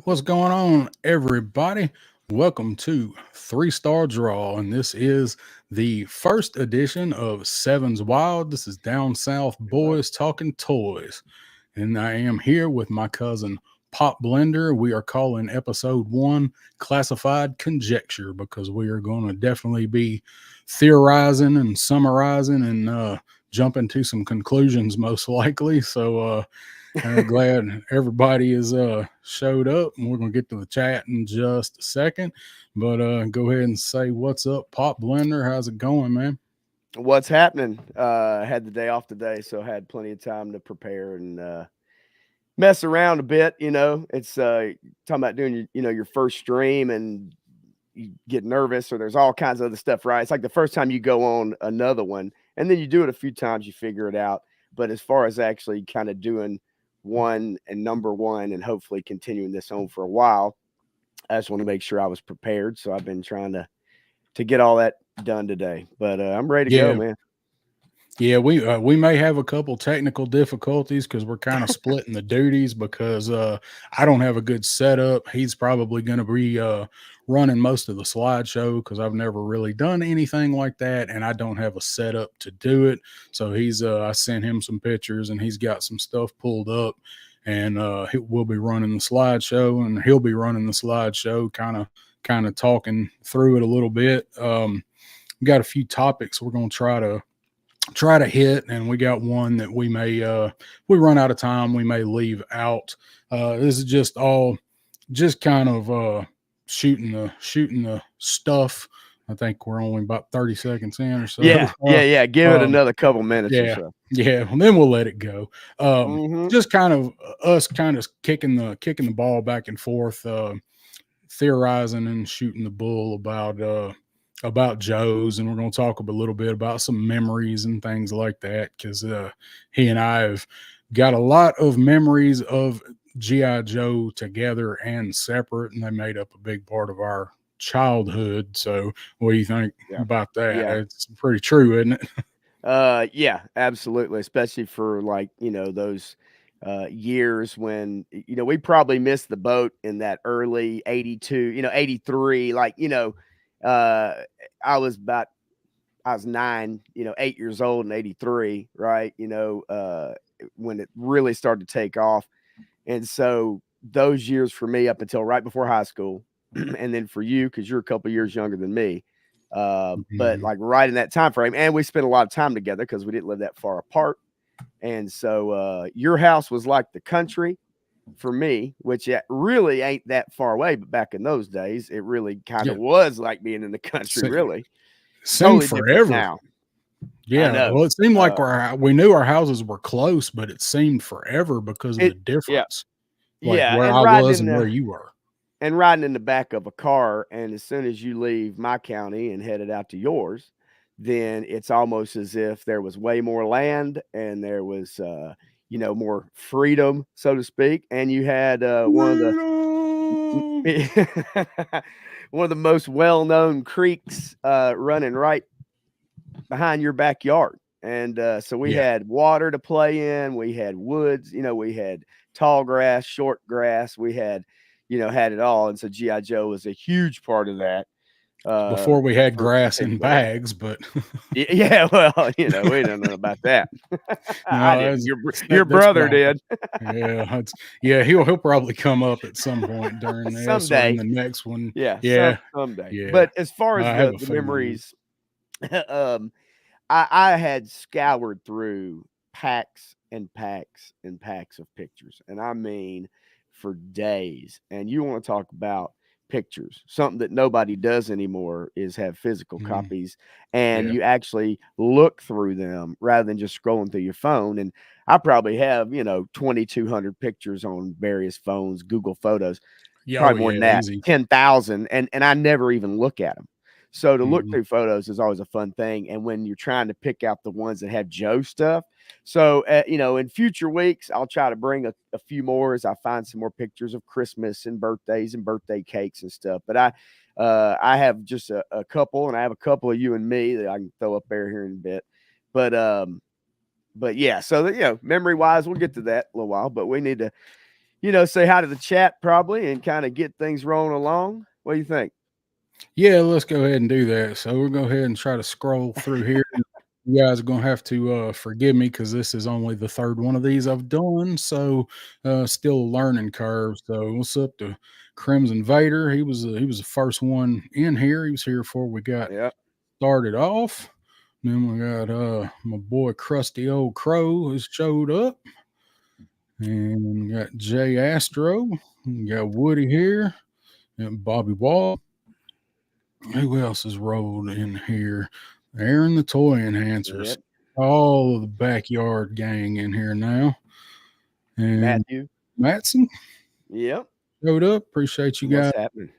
What's going on, everybody? Welcome to Three Star Draw, and this is the first edition of 7's Wild. This is Down South Boys talking toys, and I am here with my cousin Pop Blender. We are calling episode one Classified Conjecture because we are going to definitely be theorizing and summarizing and jumping to some conclusions, most likely. Glad everybody is showed up, and we're gonna get to the chat in just a second. But go ahead and say what's up, Pop Blender. How's it going, man? What's happening? Had the day off today, so had plenty of time to prepare and mess around a bit. It's talking about doing your first stream, and you get nervous, or there's all kinds of other stuff, right? It's like the first time you go on another one, and then you do it a few times, you figure it out. But as far as actually kind of doing one and number one, and hopefully continuing this on for a while, I just want to make sure I was prepared. So I've been trying to get all that done today, but I'm ready to go, man. Yeah, we may have a couple technical difficulties because we're kind of splitting the duties because I don't have a good setup. He's probably going to be running most of the slideshow because I've never really done anything like that, and I don't have a setup to do it. So I sent him some pictures, and he's got some stuff pulled up, and we'll be running the slideshow, and he'll be running the slideshow, kind of talking through it a little bit. We got a few topics we're going to try to hit, and we got one that we may we run out of time, we may leave out. This is just kind of shooting the stuff. I think we're only about 30 seconds in or so. Yeah. Give it another couple minutes or so. Yeah, well, then we'll let it go. Just kind of us kind of kicking the ball back and forth, theorizing and shooting the bull about Joe's, and we're going to talk a little bit about some memories and things like that, because he and I have got a lot of memories of G.I. Joe together and separate, and they made up a big part of our childhood. So what do you think about that? Yeah. It's pretty true, isn't it? Yeah, absolutely, especially for those years when we probably missed the boat in that early 82, 83, I was 9, 8 years old in 83, right? When it really started to take off. And so those years for me up until right before high school, and then for you, because you're a couple years younger than me, but like right in that time frame, and we spent a lot of time together because we didn't live that far apart. And so your house was like the country for me, which it really ain't that far away, but back in those days, it really kind of was like being in the country, really. Seemed forever now. Yeah, well, it seemed like we knew our houses were close, but it seemed forever because of the difference. Where I was and where you were. And riding in the back of a car, and as soon as you leave my county and headed out to yours, then it's almost as if there was way more land, and there was more freedom, so to speak. And you had one of the most well-known creeks running right behind your backyard. And so we had water to play in, we had woods, we had tall grass, short grass, we had had it all. And so G.I. Joe was a huge part of that. Before we had grass in bags, but yeah, well, we don't know about that. No, your brother did. He'll probably come up at some point during this someday. Or in the next one. Someday. Yeah. But as far as the memories, I had scoured through packs and packs and packs of pictures, and I mean for days. And you want to talk about pictures, something that nobody does anymore is have physical copies, and you actually look through them rather than just scrolling through your phone. And I probably have 2,200 pictures on various phones, Google Photos, probably more than that, 10,000, and I never even look at them. So to look through photos is always a fun thing. And when you're trying to pick out the ones that have Joe stuff. So, in future weeks, I'll try to bring a few more as I find some more pictures of Christmas and birthdays and birthday cakes and stuff. But I have just a couple, and I have a couple of you and me that I can throw up there here in a bit. But yeah, so that, memory wise, we'll get to that in a little while, but we need to say hi to the chat probably and kind of get things rolling along. What do you think? Yeah, let's go ahead and do that. So we'll go ahead and try to scroll through here. You guys are gonna have to forgive me because this is only the third one of these I've done, so still a learning curve. So what's up to Crimson Vader? He was the first one in here. He was here before we got Yeah. started off. Then we got my boy Krusty Old Crow has showed up, and we got Jay Astro. We got Woody here, and Bobby Wall. Who else is rolled in here? Aaron the Toy Enhancers. Yep. All of the backyard gang in here now. And Matthew. Matson Yep. showed up. Appreciate you What's guys happening?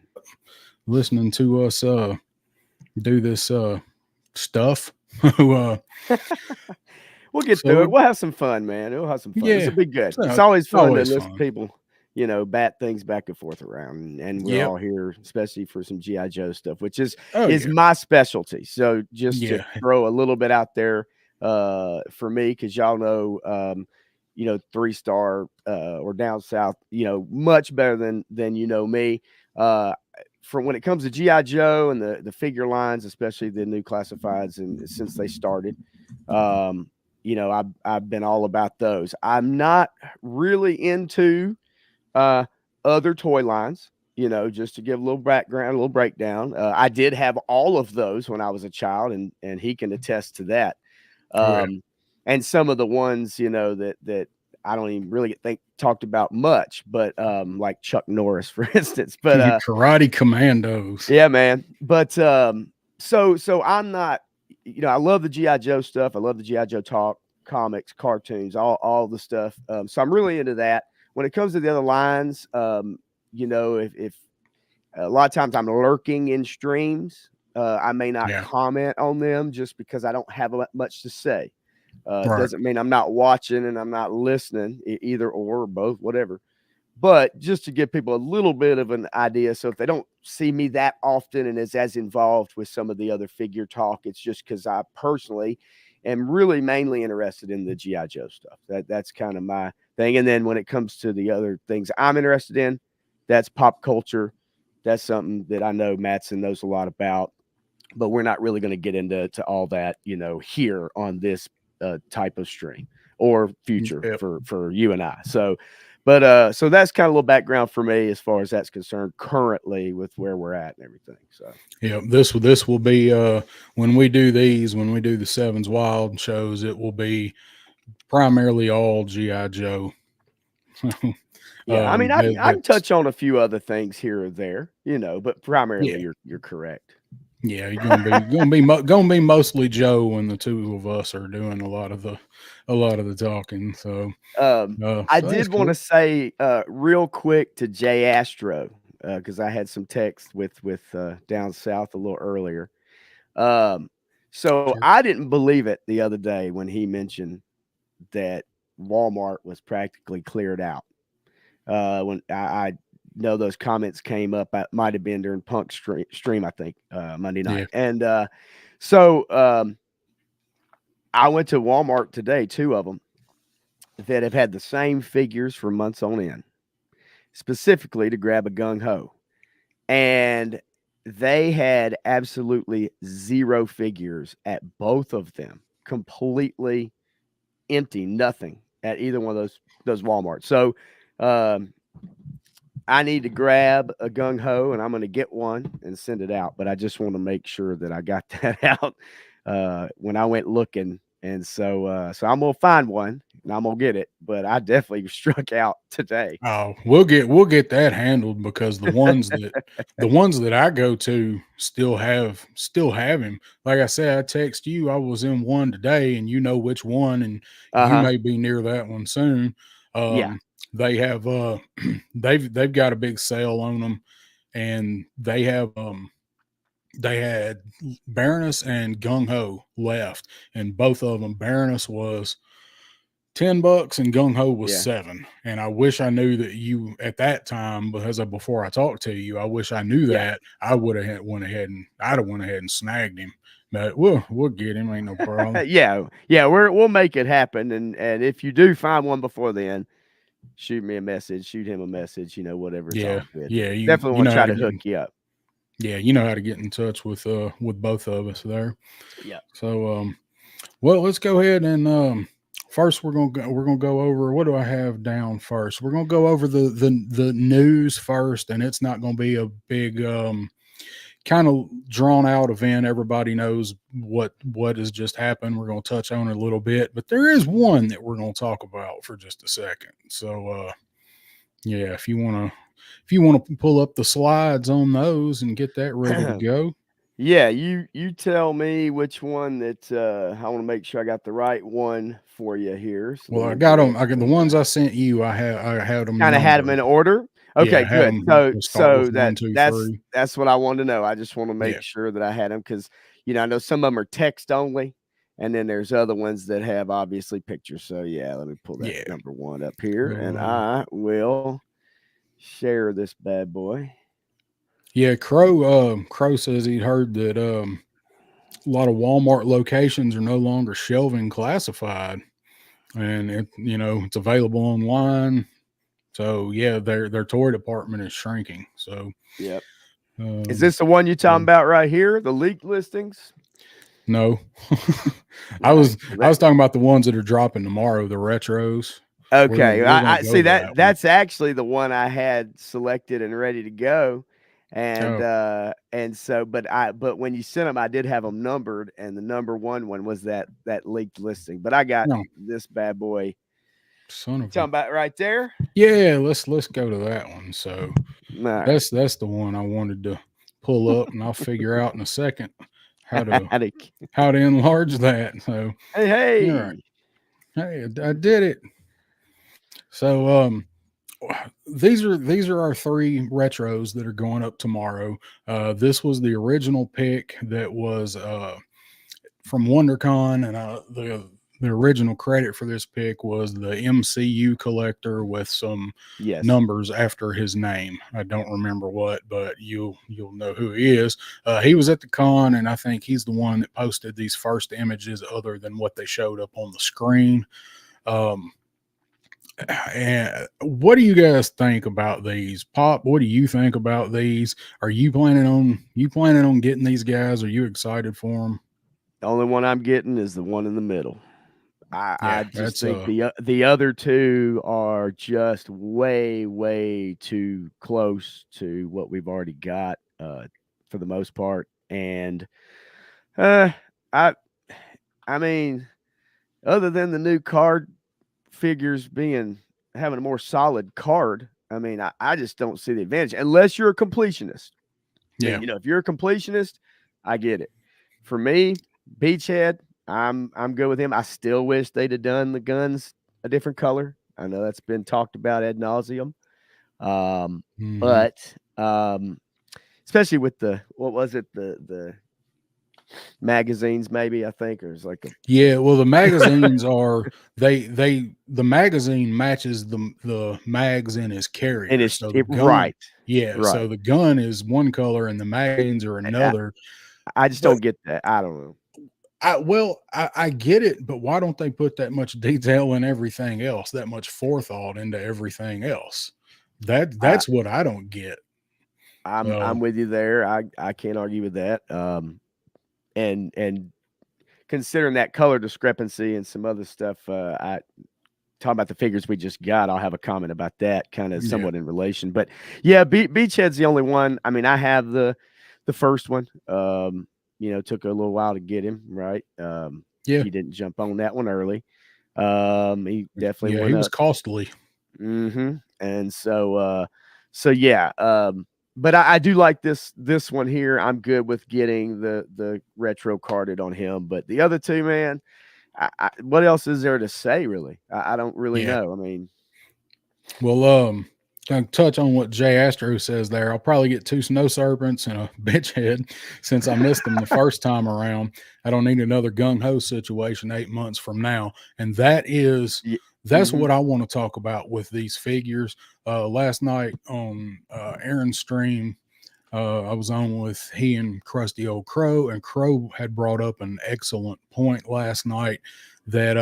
listening to us do this stuff. uh, We'll get through it. We'll have some fun, man. We'll have some fun. This yeah, will be good. so It's always it's fun to always listen to fun. people, bat things back and forth around. And we're Yep. all here, especially for some G.I. Joe stuff, which is Oh, yeah. my specialty. So just to Yeah. throw a little bit out there for me, because y'all know 3-star or down south, much better than me. For when it comes to G.I. Joe and the figure lines, especially the new classifieds, and since they started, I've been all about those. I'm not really into other toy lines, just to give a little background, a little breakdown. I did have all of those when I was a child, and he can attest to that. Oh, yeah. And some of the ones, that I don't even really think talked about much, but like Chuck Norris, for instance. But Karate Commandos. yeah, man. But so I'm not, I love the G.I. Joe stuff. I love the G.I. Joe talk, comics, cartoons, all the stuff. So I'm really into that. When it comes to the other lines, if a lot of times I'm lurking in streams, I may not comment on them just because I don't have much to say. It doesn't mean I'm not watching and I'm not listening, either or both, whatever. But just to give people a little bit of an idea, so if they don't see me that often and is as involved with some of the other figure talk, it's just because I personally am really mainly interested in the G.I. Joe stuff. That's kind of my thing. And then when it comes to the other things I'm interested in, that's pop culture. That's something that I know Matson knows a lot about, but we're not really going to get into all that, here on this type of stream or future for you and I. So that's kind of a little background for me as far as that's concerned currently with where we're at and everything. So yeah, this will be when we do the 7's Wild shows, it will be primarily all G.I. Joe. yeah, I mean, I can touch on a few other things here or there, but primarily you're correct. Yeah, you're gonna be mostly Joe when the two of us are doing a lot of the talking. So I did want to say real quick to Jay Astro, because I had some text with down south a little earlier. So I didn't believe it the other day when he mentioned that Walmart was practically cleared out. When I know those comments came up, it might have been during Punk's stream, I think, Monday night. And so I went to Walmart today, 2 of them that have had the same figures for months on end, specifically to grab a gung ho. And they had absolutely 0 figures at both of them, completely empty, nothing at either one of those Walmarts. So I need to grab a gung ho, and I'm going to get one and send it out. But I just want to make sure that I got that out when I went looking. And so I'm going to find one and I'm going to get it. But I definitely struck out today. Oh, we'll get that handled, because the ones that I go to still have him. Like I said, I text you, I was in one today, and you know which one, and you may be near that one soon. Yeah. They have they've got a big sale on them, and they have they had Baroness and Gung Ho left, and both of them, Baroness was $10 and Gung Ho was $7. And I wish I knew that you at that time, because before I talked to you, I wish I knew that. I would have went ahead and snagged him. But we'll get him, ain't no problem. Yeah, we'll make it happen. And if you do find one before then, shoot me a message, shoot him a message, whatever. It's Yeah, all good. yeah. Definitely You want to know how try to to get hook in, you up. yeah, you know how to get in touch with both of us there. Yeah. So well, let's go ahead and first we're gonna go over, what do I have down first? We're gonna go over the news first, and it's not gonna be a big kind of drawn out event. Everybody knows what has just happened. We're gonna touch on it a little bit, but there is one that we're gonna talk about for just a second. So yeah, if you want to pull up the slides on those and get that ready to go. Yeah, you tell me which one that I want to make sure I got the right one for you here. So let Well, I me got grab them. I got the one. ones I sent you. I had them Kind of had them numbered. in order. Yeah, Okay, I had good. them. So We'll start with so one, that two, that's three. that's what I wanted to know. I just want to Yeah, make sure that I had them because I know some of them are text only, and then there's other ones that have obviously pictures. So yeah, let me pull that yeah. number one up here, and So I will share this bad boy. yeah, Crow says he heard that a lot of Walmart locations are no longer shelving classified, and it's available online. So yeah, their toy department is shrinking. So Yep. Is um, this the one you talking so about right here? The leaked listings? no, All right. I was talking about the ones that are dropping tomorrow, the retros. Okay, We're gonna I go see to that that one. that's actually the one I had selected and ready to go, Oh and so, but when you sent them, I did have them numbered, and the number one was that leaked listing. But I got no, this bad boy. son You of a. talking about right there? Yeah, let's go to that one. So All right. that's the one I wanted to pull up, and I'll figure out in a second how to how to enlarge that. So Hey, all right, hey. hey, I did it. So these are our three retros that are going up tomorrow. This was the original pick that was from WonderCon, and the original credit for this pick was the MCU collector with some Yes. numbers after his name. I don't remember what, but you'll know who he is. He was at the con, and I think he's the one that posted these first images other than what they showed up on the screen. Um, and what do you guys think about these? Pop, what do you think about these? Are you planning on getting these guys? Are you excited for them? The only one I'm getting is the one in the middle. I Yeah, just that's think the other two are just way, way too close to what we've already got, for the most part, and, uh, I I mean, other than the new card figures having a more solid card, I mean, I just don't see the advantage unless you're a completionist. yeah, And, if you're a completionist, I get it. For me, Beachhead, I'm good with him. I still wish they'd have done the guns a different color. I know that's been talked about ad nauseum. Um, hmm but especially with the what was it the magazines maybe I think or it's like yeah. Well, the magazines are the magazine matches the mags in his and carrier. it's So the gun, right, yeah. right. So the gun is one color and the magazines are I, another. I just But don't get that. I don't know. I get it, but why don't they put that much detail in everything else, that much forethought into everything else? I, That's what I don't get. I'm So with you there. I can't argue with that. And considering that color discrepancy and some other stuff, I talking about the figures we just got. I'll have a comment about that, kind of yeah, somewhat in relation. But yeah, Beachhead's the only one. I mean, I have the first one. Took a little while to get him right. yeah, He didn't jump on that one early. He definitely yeah. He went was up. costly. And so yeah. But I do like this one here. I'm good with getting the retro carded on him. But the other two, man, what else is there to say? Really, I don't really Yeah. know. I mean, Well, to touch on what Jay Astro says there, I'll probably get two snow serpents and a bitch head since I missed them the first time around. I don't need another gung ho situation 8 months from now, and that's mm-hmm. what I want to talk about with these figures. Last night on Aaron's stream, I was on with he and Crusty Old Crow, and Crow had brought up an excellent point last night that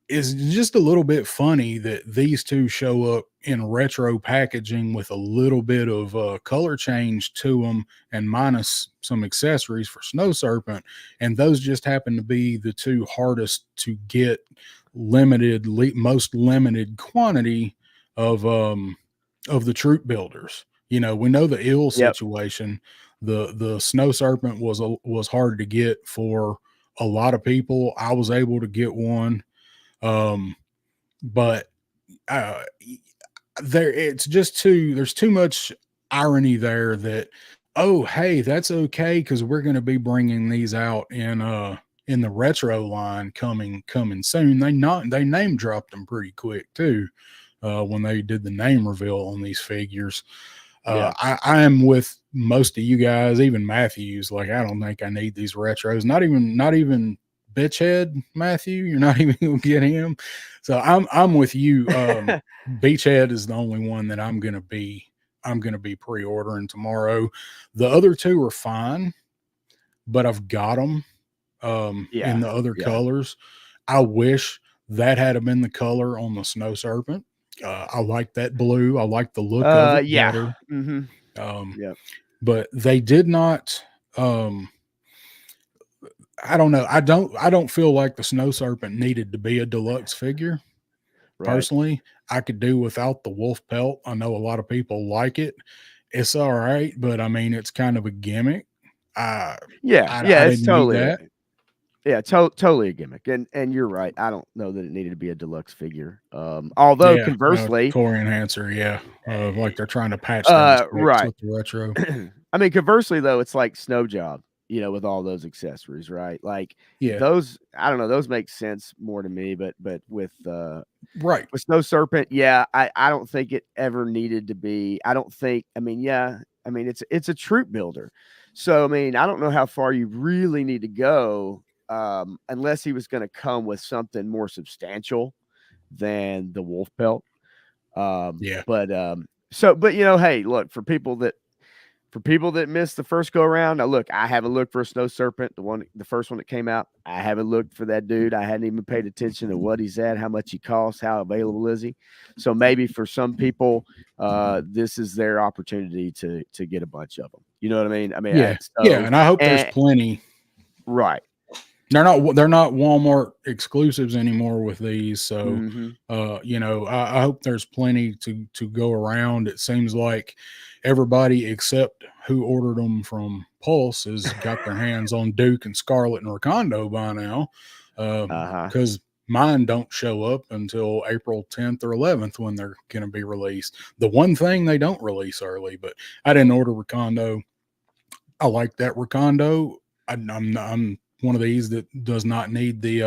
is just a little bit funny that these two show up in retro packaging with a little bit of color change to them and minus some accessories for Snow Serpent. And those just happen to be the two hardest to get most limited quantity of the troop builders. You know, we know the ill Yep. situation. The Snow Serpent was hard to get for a lot of people. I was able to get one, but uh, there's too much irony there that, oh, hey, that's okay because we're going to be bringing these out in the retro line coming soon. They name dropped them pretty quick too, when they did the name reveal on these figures. Yeah. I am with most of you guys, even Matthews. Like, I don't think I need these retros. Not even Bitchhead Matthew. You're not even gonna get him. So I'm with you. Beachhead is the only one that I'm gonna be pre-ordering tomorrow. The other two are fine, but I've got them Yeah. in the other Yeah. colors. I wish that had been the color on the Snow Serpent. I like that blue. I like the look of it Yeah. better. Mm-hmm. Um, Yep. but they did not. I don't know. I don't feel like the Snow Serpent needed to be a deluxe figure. Right. Personally, I could do without the wolf pelt. I know a lot of people like it. It's all right, but I mean, it's kind of a gimmick. I Yeah. Yeah. I It's didn't need totally. that. Yeah, totally a gimmick, and you're right. I don't know that it needed to be a deluxe figure. Although Yeah, conversely, core enhancer. Yeah, like they're trying to patch their mistakes right. with the retro. I mean, conversely though, it's like Snow Job, with all those accessories, right? Like Yeah, those, I don't know, those make sense more to me. But right. with Snow Serpent, yeah, I don't think it ever needed to be. I don't think. I mean, yeah, I mean it's a troop builder, so I mean I don't know how far you really need to go, unless he was going to come with something more substantial than the wolf pelt. Yeah, But hey, look, for people that missed the first go around, now look, I haven't looked for a Snow Serpent, the first one that came out. I haven't looked for that dude. I hadn't even paid attention to what he's at, how much he costs, how available is he. So maybe for some people, this is their opportunity to get a bunch of them. You know what I mean? I mean, yeah, yeah. And I hope there's and plenty. right. They're not Walmart exclusives anymore with these. So, Mm-hmm. I hope there's plenty to go around. It seems like everybody except who ordered them from Pulse has got their hands on Duke and Scarlet and Recondo by now, Uh-huh. because mine don't show up until April 10th or 11th when they're going to be released. The one thing they don't release early, but I didn't order Recondo. I like that Recondo. I'm one of these that does not need the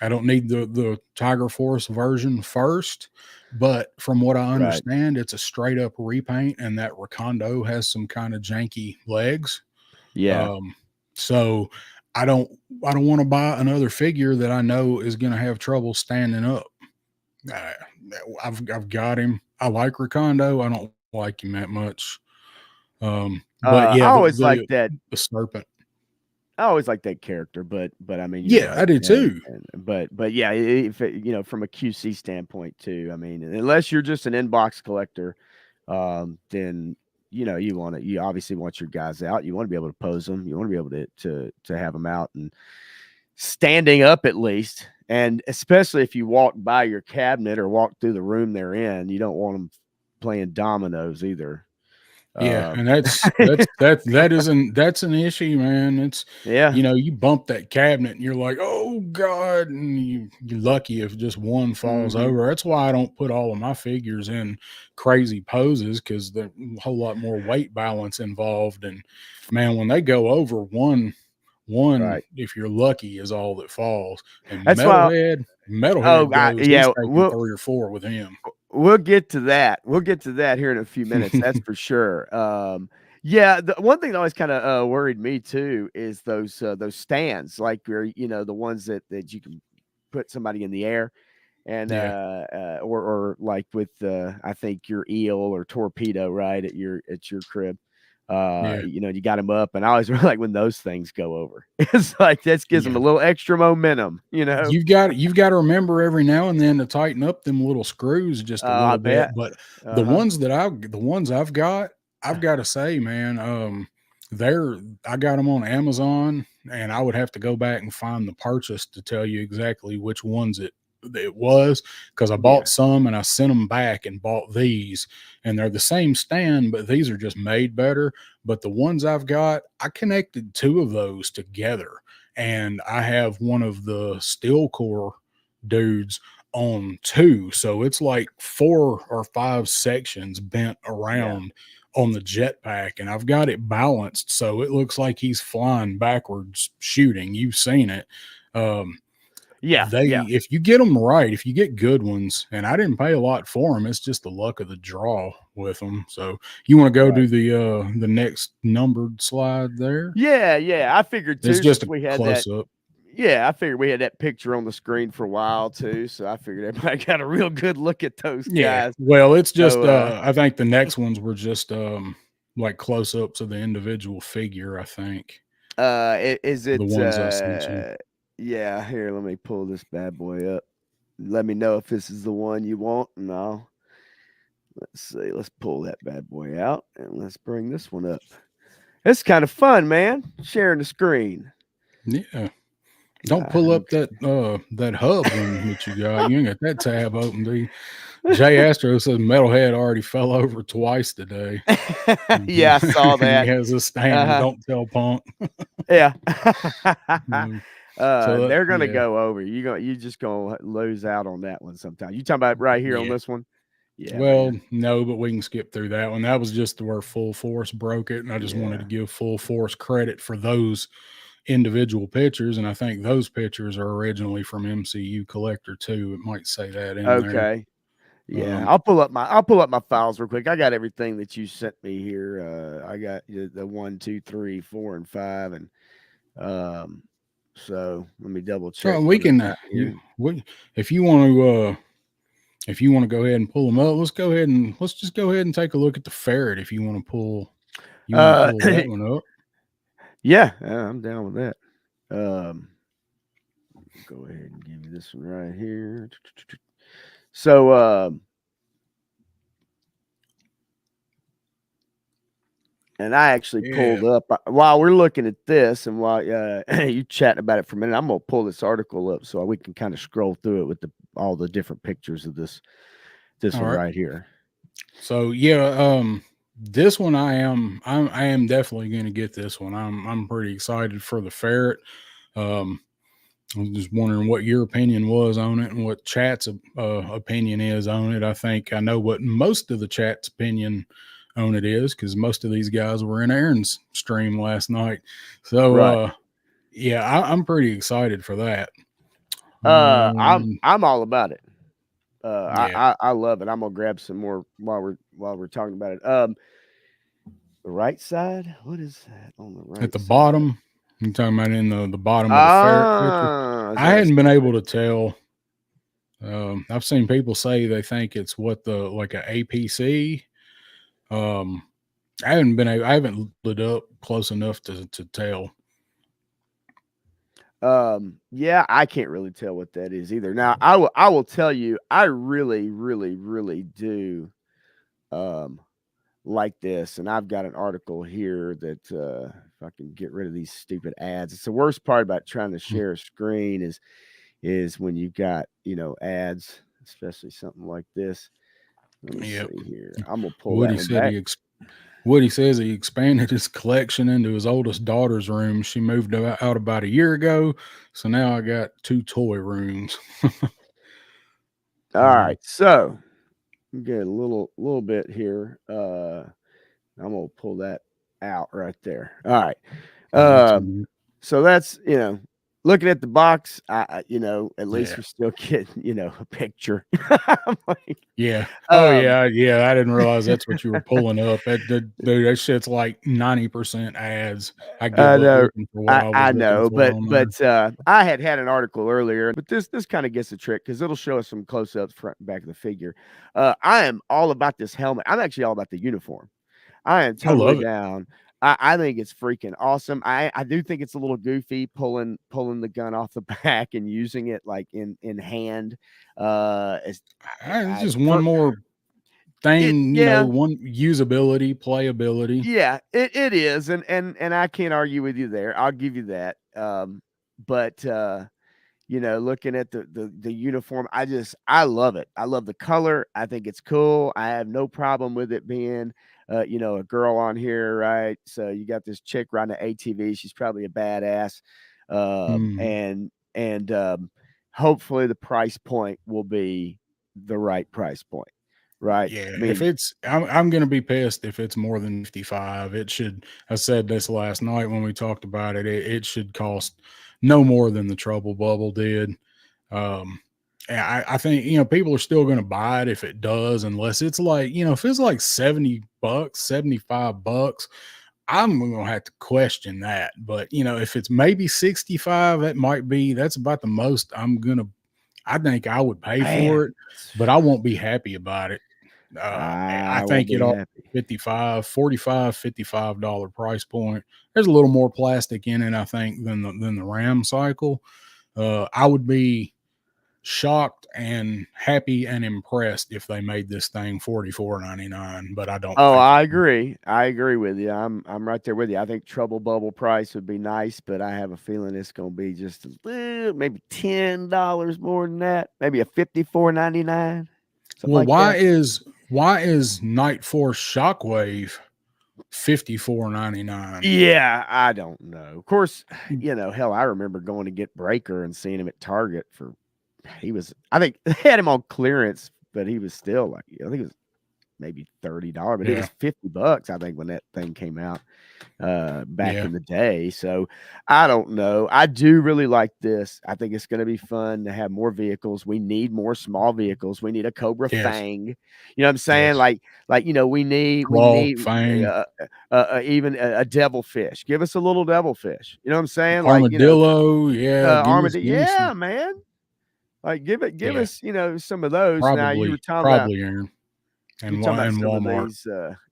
I don't need the Tiger Force version first, but from what I Right. understand, it's a straight up repaint, and that Recondo has some kind of janky legs. Yeah. Um, so I don't want to buy another figure that I know is going to have trouble standing up. Uh, I've got him. I like Recondo. I don't like him that much. But I yeah, always like that. the serpent. I always like that character, but I mean, you're Yeah, I right, did too. but yeah, if from a QC standpoint too, I mean, unless you're just an inbox collector, then you obviously want your guys out. You want to be able to pose them. You want to be able to have them out and standing up at least. And especially if you walk by your cabinet or walk through the room they're in, you don't want them playing dominoes either. Yeah, Um, and that's an issue, man. It's yeah. you bump that cabinet and you're like, oh God, and you're lucky if just one falls Hmm. over. That's why I don't put all of my figures in crazy poses because there's a whole lot more weight balance involved. And man, when they go over one, Right. if you're lucky, is all that falls. And That's why. Oh, Metalhead God, goes, he's yeah. taking 3 or 4 with him. We'll get to that. We'll get to that here in a few minutes. That's for sure. Yeah, the one thing that always kind of worried me too is those stands, like where the ones that you can put somebody in the air, and Yeah, or like with I think your eel or torpedo right at your crib. Yeah. You know, you got them up, and I always really like when those things go over. It's like that gives them a little extra momentum, you know. You've got to remember every now and then to tighten up them little screws just a I little bit. bet. But Uh-huh. the ones I've got to say, man, they're I got them on Amazon, and I would have to go back and find the purchase to tell you exactly which ones it was, because I Yeah. bought some and I sent them back and bought these, and they're the same stand, but these are just made better. But the ones I've got, I connected two of those together, and I have one of the steel core dudes on two. So it's like 4 or 5 sections bent Yeah. around on the jetpack, and I've got it balanced so it looks like he's flying backwards shooting. You've seen it. Um, Yeah. Yeah. if you get them right, if you get good ones, and I didn't pay a lot for them, it's just the luck of the draw with them. So you want to go Right. do the next numbered slide there? Yeah, yeah. I figured It's too, just since a we had that. close up. Yeah, I figured we had that picture on the screen for a while too, so I figured everybody got a real good look at those Yeah. guys. Well, it's just So, I think the next ones were just like close ups of the individual figure, I think. is The it? ones I sent you. Yeah. Here, let me pull this bad boy up. Let me know if this is the one you want, and let's see. Let's pull that bad boy out, and let's bring this one up. It's kind of fun, man. Sharing the screen. Yeah. Don't pull up Okay. that hub one that you got. You ain't got that tab open, do you? Jay Astro says Metalhead already fell over twice today. Yeah, I saw And he that. has a standard, Uh-huh. don't tell punk. Yeah. Mm, so They're gonna yeah. go over. You just gonna lose out on that one sometime. You talking about right here on Yeah. this one? Yeah, Well, man. no, but we can skip through that one. That was just where Full Force broke it, and I just wanted to Yeah. give Full Force credit for those individual pictures, and I think those pictures are originally from MCU Collector too. It might say that in there. Okay. Yeah. Um, I'll pull up my files real quick. I got everything that you sent me here. I got the 1, 2, 3, 4, and 5, and um. So let me double check so we what I can got here. if you want to go ahead and pull them up, let's just go ahead and take a look at the ferret. If you want to Uh. pull that one up. Yeah, I'm down with that. Um. Go ahead and give you this one right here. So, and I actually Yeah. pulled up while we're looking at this, and while you chatting about it for a minute, I'm gonna pull this article up so we can kind of scroll through it with all the different pictures of this All one right. right here. So yeah, this one I am definitely going to get this one. I'm pretty excited for the ferret. Um, I was just wondering what your opinion was on it and what chat's opinion is on it. I think I know what most of the chat's opinion on it is, because most of these guys were in Aaron's stream last night. So Right. yeah, I'm pretty excited for that. I'm Um, I'm all about it. yeah, I love it. I'm gonna grab some more while we're talking about it. The right side. What is that on the at right the side? bottom, you're talking about in the bottom of the ferret picture. Ah, is I that a hadn't been able secret? to tell. I've seen people say they think it's what the like a APC. Um, I haven't looked it up close enough to tell. Yeah, I can't really tell what that is either. Now, I will tell you, I really, really, really do um like this. And I've got an article here that if I can get rid of these stupid ads. It's the worst part about trying to Mm, share a screen is when you've got, ads, especially something like this. Let me yep. see here. I'm gonna pull that Woody one said back. Woody says he expanded his collection into his oldest daughter's room. She moved out about a year ago, so now I got 2 toy rooms. All Mm, right, so get a little bit here. I'm gonna pull that out right there. All right. that's Um, so that's looking at the box. At least yeah. we're still getting a picture. I'm like, Yeah. Oh um, yeah, yeah. I didn't realize that's what you were pulling up. Dude, that shit's like 90% ads. I give I up know. looking for what I, I was I looking know, for but on there. but I had an article earlier, but this kind of gets the trick because it'll show us some close ups front and back of the figure. I am all about this helmet. I'm actually all about the uniform. I am I totally love it. down. I think it's freaking awesome. I do think it's a little goofy pulling the gun off the back and using it like in hand. As It's I just one for more it, thing, yeah, one usability, playability. yeah, it is, and I can't argue with you there. I'll give you that. But looking at the uniform, I love it. I love the color. I think it's cool. I have no problem with it being a girl on here, right? So you got this chick riding an ATV. She's probably a badass. Mm. And hopefully the price point will be the right price point, right? Yeah, I if mean, I'm gonna be pissed if it's more than 55. It should. I said this last night when we talked about it. It should cost no more than the Trouble Bubble did. Um, and I think people are still gonna buy it if it does, unless it's like if it's like $70, $75. I'm gonna have to question that. But if it's maybe 65, that's about the most I think I would pay for man, it, but I won't be happy about it. I I won't think be it all happy. 55, 45, $55 price point. There's a little more plastic in it, I think, than the Ram cycle. I would be shocked and happy and impressed if they made this thing 44.99, but I don't Oh, think I it. agree. I agree with you. I'm right there with you. I think Trouble Bubble price would be nice, but I have a feeling it's going to be just a little, maybe $10 more than that. Maybe a 54.99, something Well, like that. why is Night Force Shockwave 54.99? Yeah, I don't know. Of course, hell, I remember going to get Breaker and seeing him at Target for I think they had him on clearance, but he was still like, I think it was maybe $30, but it Yeah, was $50, I think, when that thing came out back yeah, in the day. So I don't know. I do really like this. I think it's going to be fun to have more vehicles. We need more small vehicles. We need a Cobra yes, Fang. You know what I'm saying? yes. We Claw, need Fang, even a devilfish. Give us a little devilfish. You know what I'm saying? Armadillo. Yeah, Armadillo. give me Yeah, some. man. Like give Yeah, us some of those. Now you were talking about probably Aaron you talking about and some of Walmart. these.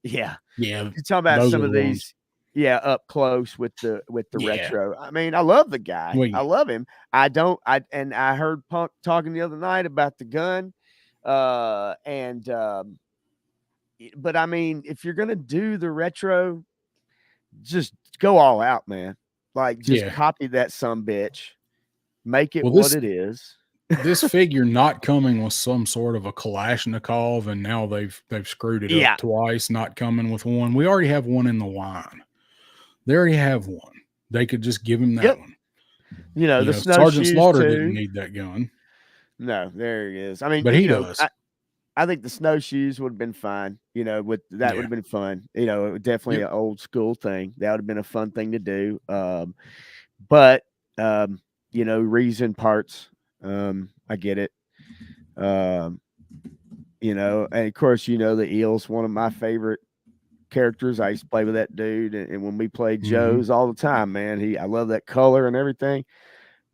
Yeah, Yeah, you're talking about those are some the of ones. these, yeah, up close with the Yeah, retro. I mean, I love the guy. I we love him. I heard Punk talking the other night about the gun. And but I mean, if you're gonna do the retro, just go all out, man. Like just yeah. copy that some bitch, make it Well, what it is. this figure not coming with some sort of a Kalashnikov, and now they've screwed it up Yeah. twice, not coming with one. We already have one in the line. They already have one. They could just give him that Yep. one. The Sergeant snowshoes Slaughter didn't too. need that gun, No, there he is. I mean, but he does. I think the snowshoes would have been fine. With that would Yeah, have been fun. Definitely yep, an old school thing. That would have been a fun thing to do. But reason parts. I get it. Um, and of course, the eel's one of my favorite characters. I used to play with that dude, and when we played hmm Joe's all the time, man, I love that color and everything.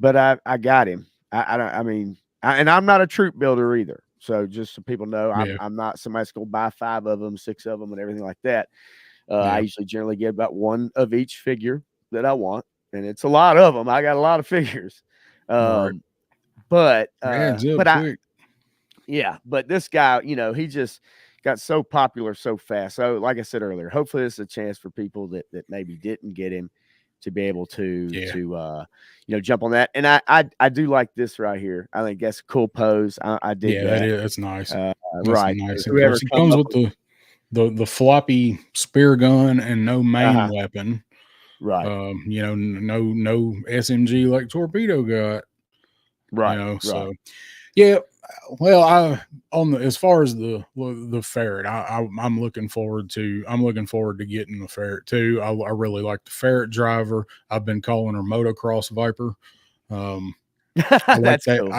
But I got him. I don't. I mean, and I'm not a troop builder either. So just so people know, yeah, I'm not somebody that's gonna buy 5 of them, 6 of them, and everything like that. I yeah. usually generally get about one of each figure that I want, and it's a lot of them. I got a lot of figures. Right, Um, but adds up but I quick. yeah, but this guy, he just got so popular so fast. So, like I said earlier, hopefully this is a chance for people that maybe didn't get him to be able Yeah, to jump on that. And I do like this right here. I think that's a cool pose. I dig yeah. That that. is that's nice. That's Right. nice. Of Whoever course, he come comes up with with the floppy spear gun and no main uh-huh. weapon. Right. No SMG like Torpedo got. Right. Right. So yeah. Well, I on the as far as the ferret, I'm looking forward to getting the ferret too. I really like the ferret driver. I've been calling her Motocross Viper. Um, I like That's that. cool.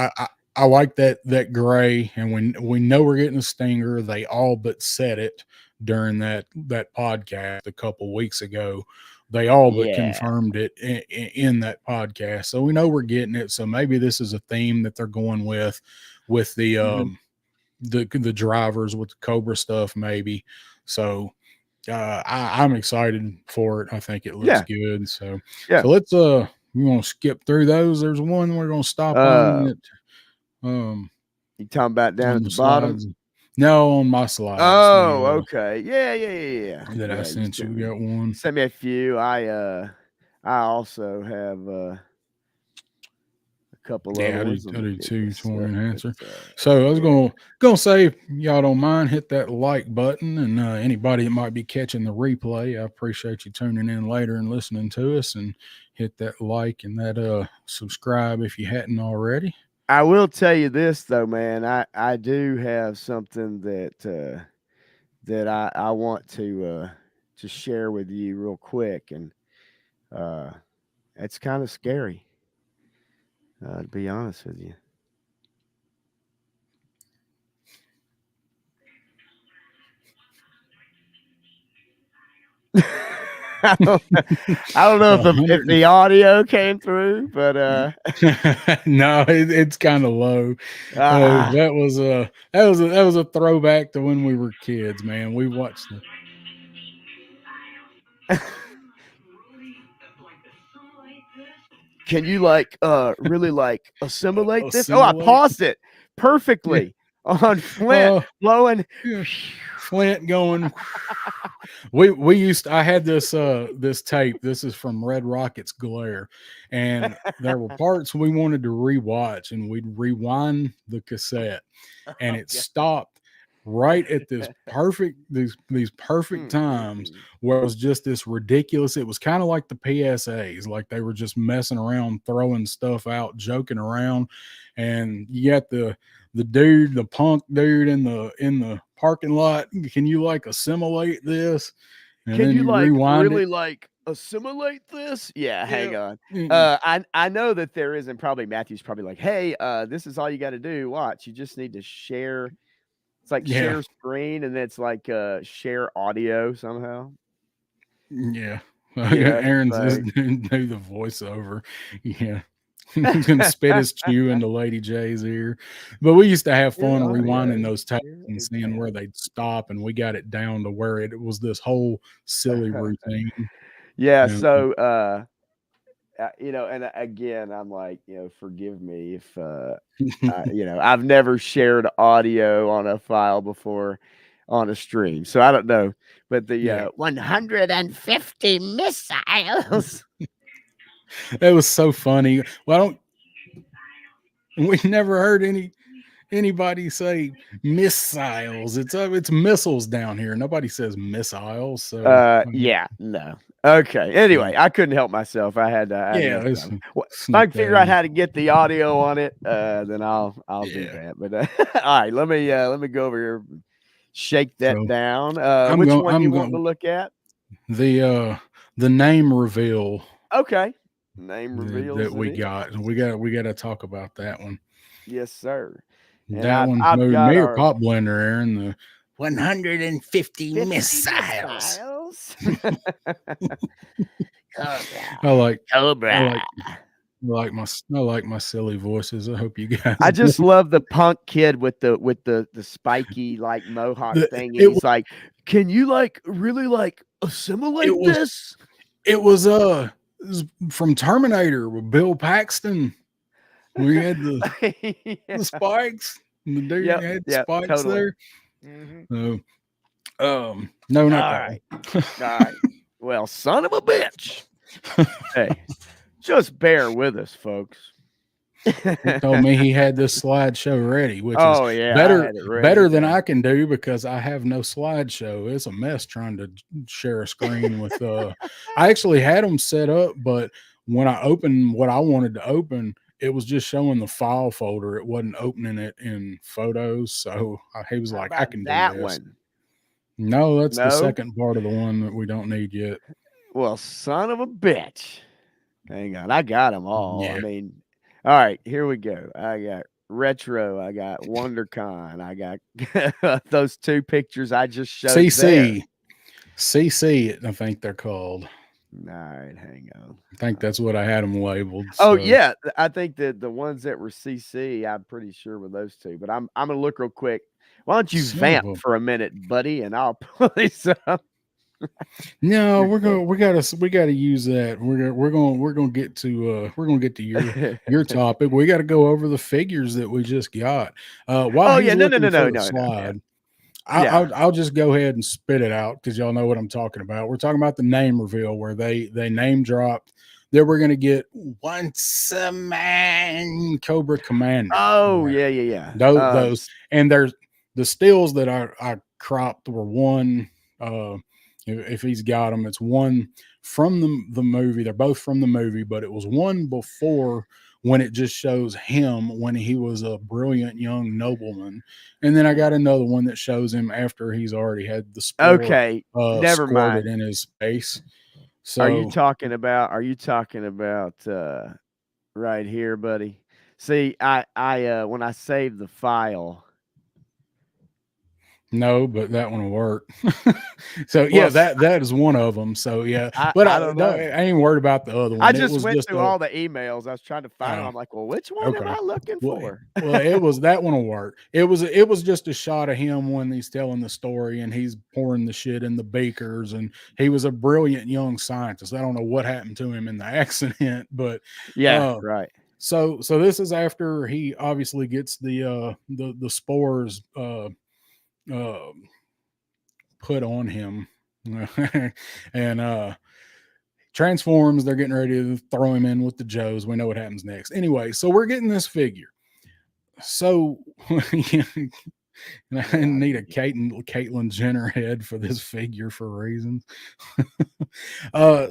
I like that gray. And when we know we're getting a stinger, they all but said it during that podcast a couple weeks ago. They all but Yeah. confirmed it in that podcast, so we know we're getting it. So maybe this is a theme that they're going with Mhm. the drivers with the Cobra stuff, maybe. So I'm excited for it. I think it looks Yeah, good. So yeah. let's you want to skip through those. There's one we're gonna stop on Uh, it. you talking about down On at the the bottom? slides. No, on my slides. Oh, okay. Yeah. That I Yeah, you sent you. sent We me got one. a few. I also have a couple other Yeah, ones. Let I me do get too. this up. Touring answer. Let's So I was get it. gonna say, if y'all don't mind, hit that like button, and anybody that might be catching the replay, I appreciate you tuning in later and listening to us, and hit that like and that subscribe if you hadn't already. I will tell you this though, man. I do have something that I want to share with you real quick, and uh, it's kind of scary. To be honest with you. I don't, I don't know if 100. the audio came through, but No, it's kind of low. ah, That was a throwback to when we were kids, man. We watched the can you really assimilate this? Oh, I assimilate. paused it Yeah. perfectly on Flint Oh, blowing. yeah. Flint going. We used I had this tape. This is from Red Rocket's Glare, and there were parts we wanted to rewatch, and we'd rewind the cassette, and Oh, it God. stopped right at these perfect Mm, mm, times mm. where it was just this ridiculous. It was kind of like the PSAs, like they were just messing around, throwing stuff out, joking around, and you got the punk dude in the parking lot. Can you like assimilate this? And Can then you you rewind it. really assimilate this? Yeah, hang Yeah. on. Mm, I know that there isn't probably Matthew's probably like, hey, this is all you got to do. Watch, you just need to share. It's like yeah. share screen, and then it's like share audio somehow. Yeah. You know, Aaron's so just do the voiceover. Yeah. He's gonna spit his chew into Lady J's ear. But we used to have share fun rewinding audio, those tapes share and a seeing where tab. they'd stop, and we got it down to where it was this whole silly routine. Yeah, And so and again, I'm like, forgive me if I've never shared audio on a file before on a stream, so I don't know. But the yeah, 150 missiles. that was so funny. Well, we never heard anybody say missiles. It's missiles down here. Nobody says missiles. So Yeah, no. Okay. Anyway, I couldn't help myself. I had yeah, no let's time. Well, if I sneak can that figure out in. how to get the audio on it, then I'll do Yeah. that. But all right, let me go over here, shake that So down. Which one you I'm want to going look at? the name reveal Okay. Name reveals that it we is. got. We got to talk about that one. Yes, sir. And That one, I've got me or our Pop Blender, Aaron. The 150 50 missiles. missiles. Cobra. I like I Cobra. like I like my silly voices. I hope you guys I just love the punk kid with the spiky like mohawk the, thing, and it he's like, "Can you really it assimilate was this?" it was it was from Terminator with Bill Paxton. We had Yeah. the spikes. And the dude Yep. had Yep. spikes Totally. there. Mhm. So, no, All not that right. one. All right. Well, son of a bitch. Hey, just bear with us, folks. He told me he had this slideshow ready, which is Oh yeah, I had it ready, better than man. I can do because I have no slideshow. It's a mess trying to share a screen with I actually had them set up, but when I opened what I wanted to open, it was just showing the file folder. It wasn't opening it in photos. So he was How like, I about can do that this. one? No, that's the No? second part of the one that we don't need yet. Well, son of a bitch. Hang on. I got them all. I Yeah. mean, all right, here we go. I got retro. I got WonderCon. I got those two pictures I just showed there. CC. CC, I think they're called. All right, hang on. I think that's what I had them labeled. Oh So yeah, I think that the ones that were CC, I'm pretty sure were those two. But I'm gonna look real quick. Why don't you son of vamp a for a minute, buddy, and I'll pull these up. No, You're good. we gotta use that. We're gonna get to your topic. We got to go over the figures that we just got. While Oh he's yeah, no, no, no, looking no, for the no, no. Yeah, slide, yeah. I'll just go ahead and spit it out because y'all know what I'm talking about. We're talking about the name reveal where they name dropped that we're gonna get once a man Cobra Commander. Oh Yeah, yeah, yeah, yeah. those and there's the stills that I cropped were one. Uh, if he's got them, it's one from the movie. They're both from the movie, but it was one before when it just shows him when he was a brilliant young nobleman, and then I got another one that shows him after he's already had the spore Okay, never squirted mind. in his face. Are you So talking about? Are you talking about right here, buddy? See, I when I save the file. no, but that one will work. So Well, yeah, that is one of them. So yeah, but I don't no, know. I ain't worried about the other I one. It just was went just through a all the emails. I was trying to find them. uh, I'm like, well, which one am okay. I looking Well, for? it was that one will work. It was just a shot of him when he's telling the story and he's pouring the shit in the beakers, and he was a brilliant young scientist. I don't know what happened to him in the accident, but Yeah, uh, right. so this is after he obviously gets the spores uh put on him. And transforms. They're getting ready to throw him in with the Joes. We know what happens next. Anyway, so we're getting this figure. So I God, need a Caitlyn Jenner head for this figure for reasons.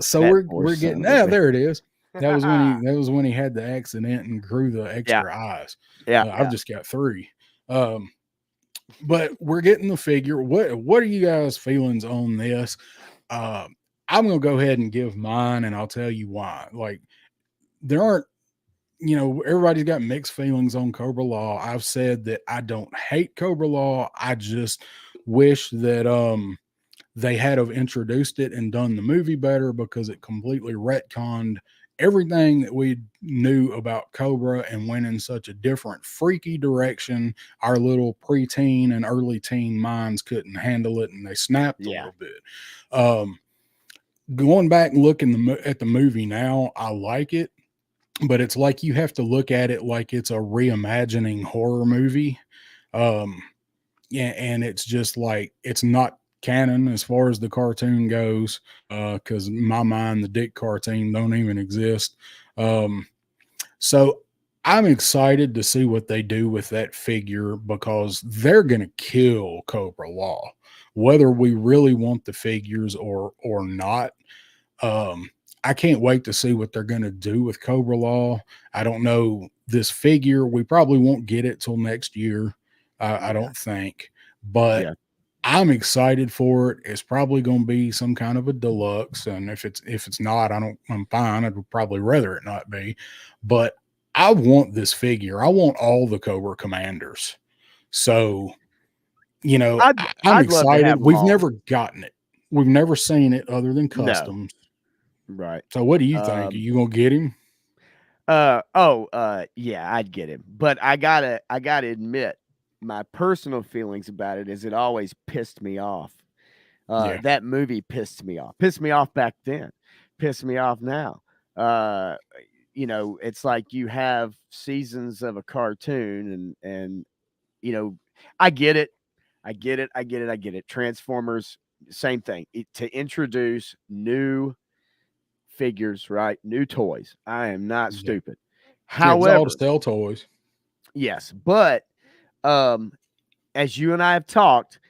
So that we're poor we're son getting of a bitch. there it is. That was when he had the accident and grew the Yeah, extra eyes. yeah, I've yeah. just got three. But we're getting the figure. What are you guys' feelings on this? Um, I'm gonna go ahead and give mine, and I'll tell you why. Like there aren't, everybody's got mixed feelings on Cobra Law. I've said that I don't hate Cobra Law. I just wish that they had have introduced it and done the movie better because it completely retconned everything that we knew about Cobra and went in such a different freaky direction. Our little preteen and early teen minds couldn't handle it and they snapped a Yeah. little bit. Um, Going back and looking at the movie now, I like it, but it's like you have to look at it like it's a reimagining horror movie. Um, yeah, and it's just like it's not canon as far as the cartoon goes, because in my mind the Dick cartoon don't even exist. Um, so I'm excited to see what they do with that figure because they're gonna kill Cobra Law, whether we really want the figures or not. I can't wait to see what they're going to do with Cobra Law. I don't know this figure. We probably won't get it till next year. I Yeah. don't think, but Yeah. I'm excited for it. It's probably going to be some kind of a deluxe, and if it's not, I'm fine. I'd probably rather it not be, but I want this figure. I want all the Cobra Commanders. So I'm I'd love to excited. have them We've all. never gotten it. We've never seen it other than No. customs. Right. So what do you think? Are Um you gonna get him? yeah, I'd get him. But I gotta admit, my personal feelings about it is it always pissed me off. Yeah, That movie pissed me off. Pissed me off back then. Pissed me off now. Uh it's like you have seasons of a cartoon and I get it. I get it. I get it. I get it. Transformers, same thing. To introduce new figures, right? New toys. I am not yeah, stupid. yeah. It's all to However, sell toys. yes, but um, as you and I have talked,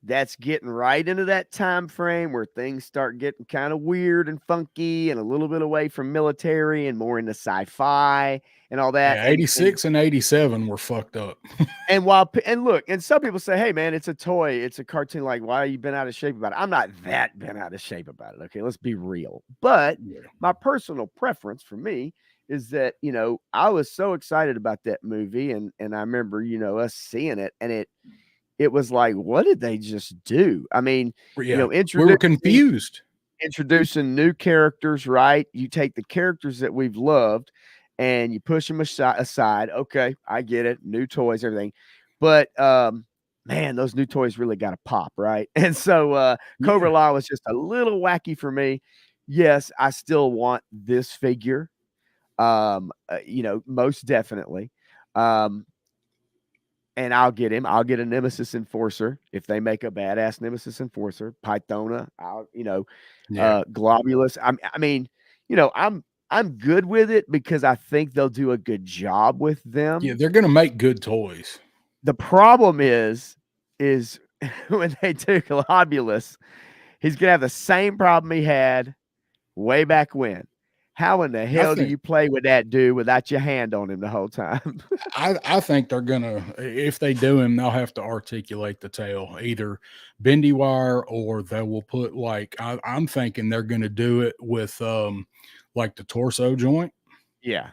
that's getting right into that time frame where things start getting kind of weird and funky and a little bit away from military and more into sci-fi and all that. Yeah, And 86 and 87 were fucked up. and look, and some people say, "Hey, man, it's a toy, it's a cartoon. Like, why are you been out of shape about it?" I'm not that bent out of shape about it. Okay, let's be real. But Yeah, my personal preference for me is that I was so excited about that movie, and I remember us seeing it, and it was like, what did they just do? I mean, yeah. We were introducing confused. new characters, right? You take the characters that we've loved and you push them aside. Okay, I get it. New toys, everything. But man, those new toys really got a pop, right? And so Cobra Yeah. Law was just a little wacky for me. Yes, I still want this figure. Most definitely. Um, and I'll get him. I'll get a Nemesis Enforcer if they make a badass Nemesis Enforcer. Pythona, Yeah. Globulus. I mean, I'm good with it because I think they'll do a good job with Yeah. them. They're going to make good toys. The problem is when they do Globulus, he's gonna have the same problem he had way back when. How in the I hell do think you play with that dude without your hand on him the whole time? I think they're gonna, if they do him, they'll have to articulate the tail, either bendy wire or they will put like I'm thinking they're gonna do it with like the torso joint, Yeah.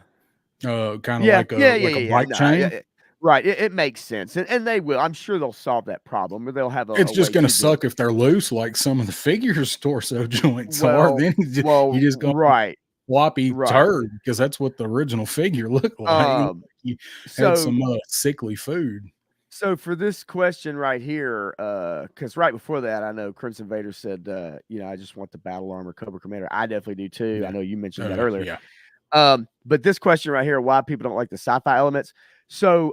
kind of Yeah, like yeah, yeah, a yeah, yeah. bike No, chain. right. It makes sense, and they will. I'm sure they'll solve that problem, or they'll have a It's just way gonna to do it. suck if they're loose, like some of the figures' torso joints are. Well, Then you well, just go right, floppy right. turd because that's what the original figure looked like. He looked Um, like he had so some sickly food. so for this question right here, because right before that, I know Crimson Vader said, I just want the battle armor Cobra Commander. I definitely do too. I Yeah, know you mentioned that earlier. yeah, But this question right here, why people don't like the sci-fi elements. So,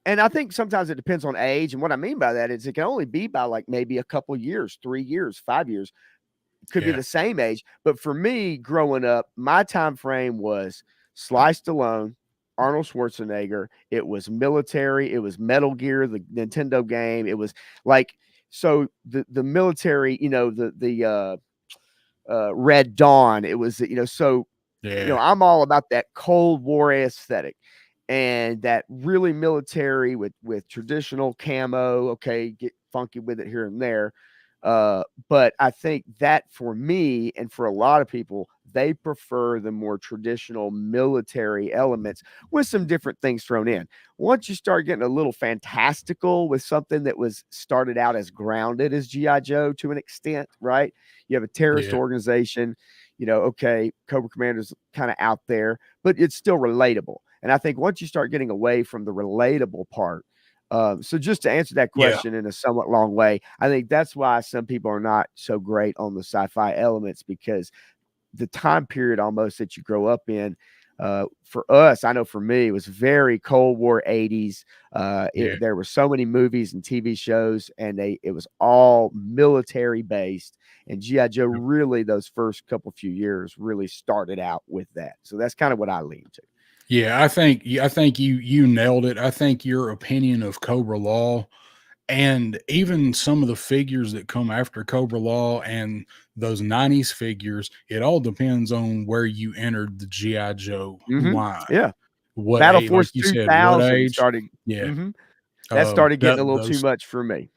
and I think sometimes it depends on age. And what I mean by that is it can only be by like maybe a couple years, 3 years, 5 years. It could be yeah, the same age. But for me, growing up, my time frame was Sly Stallone, Arnold Schwarzenegger. It was military. It was Metal Gear, the Nintendo game. It was like so the military. The Red Dawn. It was so yeah. I'm all about that Cold War aesthetic and that really military with traditional camo. Okay, get funky with it here and there. But I think that for me and for a lot of people, they prefer the more traditional military elements with some different things thrown in. Once you start getting a little fantastical with something that was started out as grounded as G.I. Joe to an extent, right? You have a terrorist Yeah. organization, okay, Cobra Commander's kind of out there, but it's still relatable. And I think once you start getting away from the relatable part, so just to answer that Yeah. question in a somewhat long way, I think that's why some people are not so great on the sci-fi elements because the time period almost that you grow up in. For us, I know for me, it was very Cold War 80s. Yeah. There were so many movies and TV shows, and it was all military based. And G.I. Joe really, those first couple few years, really started out with that. So that's kind of what I lean to. Yeah, I think you nailed it. I think your opinion of Cobra Law and even some of the figures that come after Cobra Law and those 90s figures, it all depends on where you entered the GI Joe line. Yeah. What Battle age, like Force you said, what 2000 age? started. Yeah. Mhm. That started getting That a little too those much for me.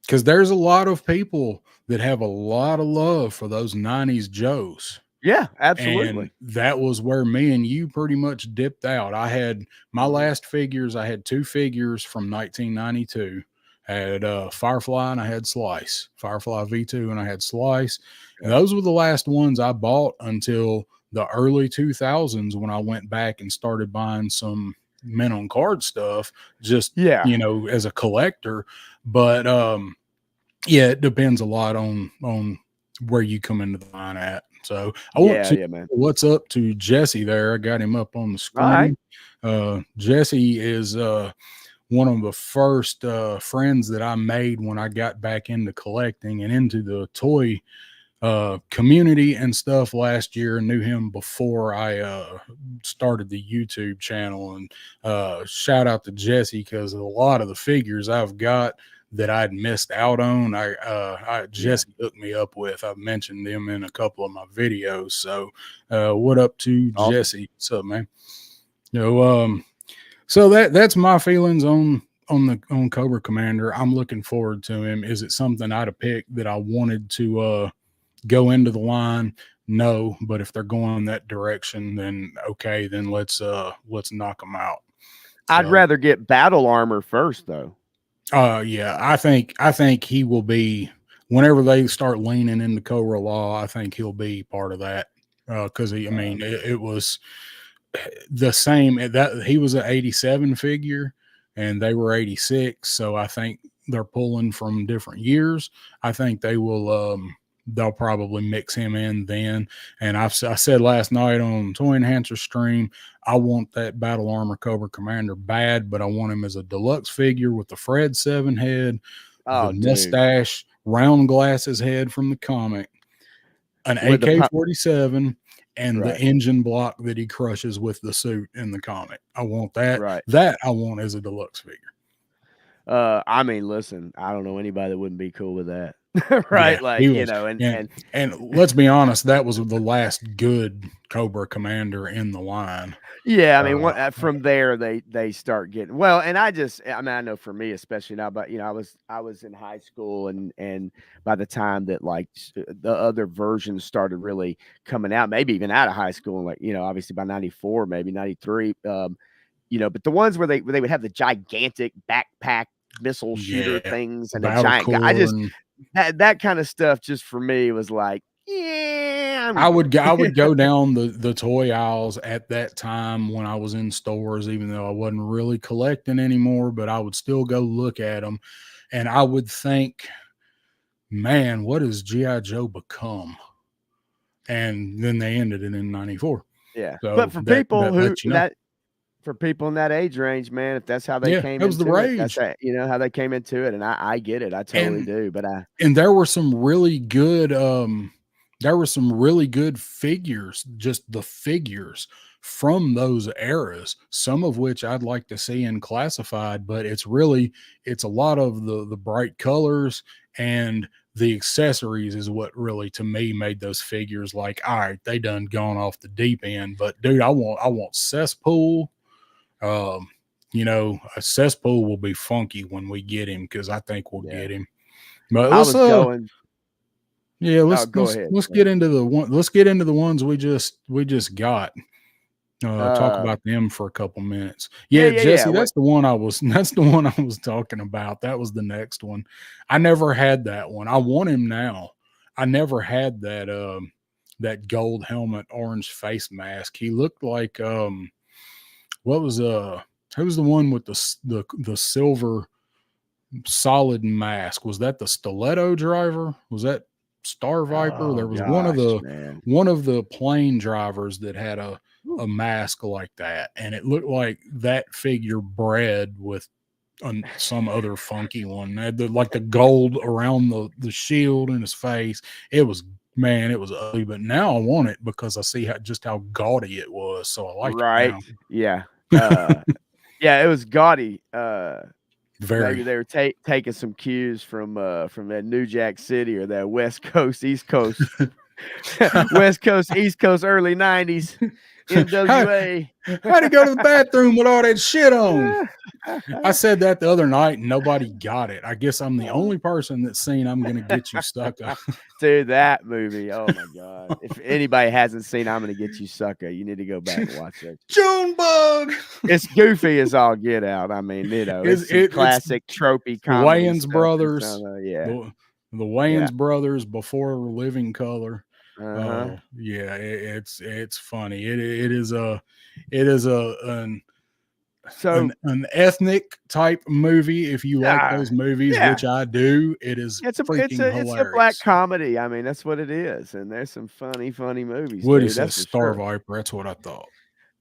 because there's a lot of people that have a lot of love for those 90s Joes. Yeah, And absolutely. that was where me and you pretty much dipped out. I had my Mhm. last figures, I had 2 figures from 1992. I had, Firefly and I had Slice. Firefly V2 and I had Slice, and Okay. those were the last ones I bought until the early 2000s when I went back and started buying some men on card stuff just, Yeah. as a collector, but, yeah, it depends a lot on where you come into the line at. So I want Yeah, to yeah, man. what's up to Jesse there. I got him up on the Alright. screen. Jesse is one of the first friends that I made when I got back into collecting and into the toy community and stuff last year. Knew him before I started the YouTube channel, and shout out to Jesse because a lot of the figures I've got that I'd missed out on, Yeah. Jesse hooked me up with. I've mentioned them in a couple of my videos. So what up to Awesome. Jesse? What's up, man? you know um so that's my feelings on Cobra Commander. I'm looking forward to him. Is it something I'd have picked that I wanted to go into the line? No, but if they're going that direction, then okay, then let's knock them out. I'd So rather get battle armor first, though. yeah, I think he will be whenever they start leaning into Cobra Law. I think he'll be part of that because I mean it was the same that he was an 87 figure and they were 86, so I think they're pulling from different years. I think they will. They'll probably mix him in then. And I said last night on Toy Enhancer stream, I want that Battle Armor Cobra Commander bad, but I want him as a deluxe figure with the Fred 7 head, the mustache, round glasses head from the comic, an With the AK-47, and the Right. engine block that he crushes with the suit in the comic. I want that. Right. That I want as a deluxe figure. I mean, listen, I don't know anybody that wouldn't be cool with that. Yeah, Right? Like, he you was. know, And let's be honest, that was the last good Cobra Commander in the line. yeah, I mean, from there they start getting well, and I mean, I know for me especially now, but you know, I was in high school, and by the time that like the other versions started really coming out, maybe even out of high school, like, you know, obviously by 94, maybe 93, you know, but the ones where they would have the gigantic backpack missile shooter things and a giant guy, I just that kind of stuff just for me was like, yeah, I would go down the toy aisles at that time when I was in stores, even though I wasn't really collecting anymore, but I would still go look at them, and I would think, man, what has G.I. Joe become? And then they ended it in 94. Yeah. So but for people who you know. for people in that age range, man, if that's how they came it was into the rage. that's you know, how they came into it. And I get it. I totally do. But and there were some really good figures, just the figures from those eras, some of which I'd like to see in classified, but it's a lot of the bright colors and the accessories is what really to me made those figures like, all right, they done gone off the deep end. But dude, I want Cesspool. You know, a Cesspool will be funky when we get him, because I think we'll get him. But let's go ahead. Let's get into the ones we just got. Talk about them for a couple minutes. Yeah, Jesse, that's the one I was talking about. That was the next one. I never had that one. I want him now. I never had that gold helmet, orange face mask. He looked like what was who was the one with the silver solid mask? Was that the Stiletto driver? Was that Star Viper? There was one of the plane drivers that had a mask like that, and it looked like that figure bred with some other funky one. It had the gold around the shield in his face. It was ugly, but now I want it because I see how gaudy it was. So I like it now. Yeah. Yeah, it was gaudy. Very. They were taking some cues from that New Jack City or that West Coast, East Coast, West Coast, East Coast, early 90s. NWA. How'd he go to the bathroom with all that shit on? I said that the other night and nobody got it. I guess I'm the only person that's seen I'm Gonna Get You Sucker. Dude, that movie. Oh my God. If anybody hasn't seen I'm Gonna Get You Sucker, you need to go back and watch it. Junebug. It's goofy as all get out. I mean, you know, it's classic tropey comedy. Wayans brothers. Yeah. The Wayans brothers before Living Color. Uh-huh. Yeah, it's funny. It is an ethnic type movie. If you like those movies, which I do, it's a black comedy. I mean, that's what it is. And there's some funny movies. Woody says Star Viper. That's what I thought.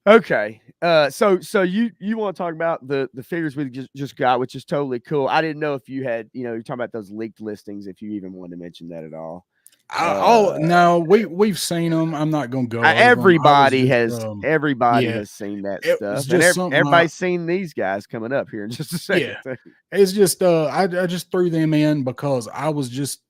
Okay. So you want to talk about the figures we just got, which is totally cool. I didn't know if you had, you know, you're talking about those leaked listings, if you even wanted to mention that at all. No, we've seen them. I'm not gonna go. Everybody has seen that stuff. And everybody's seen these guys coming up here in just a second. Yeah, it's just I just threw them in because I was just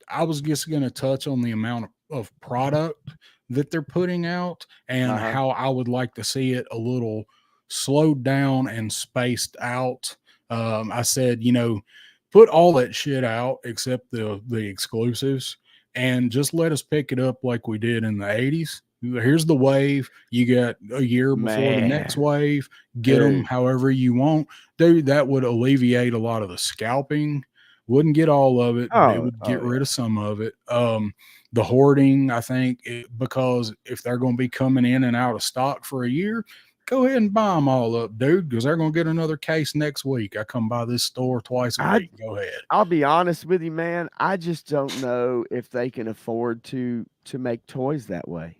gonna touch on the amount of product that they're putting out and how I would like to see it a little slowed down and spaced out. I said, you know, put all that shit out except the exclusives. And just let us pick it up like we did in the 80s. Here's the wave. You got a year before the next wave. Get them however you want. Dude, that would alleviate a lot of the scalping. Wouldn't get all of it, but it would get rid of some of it. The hoarding, I think, because if they're going to be coming in and out of stock for a year, go ahead and buy them all up, dude, because they're gonna get another case next week. I come by this store twice a week. Go ahead. I'll be honest with you, man. I just don't know if they can afford to make toys that way.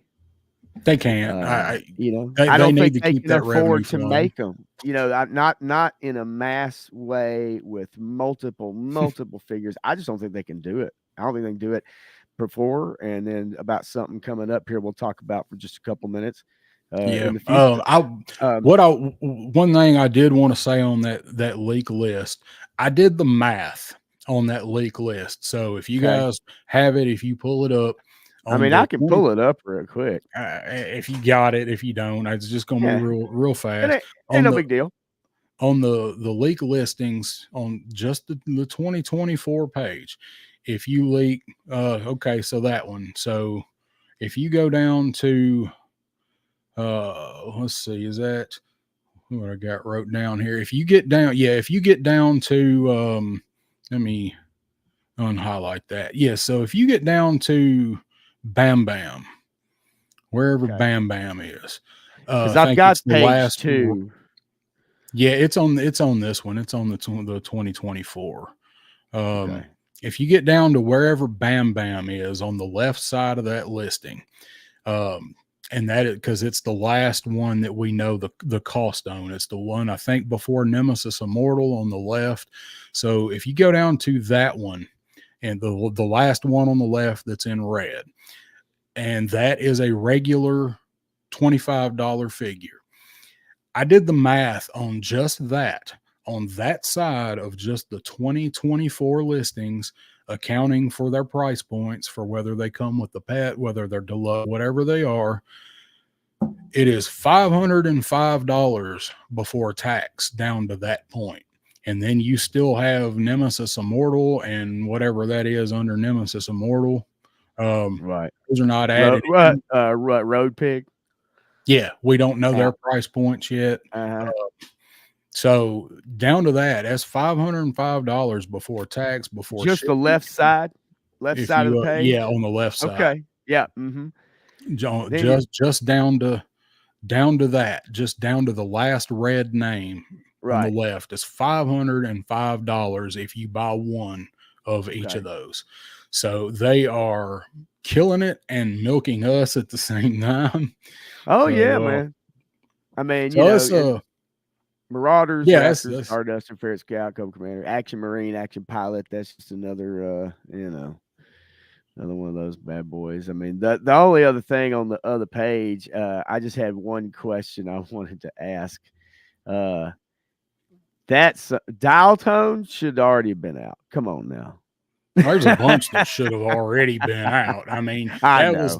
They can't. You know, They I don't need think to they keep can that revenue afford to flowing. make them. You know, not in a mass way with multiple figures. I just don't think they can do it. I don't think they can do it before. And then about something coming up here, we'll talk about for just a couple minutes. In the future. One thing I did want to say on that leak list, I did the math on that leak list. So if you guys have it, if you pull it up, I mean, I can pull it up real quick. If you got it, if you don't, it's just gonna be real fast. Ain't no big deal. On the leak listings on just the 2024 page, if you leak, okay, so that one. So if you go down to let's see, is that what I got wrote down here? If you get down to let me unhighlight that. Yeah, so if you get down to Bam Bam, wherever Bam Bam is, because I've got it's the page last 2. Yeah, it's on this one. It's on the 2024. If you get down to wherever Bam Bam is on the left side of that listing, and that is because it's the last one that we know the cost on. It's the one I think before Nemesis Immortal on the left. So if you go down to that one, and the last one on the left that's in red, and that is a regular $25 figure. I did the math on just that, on that side of just the 2024 listings, accounting for their price points, for whether they come with the pet, whether they're deluxe, whatever they are. It is $505 before tax down to that point. And then you still have Nemesis Immortal and whatever that is under Nemesis Immortal. Right. Those are not added. Road Pig. Yeah, we don't know their price points yet. So down to that's $505 before tax, before just shipping. The left side of the page. Yeah, on the left side. Okay. Yeah. Just down to that, just down to the last red name on the left. It's $505 if you buy one of each of those. So they are killing it and milking us at the same time. Oh, yeah, man. I mean, you know, Marauders, Raptors, Stardust, and Ferret Scout, Cobra Commander, Action Marine, Action Pilot. That's just another, another one of those bad boys. I mean, the only other thing on the other page, I just had one question I wanted to ask. That's Dial Tone should already have been out. Come on now. There's a bunch that should have already been out. I mean, that's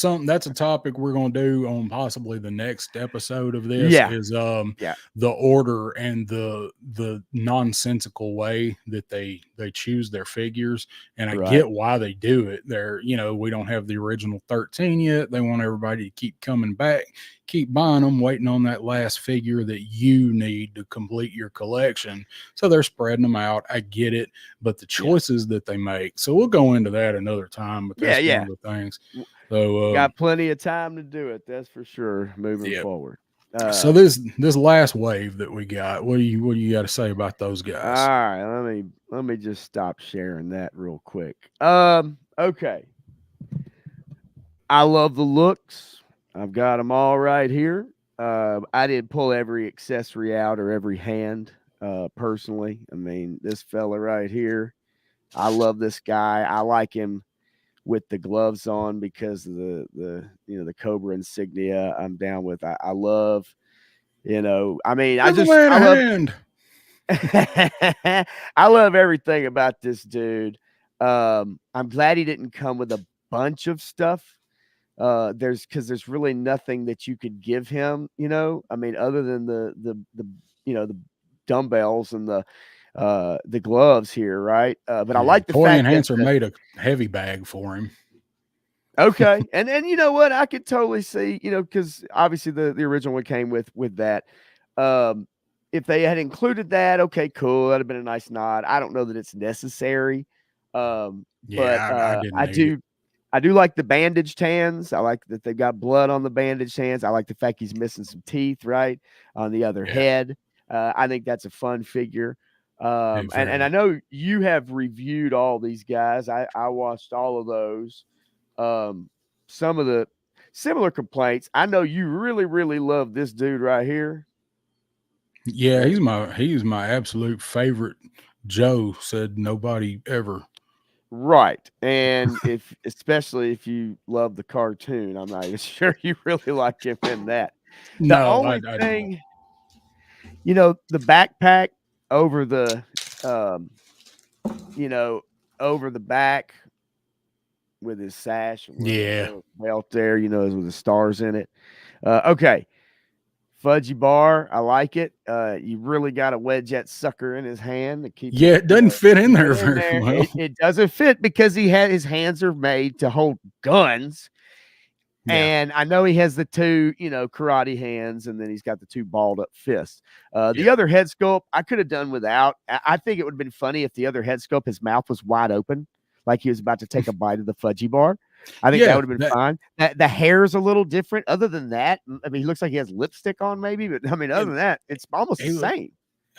a topic we're going to do on possibly the next episode of this. Is the order and the nonsensical way that they choose their figures. And I get why they do it. We don't have the original 13 yet. They want everybody to keep coming back, keep buying them, waiting on that last figure that you need to complete your collection. So they're spreading them out. I get it, but the choices that they make. So we'll go into that another time. But that's one of the things. So got plenty of time to do it. That's for sure. Moving forward. So this last wave that we got, what do you got to say about those guys? All right, let me just stop sharing that real quick. Okay. I love the looks. I've got them all right here. I didn't pull every accessory out or every hand personally. I mean, this fella right here, I love this guy. I like him with the gloves on because of the Cobra insignia. I'm down with. I love, I mean, I love everything about this dude. I'm glad he didn't come with a bunch of stuff. There's really nothing that you could give him, I mean, other than the dumbbells and the gloves here, right? But I like the toy fact enhancer made a heavy bag for him. Okay, and you know what? I could totally see, because obviously the original one came with that. If they had included that, okay, cool, that'd have been a nice nod. I don't know that it's necessary. But I I do like the bandaged hands. I like that they've got blood on the bandaged hands. I like the fact he's missing some teeth, right, on the other Yeah. head. I think that's a fun figure. And I know you have reviewed all these guys. I watched all of those. Some of the similar complaints. I know you really, really love this dude right here. Yeah, he's my absolute favorite. Joe said nobody ever. Right. And especially if you love the cartoon, I'm not even sure you really like him in that. The No, only I don't. thing, the backpack over the over the back with his sash and Yeah. little belt there, with the stars in it. Okay. Fudgy bar, I like it. You really got to wedge that sucker in his hand to keep Yeah, it doesn't fit in there in very there. well. It doesn't fit because his hands are made to hold guns. Yeah. And I know he has the two, karate hands, and then he's got the two balled up fists. The Yeah. other head sculpt, I could have done without. I think it would have been funny if the other head sculpt, his mouth was wide open, like he was about to take a bite of the fudgy bar. I think that would have been fine. The hair's a little different. Other than that, I mean, he looks like he has lipstick on, maybe, but I mean, other than that, it's almost the same.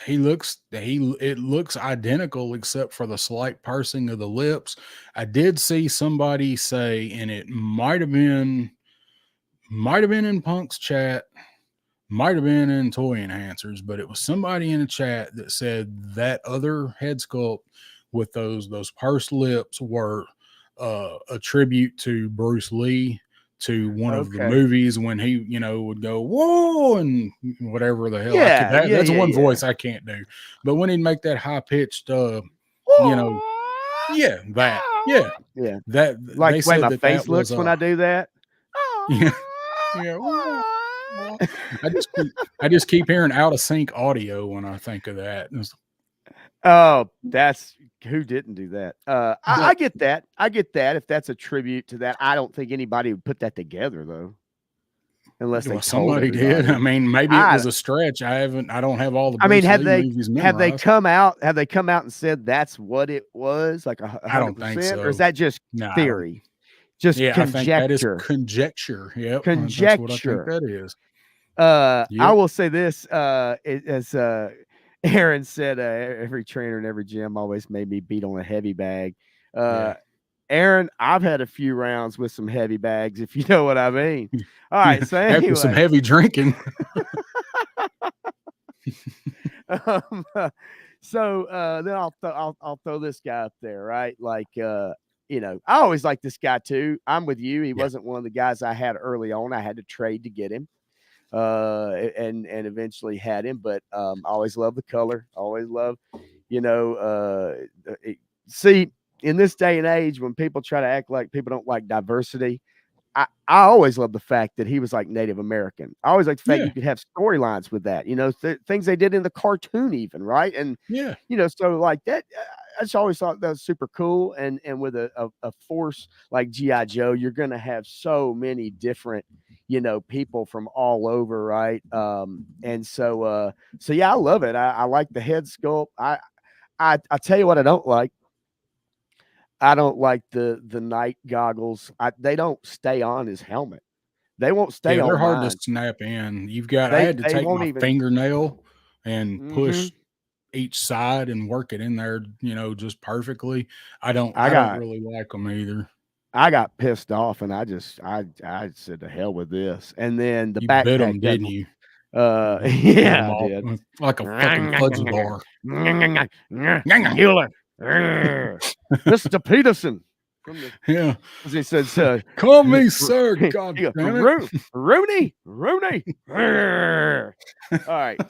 It looks identical except for the slight pursing of the lips. I did see somebody say, and it might have been in Punk's chat, might have been in Toy Enhancers, but it was somebody in the chat that said that other head sculpt with those pursed lips were a tribute to Bruce Lee, to one of the movies when he, would go, whoa, and whatever the hell. That's one voice I can't do. But when he'd make that high pitched, that, Like they the way said my that face was, looks when I do that. Yeah. Yeah. I just keep hearing out of sync audio when I think of that. Oh, that's who didn't do that. I get that. I get that. If that's a tribute to that, I don't think anybody would put that together though, unless somebody did. I mean, maybe it was a stretch. I don't have all the. I mean, have they come out and said that's what it was, like 100%? I don't think so. Or is that just theory? Just conjecture. I think that is conjecture. Yep, conjecture. That's what I think that is. I will say this: as Aaron said, every trainer in every gym always made me beat on a heavy bag. Aaron, I've had a few rounds with some heavy bags, if you know what I mean. All right, so anyway. After some heavy drinking. Then I'll throw this guy up there, right? Like, I always like this guy too. I'm with you. He wasn't one of the guys I had early on. I had to trade to get him. And eventually had him, but I always love the color. Always love, see, in this day and age, when people try to act like people don't like diversity, I always love the fact that he was like Native American. I always like the fact you could have storylines with that, things they did in the cartoon even, right? And, so like that, I just always thought that was super cool. And with a force like G.I. Joe, you're going to have so many different, people from all over, right? And so yeah, I love it. I like the head sculpt. I tell you what I don't like. I don't like the night goggles. They don't stay on his helmet. They won't stay on. They're hard mine. to snap in. I had to take my fingernail and push each side and work it in there, just perfectly. I don't really like them either. I got pissed off and I said to hell with this. And then the backpack, bit them, didn't you? Yeah, I did. Like a fucking fudgy bar. Mr. Peterson. As he says, call me sir. God damn it. Rooney. All right.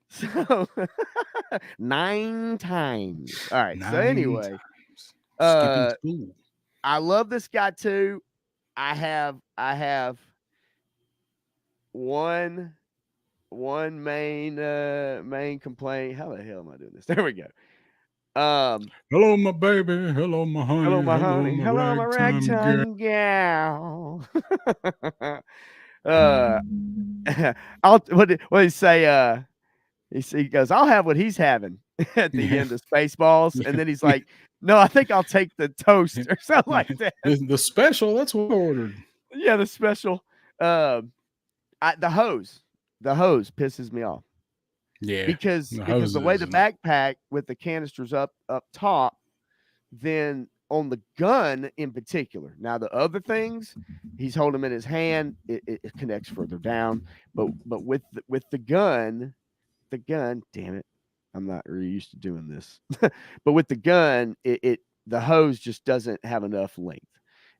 So 9 times. All right. So anyway, I love this guy too. I have one main complaint. How the hell am I doing this? There we go. Hello, my baby. Hello, my honey. Hello, my honey. Hello, my ragtime gal. What did he say? He goes, I'll have what he's having at the end of Spaceballs. And then he's like, No, I think I'll take the toast or something like that. The special, that's what I ordered. Yeah, the special. The hose pisses me off. Yeah, because the way the backpack with the canisters up top, then on the gun in particular. Now the other things, he's holding them in his hand. It connects further down, but with the gun, damn it, I'm not really used to doing this. But with the gun, the hose just doesn't have enough length.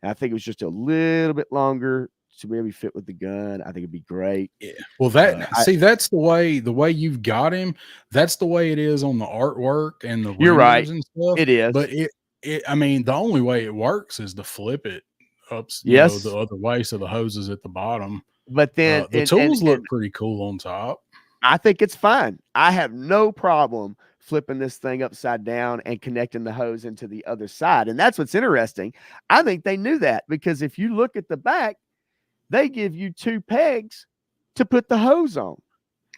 And I think it was just a little bit longer to maybe fit with the gun. I think it'd be great. Yeah. Well, that's the way you've got him. That's the way it is on the artwork and the You're right. and stuff. It is. But I mean, the only way it works is to flip it up, yes, the other way, so the hose is at the bottom. But then the tools look pretty cool on top. I think it's fine. I have no problem flipping this thing upside down and connecting the hose into the other side. And that's what's interesting. I think they knew that, because if you look at the back, they give you 2 pegs to put the hose on.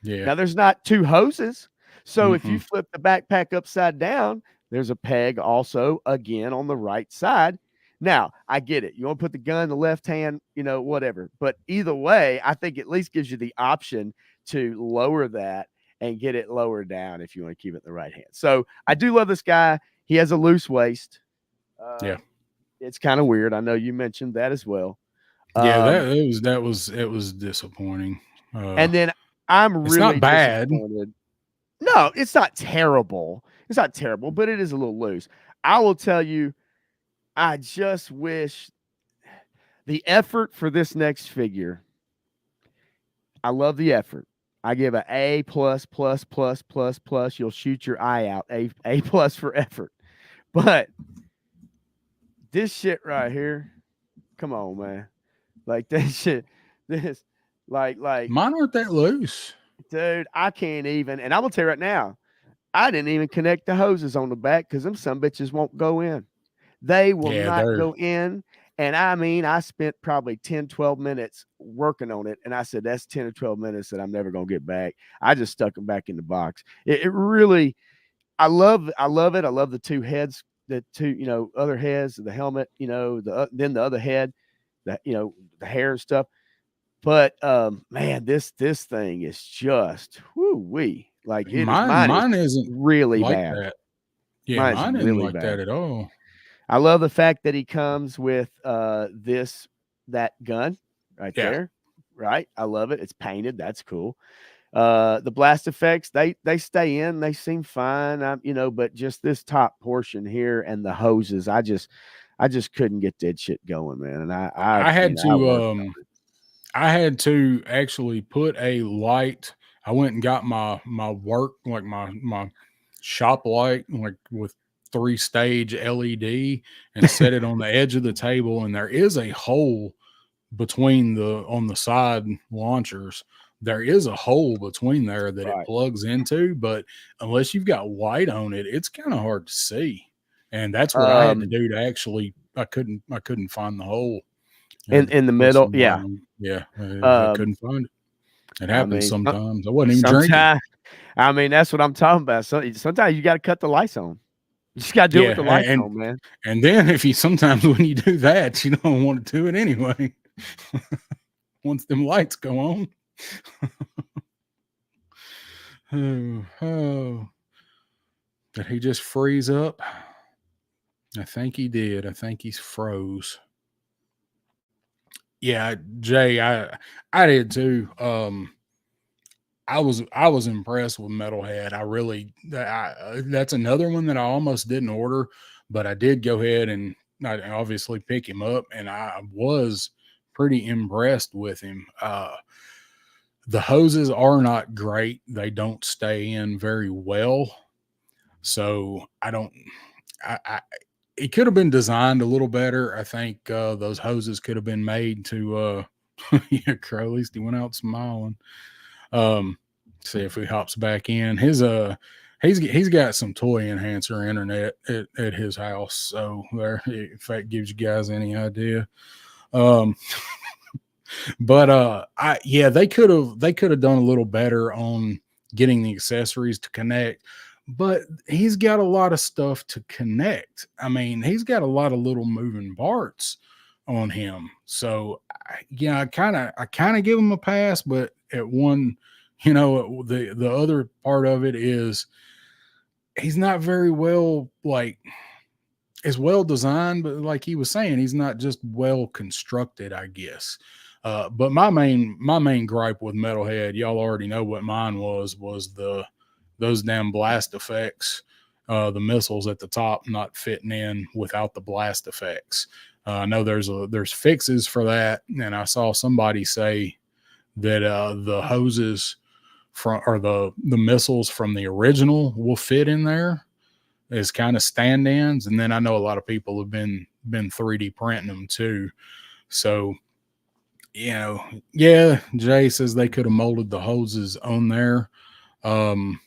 Yeah. Now there's not 2 hoses. So if you flip the backpack upside down, there's a peg also again on the right side. Now I get it. You want to put the gun in the left hand, whatever. But either way, I think at least gives you the option to lower that and get it lower down if you want to keep it in the right hand. So I do love this guy. He has a loose waist. Yeah. It's kind of weird. I know you mentioned that as well. Yeah, it was disappointing. And then I'm really it's not bad. No, it's not terrible. It's not terrible, but it is a little loose. I will tell you, I just wish the effort for this next figure. I love the effort. I give an A+++++. You'll shoot your eye out. A+ for effort. But this shit right here, come on, man. Like that shit, like mine aren't that loose, dude. I can't even. And I'm gonna tell you right now, I didn't even connect the hoses on the back because them some bitches won't go in. They will not go in. And I mean, I spent probably 10, 12 minutes working on it. And I said, that's 10 or 12 minutes that I'm never going to get back. I just stuck them back in the box. It really, I love it. I love the 2 heads, the 2, other heads, the helmet, then the other head, that, the hair and stuff. But, man, this thing is just, woo-wee. Like mine isn't really like bad. That. Yeah, mine isn't really like that at all. I love the fact that he comes with that gun right there. Right. I love it. It's painted. That's cool. The blast effects, they stay in, they seem fine. But just this top portion here and the hoses, I just couldn't get that shit going, man. And I had to actually put a light. I went and got my work, like my shop light, like with 3-stage LED, and set it on the edge of the table. And there is a hole between on the side launchers. There is a hole between there that it plugs into, but unless you've got white on it, it's kind of hard to see. And that's what I had to do to actually, I couldn't find the hole in the middle. Yeah. I couldn't find it. It happens sometimes. I wasn't even drinking. I mean, that's what I'm talking about. So sometimes you got to cut the lights on. You just got to do it with the lights on, man. And then sometimes when you do that, you don't want to do it anyway. Once them lights go on. Oh. Did he just freeze up? I think he did. I think he's froze. Yeah, Jay, I did too. I was impressed with Metalhead. That's another one that I almost didn't order, but I did go ahead and I obviously pick him up, and I was pretty impressed with him. The hoses are not great. They don't stay in very well. So it could have been designed a little better. I think those hoses could have been made to yeah, Crow, at least he went out smiling. See if he hops back in. He's got some toy enhancer internet at his house. So there, if that gives you guys any idea. But they could have done a little better on getting the accessories to connect. but he's got a lot of stuff to connect. I mean, he's got a lot of little moving parts on him. So yeah, I kind of give him a pass, but at one, the other part of it is he's not very well, like, is well designed, but like he was saying, he's not just well constructed, I guess. But my main gripe with Metalhead, y'all already know what mine was those damn blast effects, the missiles at the top not fitting in without the blast effects. I know there's fixes for that, and I saw somebody say that the hoses from, or the missiles from the original will fit in there as kind of stand-ins, and then I know a lot of people have been 3D printing them too. So yeah, Jay says they could have molded the hoses on there. Um,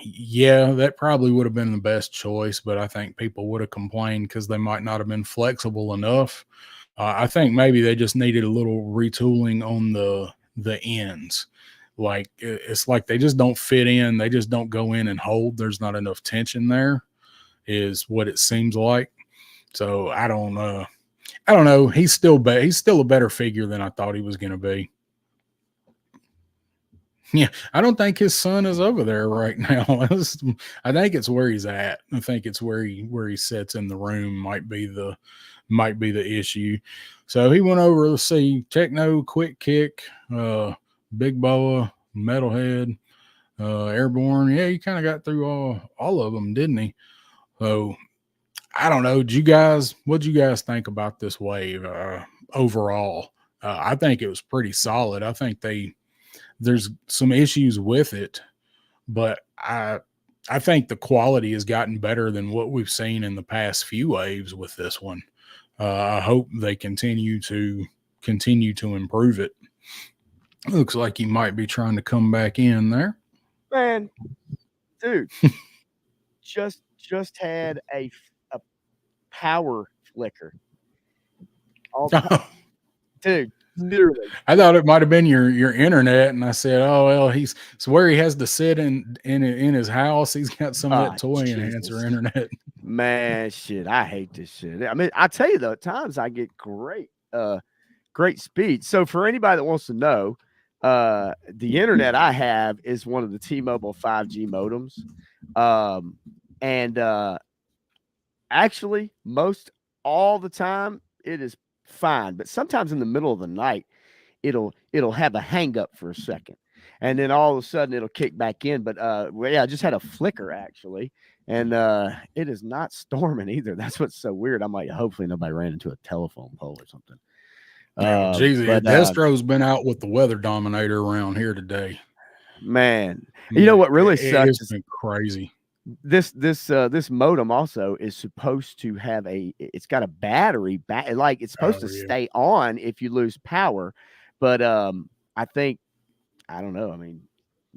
yeah, that probably would have been the best choice, but I think people would have complained because they might not have been flexible enough. I think maybe they just needed a little retooling on the ends. Like it's like they just don't fit in. They just don't go in and hold. There's not enough tension there, is what it seems like. So I don't know. He's still a better figure than I thought he was going to be. Yeah, I don't think his son is over there right now. I think it's where he's at. I think it's where he sits in the room might be the issue. So he went over to see Techno, Quick Kick, Big Boa, Metalhead, Airborne. Yeah, he kind of got through all of them, didn't he? So I don't know. What'd you guys think about this wave overall? I think it was pretty solid. I think there's some issues with it, but I think the quality has gotten better than what we've seen in the past few waves with this one. I hope they continue to improve it. Looks like he might be trying to come back in there. Man, dude, just had a power flicker. All the time. Dude, literally. I thought it might have been your internet, and I said, "Oh well, it's where he has to sit in his house. He's got some of that toy enhancer internet." Man, shit, I hate this shit. I mean, I tell you though, at times I get great speed. So for anybody that wants to know, the internet I have is one of the T-Mobile 5G modems, and actually most all the time it is fine, but sometimes in the middle of the night it'll have a hang up for a second, and then all of a sudden it'll kick back in. But well, yeah, I just had a flicker actually, and it is not storming either. That's what's so weird. I'm like, hopefully nobody ran into a telephone pole or something. Geez, But Destro's been out with the weather dominator around here today. Man, you know what really sucks? It's been crazy. This modem also is supposed to have it's got a battery like it's supposed to stay on if you lose power, but I think, I don't know, I mean,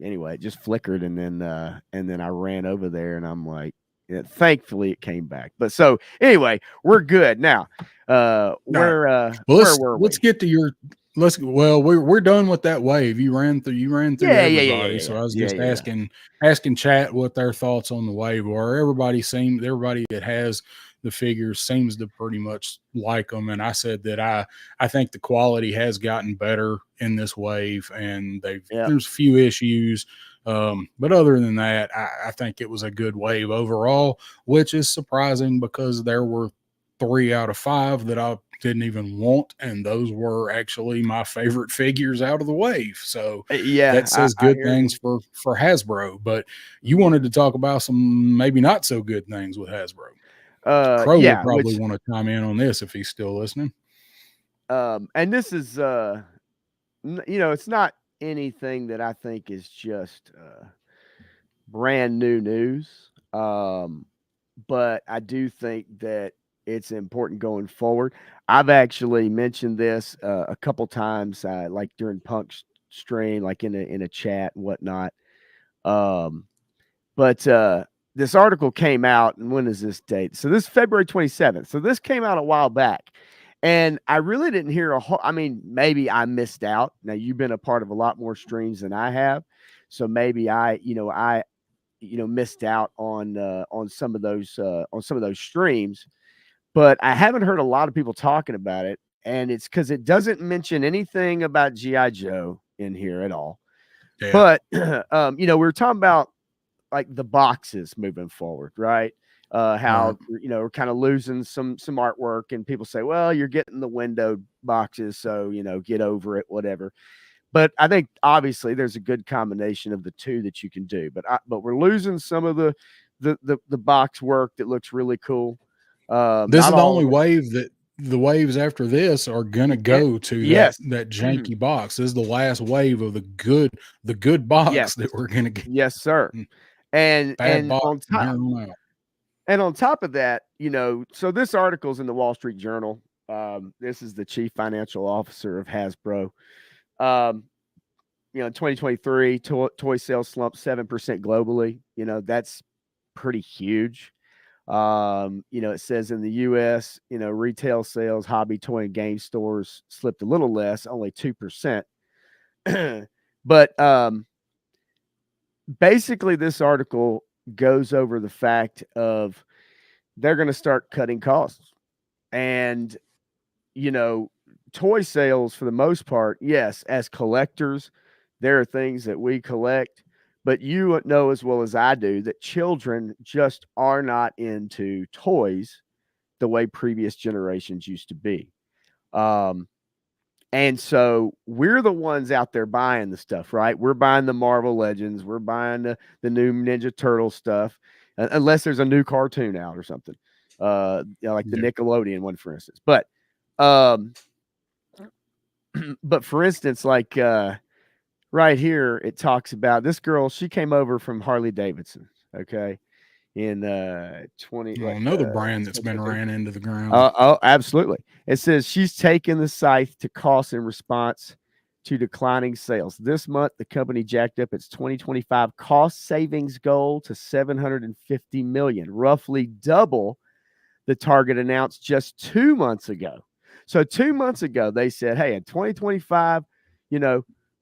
anyway, it just flickered, and then I ran over there, and I'm like, yeah, thankfully it came back. But so anyway, we're good now. Where were we? Let's get to your we're done with that wave. You ran through everybody. So I was just asking chat what their thoughts on the wave were. Everybody that has the figures seems to pretty much like them. And I said that I think the quality has gotten better in this wave, and there's a few issues. But other than that, I think it was a good wave overall, which is surprising because there were 3 out of 5 that I didn't even want, and those were actually my favorite figures out of the wave. So that says good things for Hasbro. But you wanted to talk about some maybe not so good things with Hasbro. Crow would probably want to chime in on this if he's still listening. And this is it's not anything that I think is just brand new news. But I do think that it's important going forward. I've actually mentioned this a couple times, like during Punk's stream, like in a chat and whatnot. But this article came out, and when is this date? So this is February 27th. So this came out a while back, and I really didn't hear I mean, maybe I missed out. Now, you've been a part of a lot more streams than I have, so maybe I missed out on some of those streams, but I haven't heard a lot of people talking about it, and it's because it doesn't mention anything about GI Joe in here at all. Yeah. But we were talking about like the boxes moving forward, right? How we're kind of losing some artwork, and people say, well, you're getting the window boxes, so get over it, whatever. But I think obviously there's a good combination of the two that you can do. But we're losing some of the box work that looks really cool. This is the only wave that the waves after this are gonna go to that janky box. This is the last wave of the good box that we're gonna get. Yes, sir. And on top of that, so this article's in the Wall Street Journal. This is the chief financial officer of Hasbro. In 2023, toy sales slumped 7% globally. That's pretty huge. It says in the US, retail sales, hobby, toy, and game stores slipped a little less, only 2%. But basically, this article goes over the fact of they're going to start cutting costs. And, toy sales, for the most part, yes, as collectors, there are things that we collect. But you know as well as I do that children just are not into toys the way previous generations used to be. And so we're the ones out there buying the stuff, right? We're buying the Marvel Legends. We're buying the new Ninja Turtle stuff, unless there's a new cartoon out or something, like the Nickelodeon one, for instance. But for instance, like right here, it talks about this girl. She came over from Harley Davidson, okay, in 20. Well, another brand that's been ran into the ground. Oh, absolutely. It says she's taken the scythe to cost in response to declining sales. This month, the company jacked up its 2025 cost savings goal to $750 million, roughly double the target announced just 2 months ago. So 2 months ago, they said, "Hey, in 2025,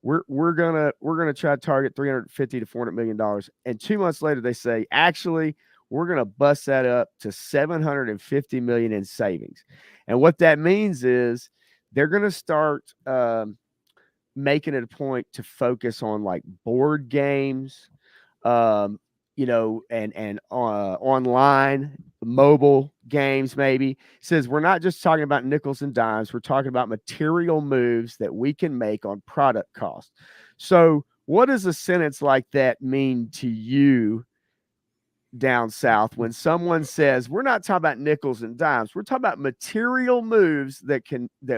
we're gonna try to target $350 to $400 million." And 2 months later, they say, "Actually, we're gonna bust that up to $750 million in savings." And what that means is they're gonna start making it a point to focus on like board games, and online mobile games. Maybe says we're not just talking about nickels and dimes. We're talking about material moves that we can make on product cost. So what does a sentence like that mean to you down south when someone says we're not talking about nickels and dimes, we're talking about material moves that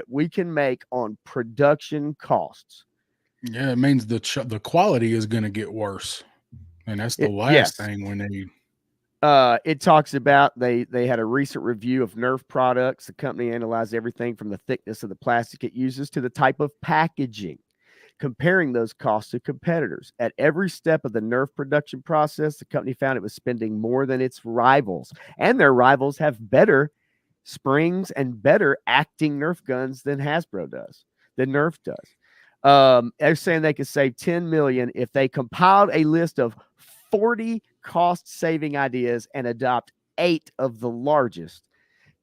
we can make on production costs? Yeah, it means the quality is going to get worse, and that's the last thing we need. It talks about they had a recent review of Nerf products. The company analyzed everything from the thickness of the plastic it uses to the type of packaging, comparing those costs to competitors. At every step of the Nerf production process, the company found it was spending more than its rivals, and their rivals have better springs and better acting Nerf guns than Hasbro does, than Nerf does. They're saying they could save $10 million if they compiled a list of 40 cost-saving ideas and adopt 8 of the largest.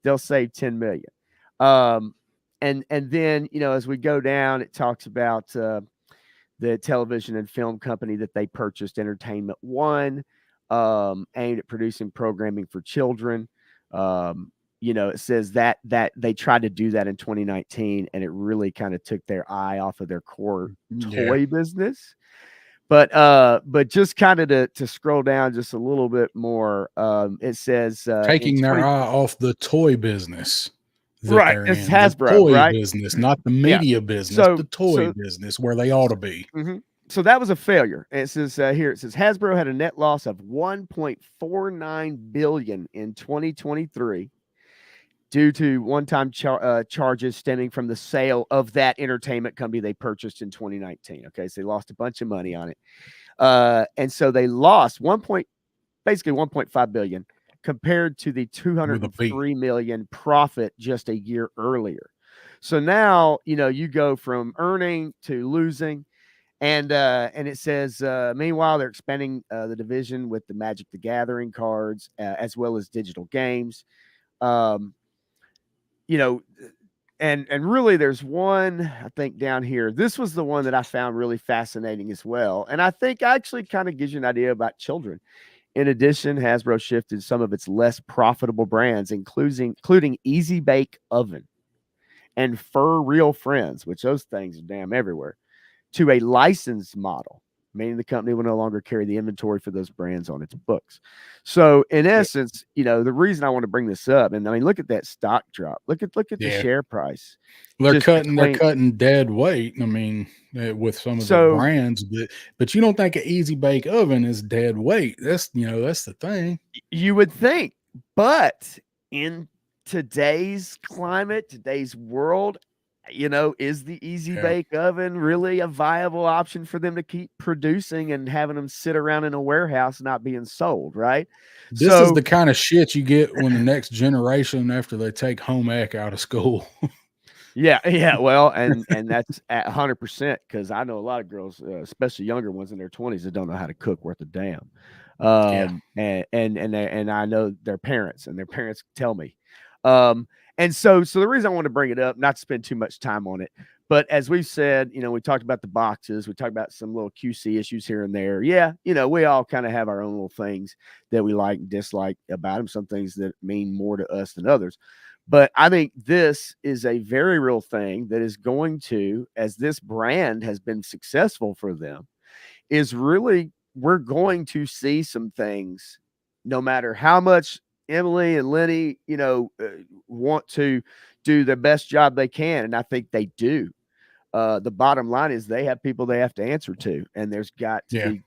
They'll save $10 million. And then, as we go down, it talks about the television and film company that they purchased, Entertainment One, aimed at producing programming for children. It says that they tried to do that in 2019, and it really kind of took their eye off of their core toy business. But just kind of to scroll down just a little bit more, it says taking their eye off the toy business. Right, it's Hasbro, the toy right? business, not the media business, the toy business where they ought to be. So that was a failure. And it says here, it says Hasbro had a net loss of $1.49 billion in 2023 due to one-time charges stemming from the sale of that entertainment company they purchased in 2019. Okay, so they lost a bunch of money on it, and so they lost basically $1.5 billion. Compared to the $203 million profit just a year earlier. So now, you go from earning to losing. And it says, meanwhile, they're expanding the division with the Magic the Gathering cards, as well as digital games. Um, you know, and really, there's one I think down here. This was the one that I found really fascinating as well, and I think actually kind of gives you an idea about children. In addition, Hasbro shifted some of its less profitable brands, including Easy Bake Oven and Fur Real Friends, which those things are damn everywhere, to a licensed model, meaning the company will no longer carry the inventory for those brands on its books. So, in essence, the reason I want to bring this up, and I mean, look at that stock drop. Look at the Yeah. share price. They're Just cutting dead weight. I mean, with some of the brands, but you don't think an Easy Bake Oven is dead weight. That's the thing. You would think, but in today's climate, today's world, is the Easy Bake Oven really a viable option for them to keep producing and having them sit around in a warehouse not being sold, right? This is the kind of shit you get when the next generation, after they take home ec out of school. Yeah. Well, and that's at 100%, because I know a lot of girls, especially younger ones in their 20s, that don't know how to cook worth a damn. And I know their parents, and their parents tell me. And so the reason I want to bring it up, not to spend too much time on it, but as we've said, we talked about the boxes, we talked about some little QC issues here and there. Yeah, we all kind of have our own little things that we like and dislike about them. Some things that mean more to us than others. But I think this is a very real thing that is going to, as this brand has been successful for them, is really, we're going to see some things, no matter how much Emily and Lenny, want to do the best job they can. And I think they do. The bottom line is they have people they have to answer to, and there's got to be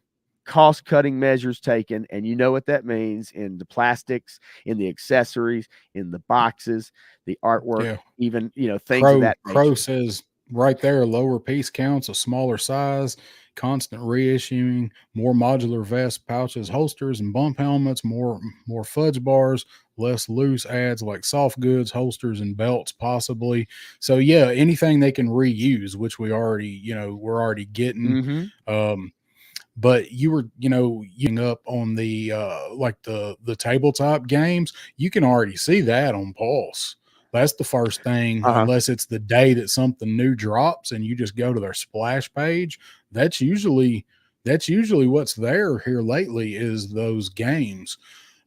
cost-cutting measures taken, and you know what that means in the plastics, in the accessories, in the boxes, the artwork, even things of that nature. Crow says right there, lower piece counts, a smaller size, constant reissuing, more modular vests, pouches, holsters, and bump helmets, more fudge bars, less loose ads like soft goods, holsters, and belts possibly. So yeah, anything they can reuse, which we're already getting. But you were, using up on the like the tabletop games, you can already see that on Pulse. That's the first thing, unless it's the day that something new drops and you just go to their splash page. That's usually what's there here lately, is those games.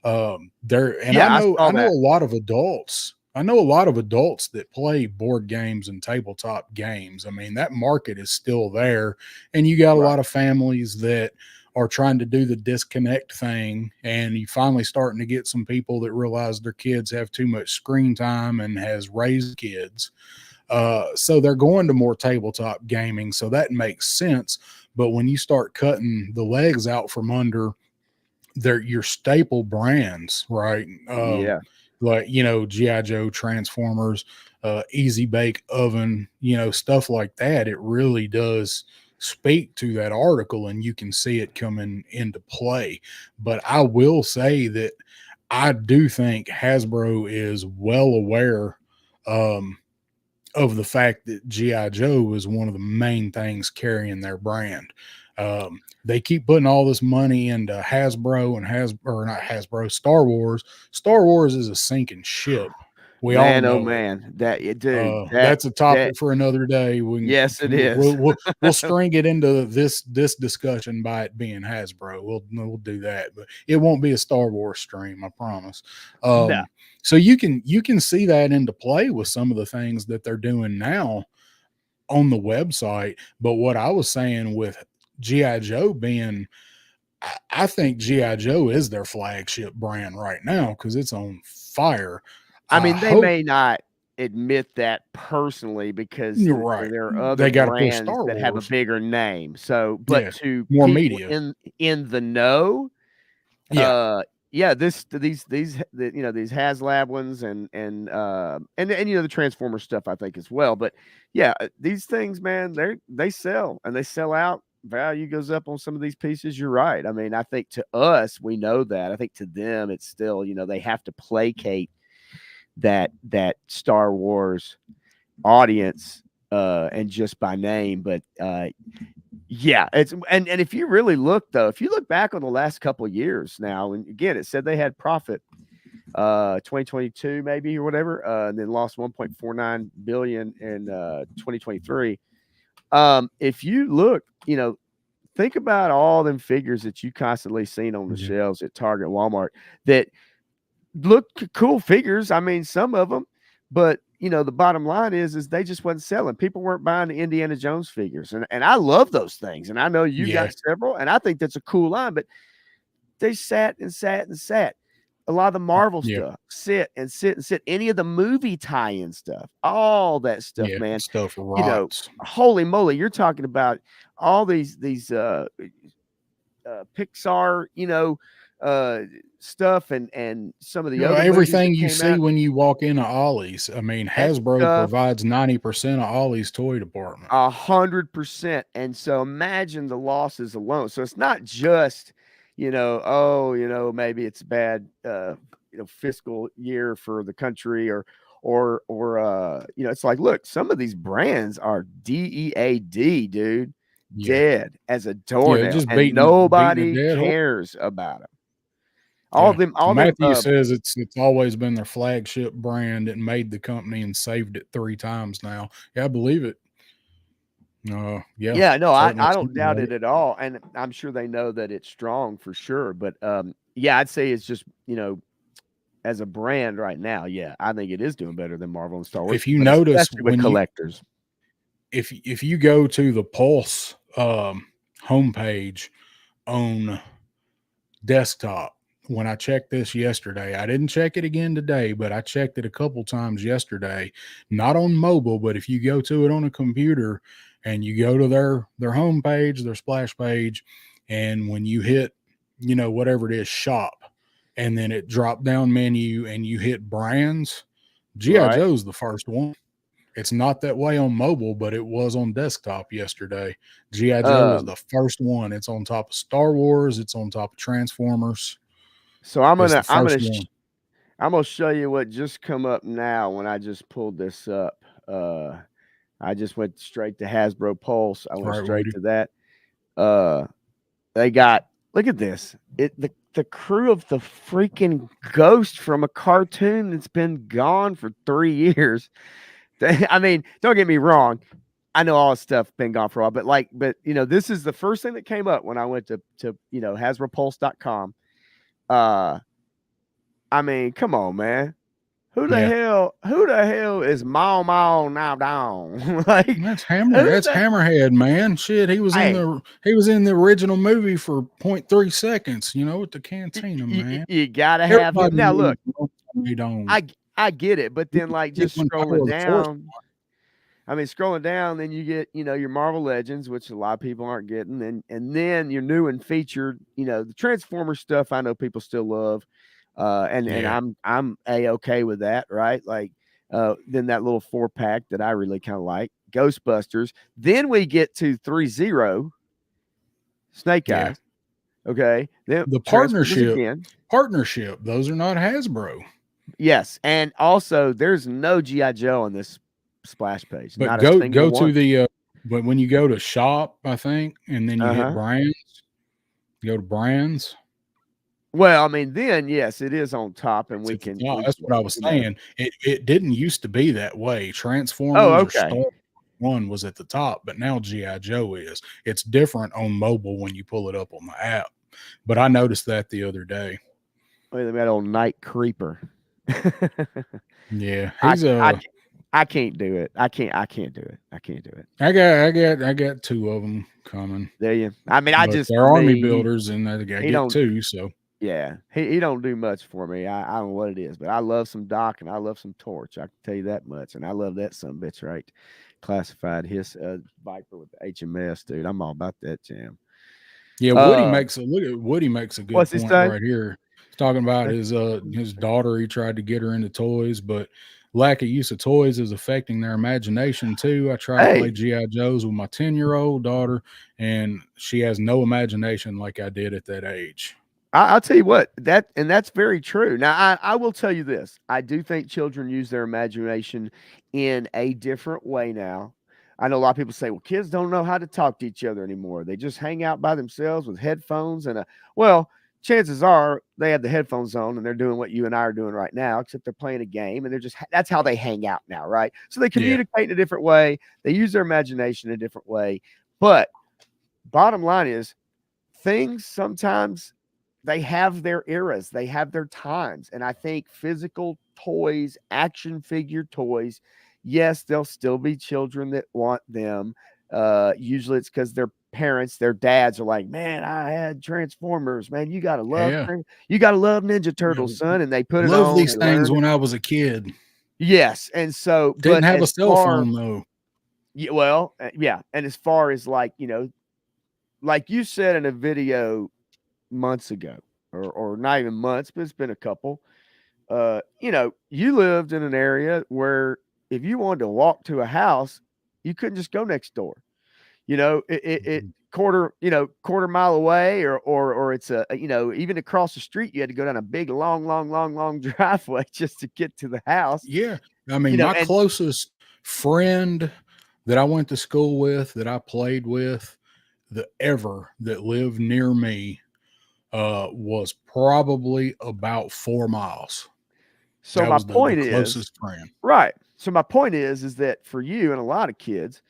I know a lot of adults. I know a lot of adults that play board games and tabletop games. I mean, that market is still there, and you got a lot of families that are trying to do the disconnect thing, and you finally starting to get some people that realize their kids have too much screen time and has raised kids. So they're going to more tabletop gaming. So that makes sense. But when you start cutting the legs out from under your staple brands, right? Like, G.I. Joe, Transformers, Easy Bake Oven, stuff like that. It really does speak to that article, and you can see it coming into play. But I will say that I do think Hasbro is well aware of the fact that G.I. Joe is one of the main things carrying their brand. They keep putting all this money into Hasbro and not Hasbro, Star Wars. Star Wars is a sinking ship. We all know. Oh man, that's a topic for another day. Yes, it is. We'll string it into this discussion by it being Hasbro. We'll do that, but it won't be a Star Wars stream, I promise. No. So you can see that into play with some of the things that they're doing now on the website. But what I was saying with G.I. Joe being, I think G.I. Joe is their flagship brand right now because it's on fire. I mean, they may not admit that personally, because you're right. There are other brands that have a bigger name. So, but to more media in the know, these HasLab ones and the Transformer stuff, I think, as well. But these things, man, they sell, and they sell out. Value goes up on some of these pieces. You're right. I mean, I think to us, we know that. I think to them, it's still, they have to placate that Star Wars audience, and just by name. But Yeah, it's and if you really look though, if you look back on the last couple of years now, and again, it said they had profit 2022 maybe or whatever, and then lost 1.49 billion in 2023. If you look, think about all them figures that you constantly seen on the shelves at Target, Walmart that look cool figures. I mean, some of them, but the bottom line is they just wasn't selling. People weren't buying the Indiana Jones figures, and I love those things, and I know you got several, and I think that's a cool line. But they sat and sat and sat. A lot of the Marvel stuff, sit and sit and sit. Any of the movie tie-in stuff, all that stuff, man. Stuff rots. Holy moly, you're talking about all these Pixar, stuff and some of the other everything you see when you walk into Ollie's. I mean, Hasbro provides 90% of Ollie's toy department. 100%. And so imagine the losses alone. So it's not just, maybe it's a bad fiscal year for the country or it's like, look, some of these brands are DEAD, dude. Dead as a doornail, and nobody cares about them. Matthew says it's always been their flagship brand. It made the company and saved it 3 times now. Yeah, I believe it. No, I don't doubt it at all, and I'm sure they know that it's strong for sure. But I'd say it's just as a brand right now, I think it is doing better than Marvel and Star Wars. If you notice with collectors, if you go to the Pulse homepage on desktop, when I checked this yesterday, I didn't check it again today, but I checked it a couple times yesterday, not on mobile, but if you go to it on a computer and you go to their homepage, their splash page, and when you hit, whatever it is, shop, and then it drop down menu and you hit brands, G.I. Joe's the first one. It's not that way on mobile, but it was on desktop yesterday. G.I. Joe is the first one. It's on top of Star Wars. It's on top of Transformers. So I'm gonna show you what just come up now when I just pulled this up. I just went straight to Hasbro Pulse. I went straight to that. They got, look at this. The crew of the freaking Ghost from a cartoon that's been gone for 3 years. I mean, don't get me wrong. I know all this stuff been gone for a while, but this is the first thing that came up when I went to HasbroPulse.com. I mean, come on, man. Who the hell is Mao now down? Like, that's Hammerhead, man. Shit, he was in the original movie for 0.3 seconds, with the cantina, man. You gotta have him. Now look, I get it, but then just scrolling down. I mean, scrolling down, then you get, your Marvel Legends, which a lot of people aren't getting, and then your new and featured, the Transformer stuff. I know people still love, and I'm okay with that, right? Like, then that little 4-pack that I really kind of like, Ghostbusters. Then we get to 3-0, Snake Eyes. Okay, then the partnership. Those are not Hasbro. Yes, and also there's no G.I. Joe on this splash page. But go to the but when you go to shop, I think, and then you hit brands, you go to brands. Well, I mean, then yes, it is on top, and that's what I was saying. It didn't used to be that way. Transformers or Star One was at the top, but now G.I. Joe is. It's different on mobile when you pull it up on the app. But I noticed that the other day. Wait, that old Night Creeper. Yeah, he's I can't do it. I can't do it. I got 2 of them coming. There you. I mean, they're army builders, and I get 2. So yeah, he don't do much for me. I don't know what it is, but I love some Doc and I love some Torch. I can tell you that much, and I love that sumbitch, right? Classified his Viper with the HMS, dude. I'm all about that jam. Yeah, Woody makes a good point right here. He's talking about his daughter. He tried to get her into toys, but lack of use of toys is affecting their imagination too. I try to play G.I. Joes with my 10-year-old daughter, and she has no imagination like I did at that age. I'll tell you what, that's very true. Now, I will tell you this. I do think children use their imagination in a different way now. I know a lot of people say, well, kids don't know how to talk to each other anymore. They just hang out by themselves with headphones and well, chances are they have the headphones on and they're doing what you and I are doing right now, except they're playing a game and that's how they hang out now, right? So they Yeah. communicate in a different way. They use their imagination in a different way. But bottom line is, things sometimes they have their eras, they have their times. And I think physical toys, action figure toys, yes, there'll still be children that want them. Usually it's because their parents, their dads are like, man, I had Transformers, man. Yeah. You gotta love Ninja Yeah. Turtles, son. And they put it Love on, these they things learn. when I was a kid. Yes. And so, Didn't but have a as cell far, phone though. yeah, well, yeah. And as far as like, like you said in a video months ago, or not even months, but it's been a couple. You lived in an area where if you wanted to walk to a house, you couldn't just go next door. It quarter mile away, or it's even across the street, you had to go down a big long driveway just to get to the house. Yeah. I mean, my And closest friend that I went to school with, that I played with, that lived near me, was probably about 4 miles. so That my was the point is, closest friend. right. So my point is that for you and a lot of kids,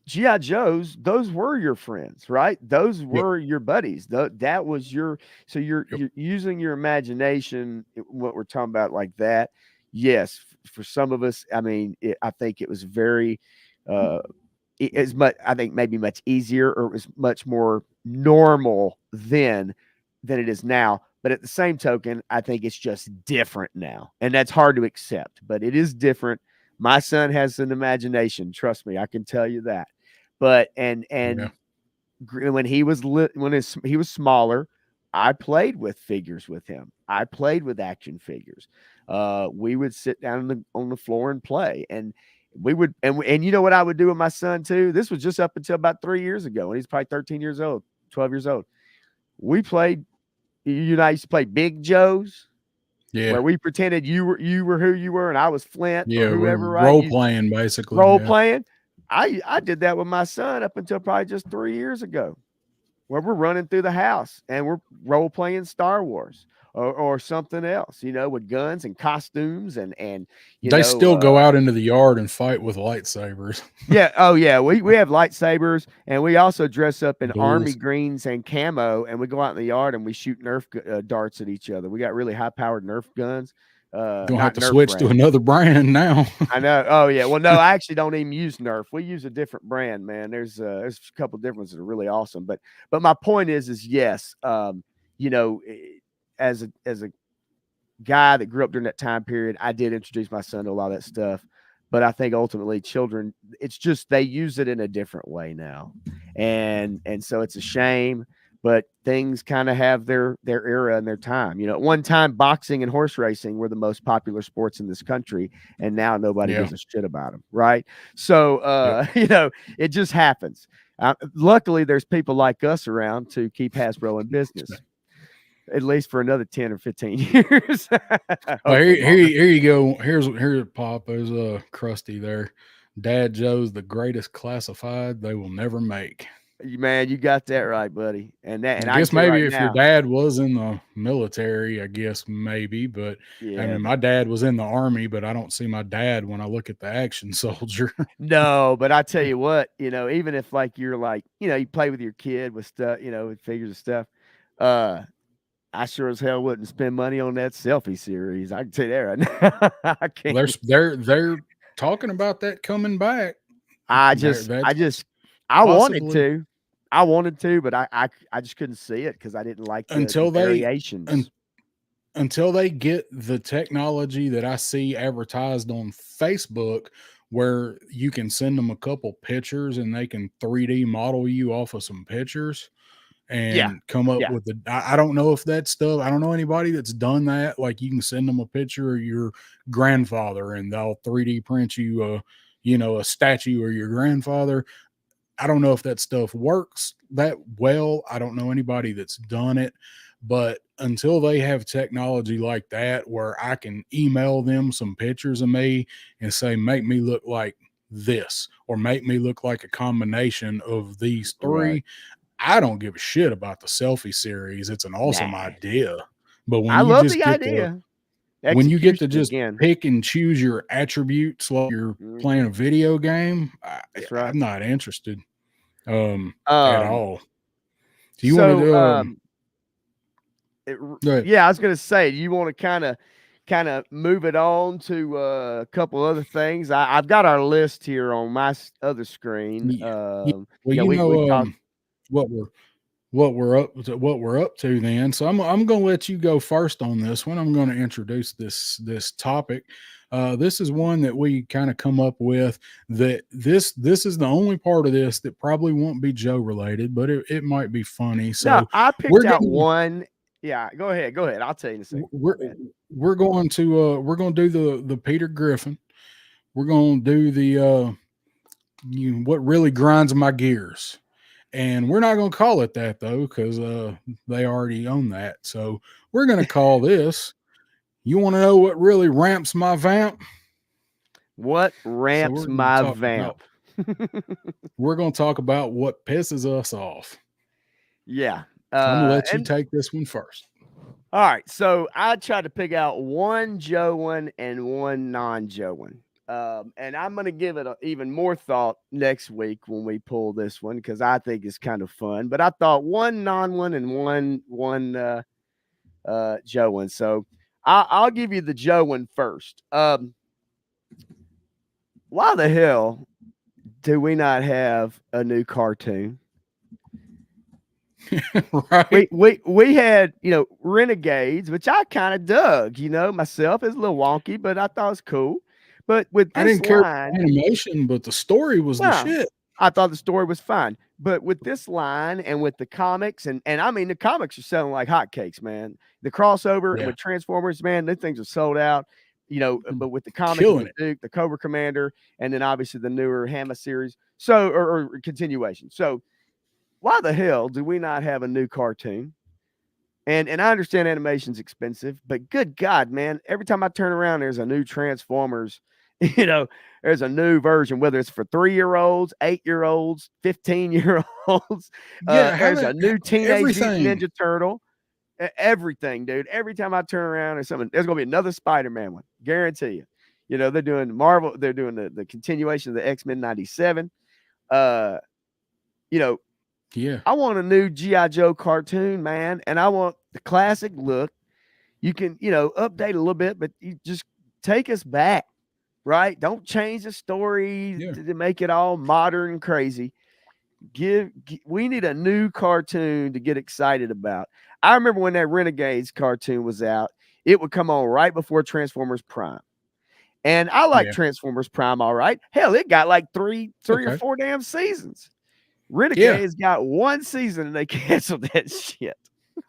GI Joes, those were your friends, right? Those Yep. were your buddies. That was your. So you're Yep. you're using your imagination. What we're talking about, like that. Yes, for some of us, I mean, I think it was very, uh, as much. I think maybe much easier, or it was much more normal then than it is now. But at the same token, I think it's just different now, and that's hard to accept. But it is different. My son has an imagination. Trust me, I can tell you that. But Yeah. when he was he was smaller, I played with figures with him. I played with action figures. We would sit down on the floor and play, and we would and you know what I would do with my son too. This was just up until about 3 years ago, and he's probably 13 years old, 12 years old. We played. You know, I used to play Big Joes, Yeah. where we pretended you were who you were, and I was Flint or Yeah. We're whoever, right? role playing basically. Role Yeah. playing. I did that with my son up until probably just 3 years ago, where we're running through the house and we're role playing Star Wars or something else, with guns and costumes and They still go out into the yard and fight with lightsabers. yeah, oh yeah, we have lightsabers, and we also dress up in army Duels. greens and camo, and we go out in the yard and we shoot Nerf darts at each other. We got really high powered Nerf guns, Gonna have not to Nerf switch to brand. another brand now. I know. Oh yeah. Well, no, I actually don't even use Nerf. We use a different brand, man. There's a couple differences that are really awesome. But my point is yes, as a guy that grew up during that time period, I did introduce my son to a lot of that stuff. But I think ultimately children, it's just they use it in a different way now, and so it's a shame. But things kind of have their era and their time. At one time, boxing and horse racing were the most popular sports in this country, and now nobody Yeah. gives a shit about them, right? So, Yep. it just happens. Luckily, there's people like us around to keep Hasbro in business, at least for another 10 or 15 years. Well, Hopefully longer. here you go. Here's Pop. There's Krusty there. Dad Joe's the greatest classified they will never make. Man, you got that right, buddy. And I I can guess tell you maybe right if your now, dad was in the military, I guess maybe. But I yeah, mean, but my dad was in the army, but I don't see my dad when I look at the action soldier. no, but I tell you what, even if like you're like, you play with your kid with stuff, with figures and stuff, I sure as hell wouldn't spend money on that selfie series. I can tell you that right now. I can't. They're talking about that coming back. I There, just, I that's just, I wanted possibly to. I wanted to, but I just couldn't see it because I didn't like the until they variations. until they get the technology that I see advertised on Facebook, where you can send them a couple pictures and they can 3D model you off of some pictures Yeah, and come up yeah. with I don't know if that stuff, I don't know anybody that's done that. Like you can send them a picture of your grandfather and they'll 3D print you a statue of your grandfather. I don't know if that stuff works that well. I don't know anybody that's done it, but until they have technology like that where I can email them some pictures of me and say, make me look like this, or make me look like a combination of these Right. three. I don't give a shit about the selfie series. It's an awesome Nah. idea. But I love the idea. when you get to Execution just again. pick and choose your attributes like you're playing Mhm. a video game, That's right. I'm not interested at Um, all. Do you want to so, do go ahead. yeah, I was gonna say, you wanna kinda move it on to, a couple other things? I've got our list here on my other screen. Yeah. Yeah. Well, We talked. what we're what we're up to then. So I'm going to let you go first on this one. I'm going to introduce this topic. This is one that we kind of come up with. That this is the only part of this that probably won't be Joe related, but it might be funny. No, So I picked we're out gonna one. Yeah, go ahead. I'll tell you in a second. My we're bad. we're going to do the Peter Griffin. We're going to do the what really grinds my gears. And we're not going to call it that though, because they already own that. So we're going to call this. You want to know what really ramps my vamp? What So ramps my vamp? we're going to talk about what pisses us off. Yeah. So I'm going to let you And take this one first. all right, so I tried to pick out one Joe one and one non-Joe one. And I'm going to give it even more thought next week when we pull this one because I think it's kind of fun. But I thought one non one and one Joe one. So I'll give you the Joe one first. Why the hell do we not have a new cartoon? Right? We had, Renegades, which I kind of dug, myself. It's a little wonky, but I thought it was cool. But with I this didn't care line, for animation, but the story was the well, shit. I thought the story was fine. But with this line and with the comics, and I mean the comics are selling like hotcakes, man. The crossover Yeah. with Transformers, man, those things are sold out. But with the comic Killing with it. Duke, the Cobra Commander, and then obviously the newer Hammer series. So or continuation. So why the hell do we not have a new cartoon? And I understand animation's expensive, but good God, man, every time I turn around, there's a new Transformers, there's a new version, whether it's for 3-year-olds, 8-year-olds, 15-year-olds. Yeah, There's a new Teenage Mutant everything. Ninja Turtle. Everything, dude. Every time I turn around, there's gonna be another Spider-Man one. Guarantee you. They're doing Marvel, they're doing the continuation of the X-Men 97. Uh, you know, Yeah. I want a new G.I. Joe cartoon, man, and I want the classic look. You can, update a little bit, but you just take us back, right? Don't change the story Yeah. to make it all modern and crazy. We need a new cartoon to get excited about. I remember when that Renegades cartoon was out, it would come on right before Transformers Prime. And I like Yeah. Transformers Prime, all right. Hell, it got like three or Okay. 4 damn seasons. Yeah. Renegades got 1 season and they canceled that shit.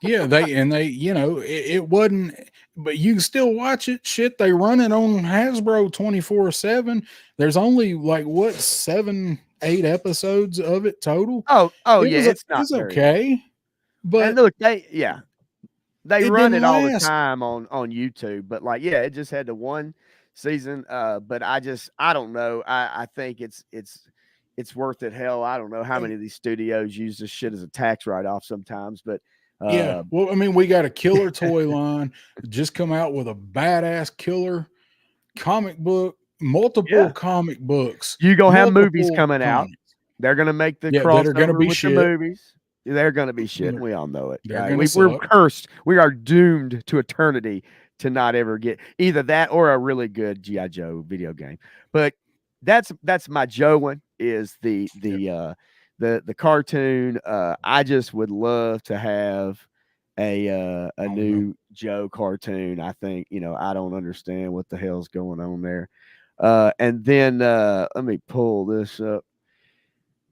Yeah, it wasn't, but you can still watch it. Shit, they run it on Hasbro 24/7. There's only like what 7, 8 episodes of it total. Oh It yeah, was it's not it's very long. okay, And but look, they it run it didn't all the last. time on YouTube, but like, yeah, it just had the 1 season. But I don't know. I think it's worth it. Hell, I don't know how many of these studios use this shit as a tax write-off sometimes, but Yeah, well, I mean, we got a killer toy line, just come out with a badass killer comic book, multiple yeah, comic books, you gonna have movies multiple coming out. comics. They're gonna make the Yeah, that are gonna crossover be with the shit. movies. They're gonna be shit, and They're, we all know it, they're right? gonna We're suck. cursed. We are doomed to eternity to not ever get either that or a really good G.I. Joe video game. But that's my Joe one is the cartoon. I just would love to have a new Joe cartoon. I think, I don't understand what the hell's going on there. And then let me pull this up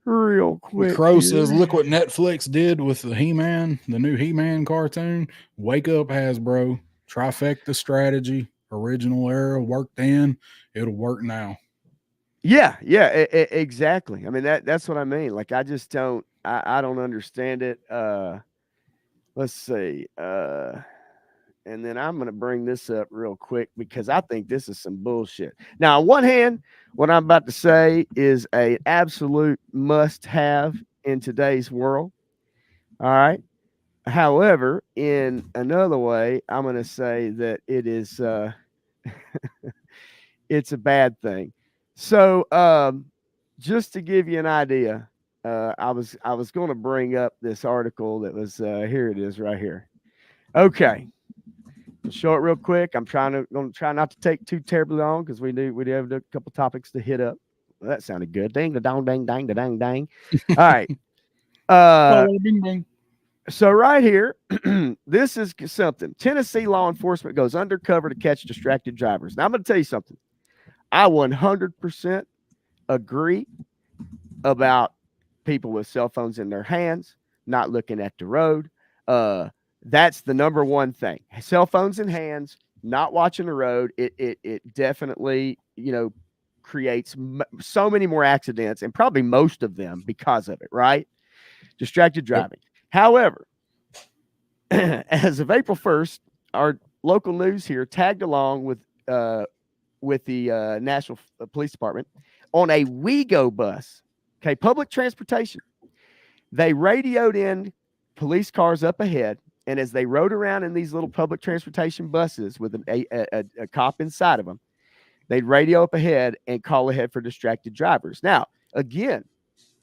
real quick Crow says, here. "Look what Netflix did with the He-Man, the new He-Man cartoon. Wake up, Hasbro! Trifecta strategy. Original era worked then. It'll work now." Yeah, exactly. I mean that's what I mean. Like I just don't understand it. Let's see. and then I'm going to bring this up real quick because I think this is some bullshit. Now, on one hand, what I'm about to say is a absolute must-have in today's world. All right. However, in another way, I'm going to say that it is it's a bad thing. So, just to give you an idea, I was going to bring up this article that was here. It is right here. Okay, I'll show it real quick. I'm going to try not to take too terribly long because we do have a couple topics to hit up. Well, that sounded good. Ding da dong dang dang da dang dang. All right. Bing, bing. So right here, this is something. Tennessee law enforcement goes undercover to catch distracted drivers. Now I'm going to tell you something. I 100% agree about people with cell phones in their hands, not looking at the road. That's the number one thing. Cell phones in hands, not watching the road. It definitely, creates so many more accidents, and probably most of them because of it, right? Distracted driving. Yep. However, as of April 1st, our local news here tagged along with the National Police Department on a WeGo bus. Okay, public transportation. They radioed in police cars up ahead, and as they rode around in these little public transportation buses with a cop inside of them, they'd radio up ahead and call ahead for distracted drivers. Now, again,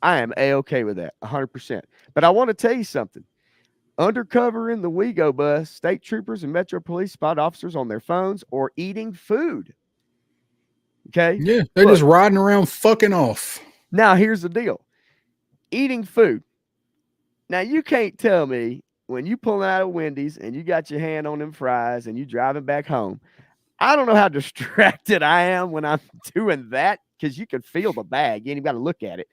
I am A-okay with that, 100%. But I want to tell you something. Undercover in the WeGo bus, state troopers and Metro Police spot officers on their phones or eating food. Okay? Yeah, they're just riding around fucking off. Now, here's the deal. Eating food. Now, you can't tell me when you pull out of Wendy's and you got your hand on them fries and you driving back home. I don't know how distracted I am when I'm doing that because you can feel the bag. You ain't even got to look at it.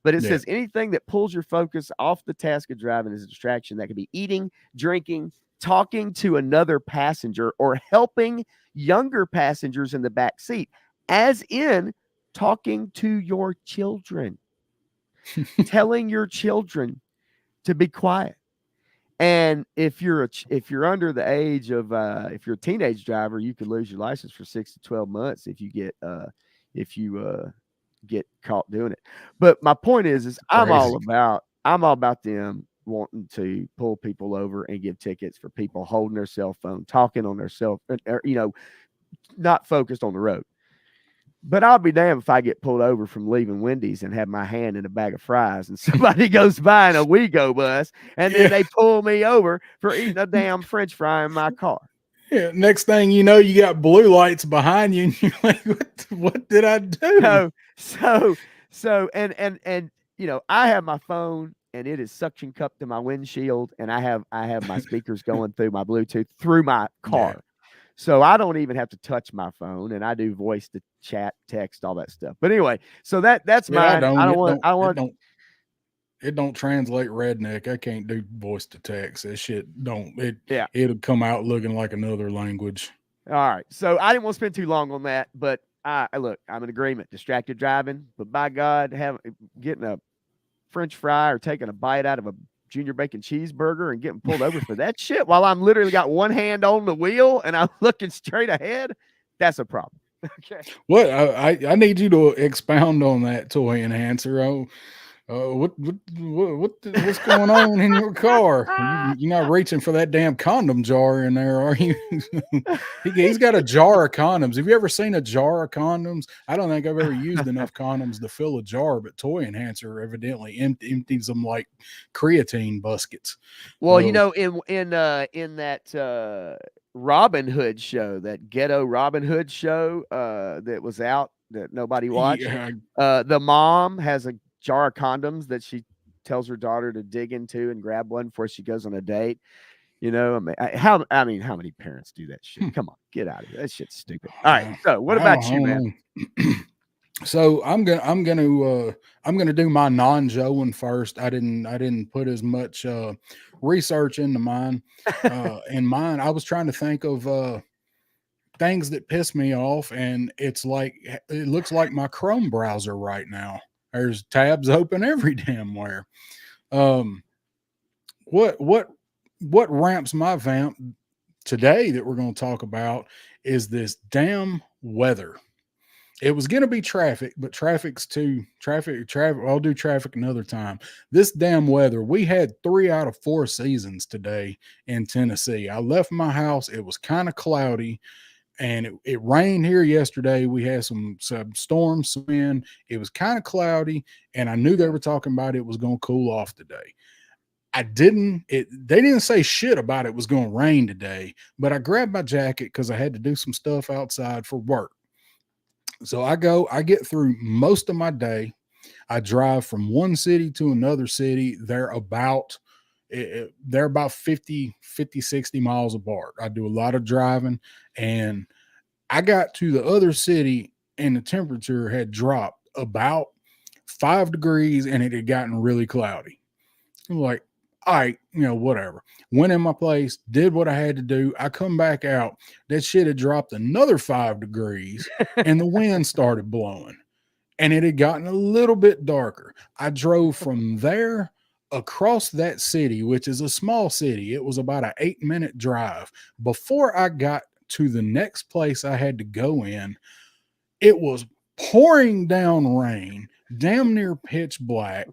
But it says anything that pulls your focus off the task of driving is a distraction. That could be eating, drinking, talking to another passenger, or helping younger passengers in the back seat, as in talking to your children, telling your children to be quiet. And if you're under the age of if you're a teenage driver, you could lose your license for 6 to 12 months if you get caught doing it. But my point is I'm all about them wanting to pull people over and give tickets for people holding their cell phone, talking on their cell phone, or, not focused on the road. But I'll be damned if I get pulled over from leaving Wendy's and have my hand in a bag of fries and somebody goes by in a WeGo bus and then they pull me over for eating a damn French fry in my car. Yeah. Next thing you know, you got blue lights behind you and you're like, what did I do? So, and I have my phone and it is suction cupped to my windshield, and I have my speakers going through my Bluetooth through my car. Yeah. So I don't even have to touch my phone, and I do voice to chat, text, all that stuff. But anyway, so that's mine. It don't translate redneck. I can't do voice to text. That shit it'll come out looking like another language. All right. So I didn't want to spend too long on that, but look, I'm in agreement. Distracted driving, but by God, getting a French fry or taking a bite out of a junior bacon cheeseburger and getting pulled over for that shit while I'm literally got one hand on the wheel and I'm looking straight ahead, that's a problem. Okay. What I need you to expound on that, toy enhancer. What's going on in your car? You're not reaching for that damn condom jar in there, are you? He's got a jar of condoms. Have you ever seen a jar of condoms? I don't think I've ever used enough condoms to fill a jar, but toy enhancer evidently empties them like creatine buskets. Well, in that Robin Hood show, that ghetto Robin Hood show that was out that nobody watched, the mom has a jar of condoms that she tells her daughter to dig into and grab one before she goes on a date. How many parents do that shit? Come on, get out of here. That shit's stupid. All right. So what about you, man? So I'm gonna do my non-Joe one first. I didn't put as much research into mine. In mine, I was trying to think of things that piss me off, and it looks like my Chrome browser right now. There's tabs open every damn where. What ramps my vamp today that we're going to talk about is this damn weather. It was going to be traffic, but traffic's too traffic. I'll do traffic another time. This damn weather. We had 3 out of 4 seasons today in Tennessee. I left my house. It was kind of cloudy, and it rained here yesterday. We had some storms, some wind. It was kind of cloudy, and I knew they were talking about it was going to cool off today. They didn't say shit about it was going to rain today, but I grabbed my jacket because I had to do some stuff outside for work. So I get through most of my day. I drive from one city to another city. They're about 50, 60 miles apart. I do a lot of driving, and I got to the other city and the temperature had dropped about 5 degrees and it had gotten really cloudy. I'm like, all right, whatever. Went in my place, did what I had to do. I come back out. That shit had dropped another 5 degrees and the wind started blowing and it had gotten a little bit darker. I drove from there across that city, which is a small city. It was about an 8-minute drive. Before I got to the next place I had to go in, it was pouring down rain, damn near pitch black.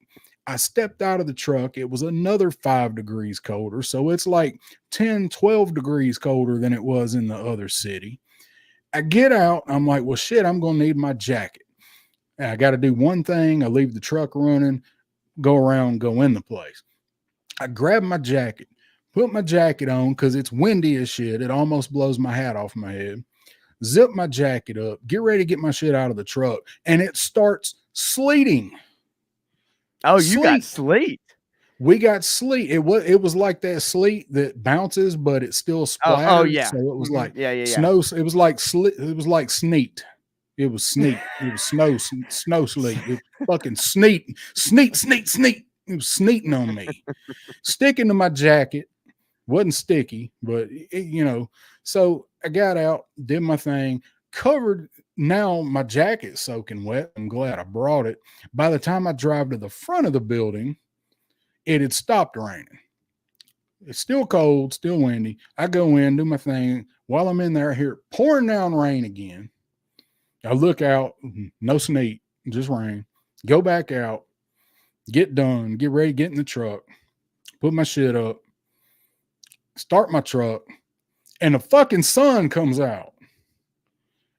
I stepped out of the truck. It was another 5 degrees colder. So it's like 10, 12 degrees colder than it was in the other city. I get out. I'm like, well, shit, I'm going to need my jacket. And I got to do one thing. I leave the truck running, go around, go in the place. I grab my jacket, put my jacket on because it's windy as shit. It almost blows my hat off my head. Zip my jacket up, get ready to get my shit out of the truck. And it starts sleeting. Oh, you got sleet. We got sleet. It was like that sleet that bounces, but it still splatters. Oh yeah. So it was like yeah. Snow. It was like sleet. It was like sneet. It was sneet. It was snow sleet. It was fucking sneet. It was sneeting on me. Sticking to my jacket. Wasn't sticky, but so I got out, did my thing, covered. Now my jacket's soaking wet. I'm glad I brought it. By the time I drive to the front of the building, it had stopped raining. It's still cold, still windy. I go in, do my thing. While I'm in there, I hear pouring down rain again. I look out, no sneak, just rain. Go back out, get done, get ready, get in the truck, put my shit up, start my truck, and the fucking sun comes out.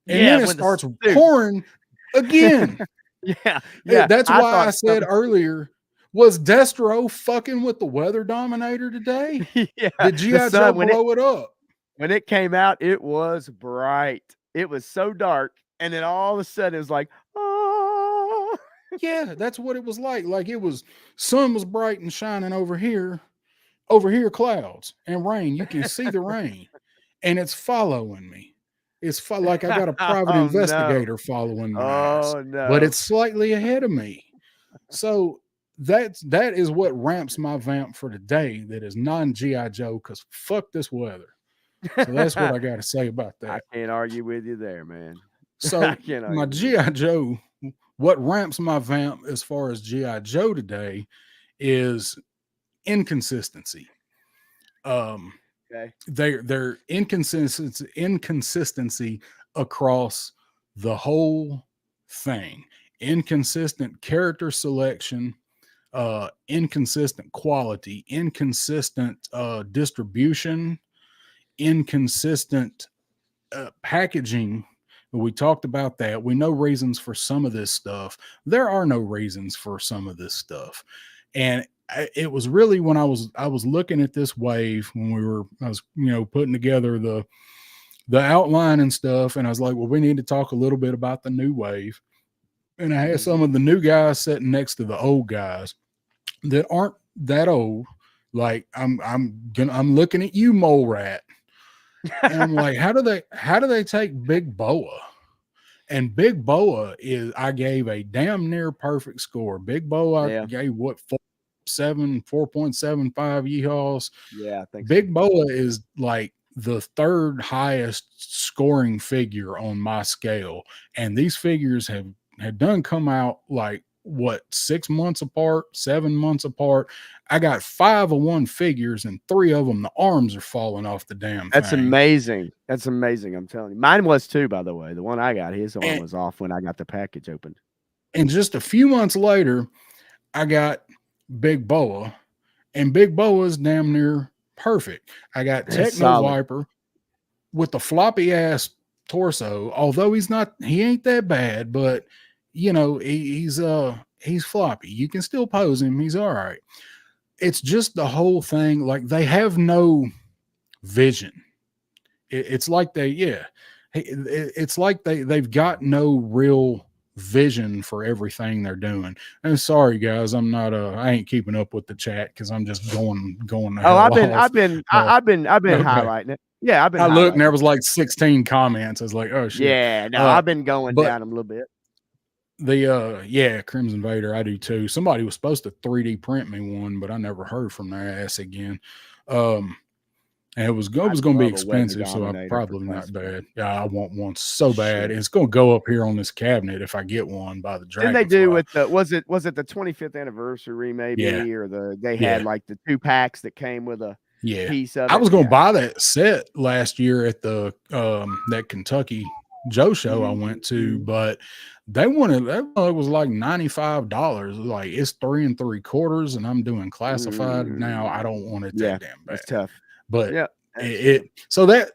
And then it starts pouring again. Yeah. That's why I said earlier, was Destro fucking with the weather dominator today? Yeah. Did G.I. Joe blow it up? When it came out, it was bright. It was so dark. And then all of a sudden it was like, oh. Yeah, that's what it was like. Like sun was bright and shining over here clouds and rain. You can see the rain. And it's following me. It's like I got a private investigator following my ass. No. But it's slightly ahead of me. So that is what ramps my vamp for today. That is non-G.I. Joe, because fuck this weather. So that's what I got to say about that. I can't argue with you there, man. So my G.I. Joe, what ramps my vamp as far as G.I. Joe today is inconsistency. Okay. Their inconsistency across the whole thing. Inconsistent character selection, inconsistent quality, inconsistent distribution, inconsistent packaging. We talked about that. We know reasons for some of this stuff. There are no reasons for some of this stuff. And it was really when I was looking at this wave when I was putting together the outline and stuff, and I was like, well, we need to talk a little bit about the new wave. And I had some of the new guys sitting next to the old guys that aren't that old. Like I'm looking at you, Mole Rat, and I'm like, how do they take Big Boa? And Big Boa I gave a damn near perfect score. Big Boa, I gave 4.75 yeehaws. Yeah, I think Big Boa is like the third highest scoring figure on my scale, and these figures have done come out like what, 6 months apart, 7 months apart. I got 5 of one figures and 3 of them, the arms are falling off the damn That's thing. amazing. That's amazing. I'm telling you. Mine was too, by the way. The one I got, his arm And, was off when I got the package opened. and just a few months later, I got Big Boa, and Big Boa is damn near perfect. I got That's Techno solid. Viper with the floppy ass torso, although he ain't that bad, but you know, he's floppy. You can still pose him, he's all right. It's just the whole thing, like they have no vision. It's like it's like they've got no real vision for everything they're doing. And sorry guys, I ain't keeping up with the chat because I'm just going the hell I've off. been Okay. highlighting it. Yeah, I've been I looked and there highlighting was like 16 comments. I was like, oh it. shit. Yeah, no, I've been going But down them a little bit. the Crimson Vader, I do too. Somebody was supposed to 3D print me one, but I never heard from their ass again. And it was going to be expensive, so I'm probably not bad. Yeah, I want one so bad. It's going to go up here on this cabinet if I get one by the Dragonfly. Didn't they do with the was it the 25th anniversary maybe, or they had like the 2 packs that came with a piece of it? I was going to buy that set last year at the that Kentucky Joe show I went to, but they wanted it was like $95. Like it's 3 3/4, and I'm doing classified now. I don't want it that damn bad. It's tough. But so that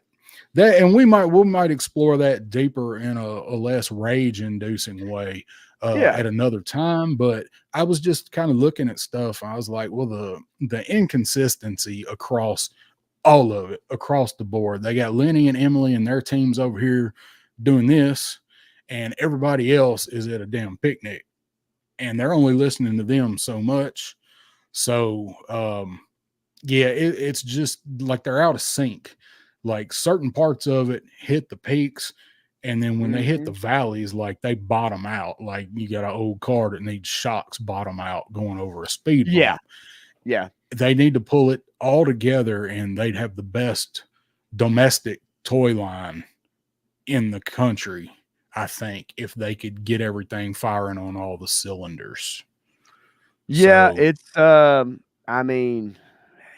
and we might explore that deeper in a less rage inducing way at another time. But I was just kind of looking at stuff. I was like, well, the inconsistency across all of it, across the board. They got Lenny and Emily and their teams over here doing this, and everybody else is at a damn picnic, and they're only listening to them so much. So it's just like they're out of sync. Like certain parts of it hit the peaks, and then when they hit the valleys, like they bottom out. Like you got an old car that needs shocks bottom out going over a speed bump. Yeah. They need to pull it all together, and they'd have the best domestic toy line in the country, I think, if they could get everything firing on all the cylinders. Yeah, so, it's I mean,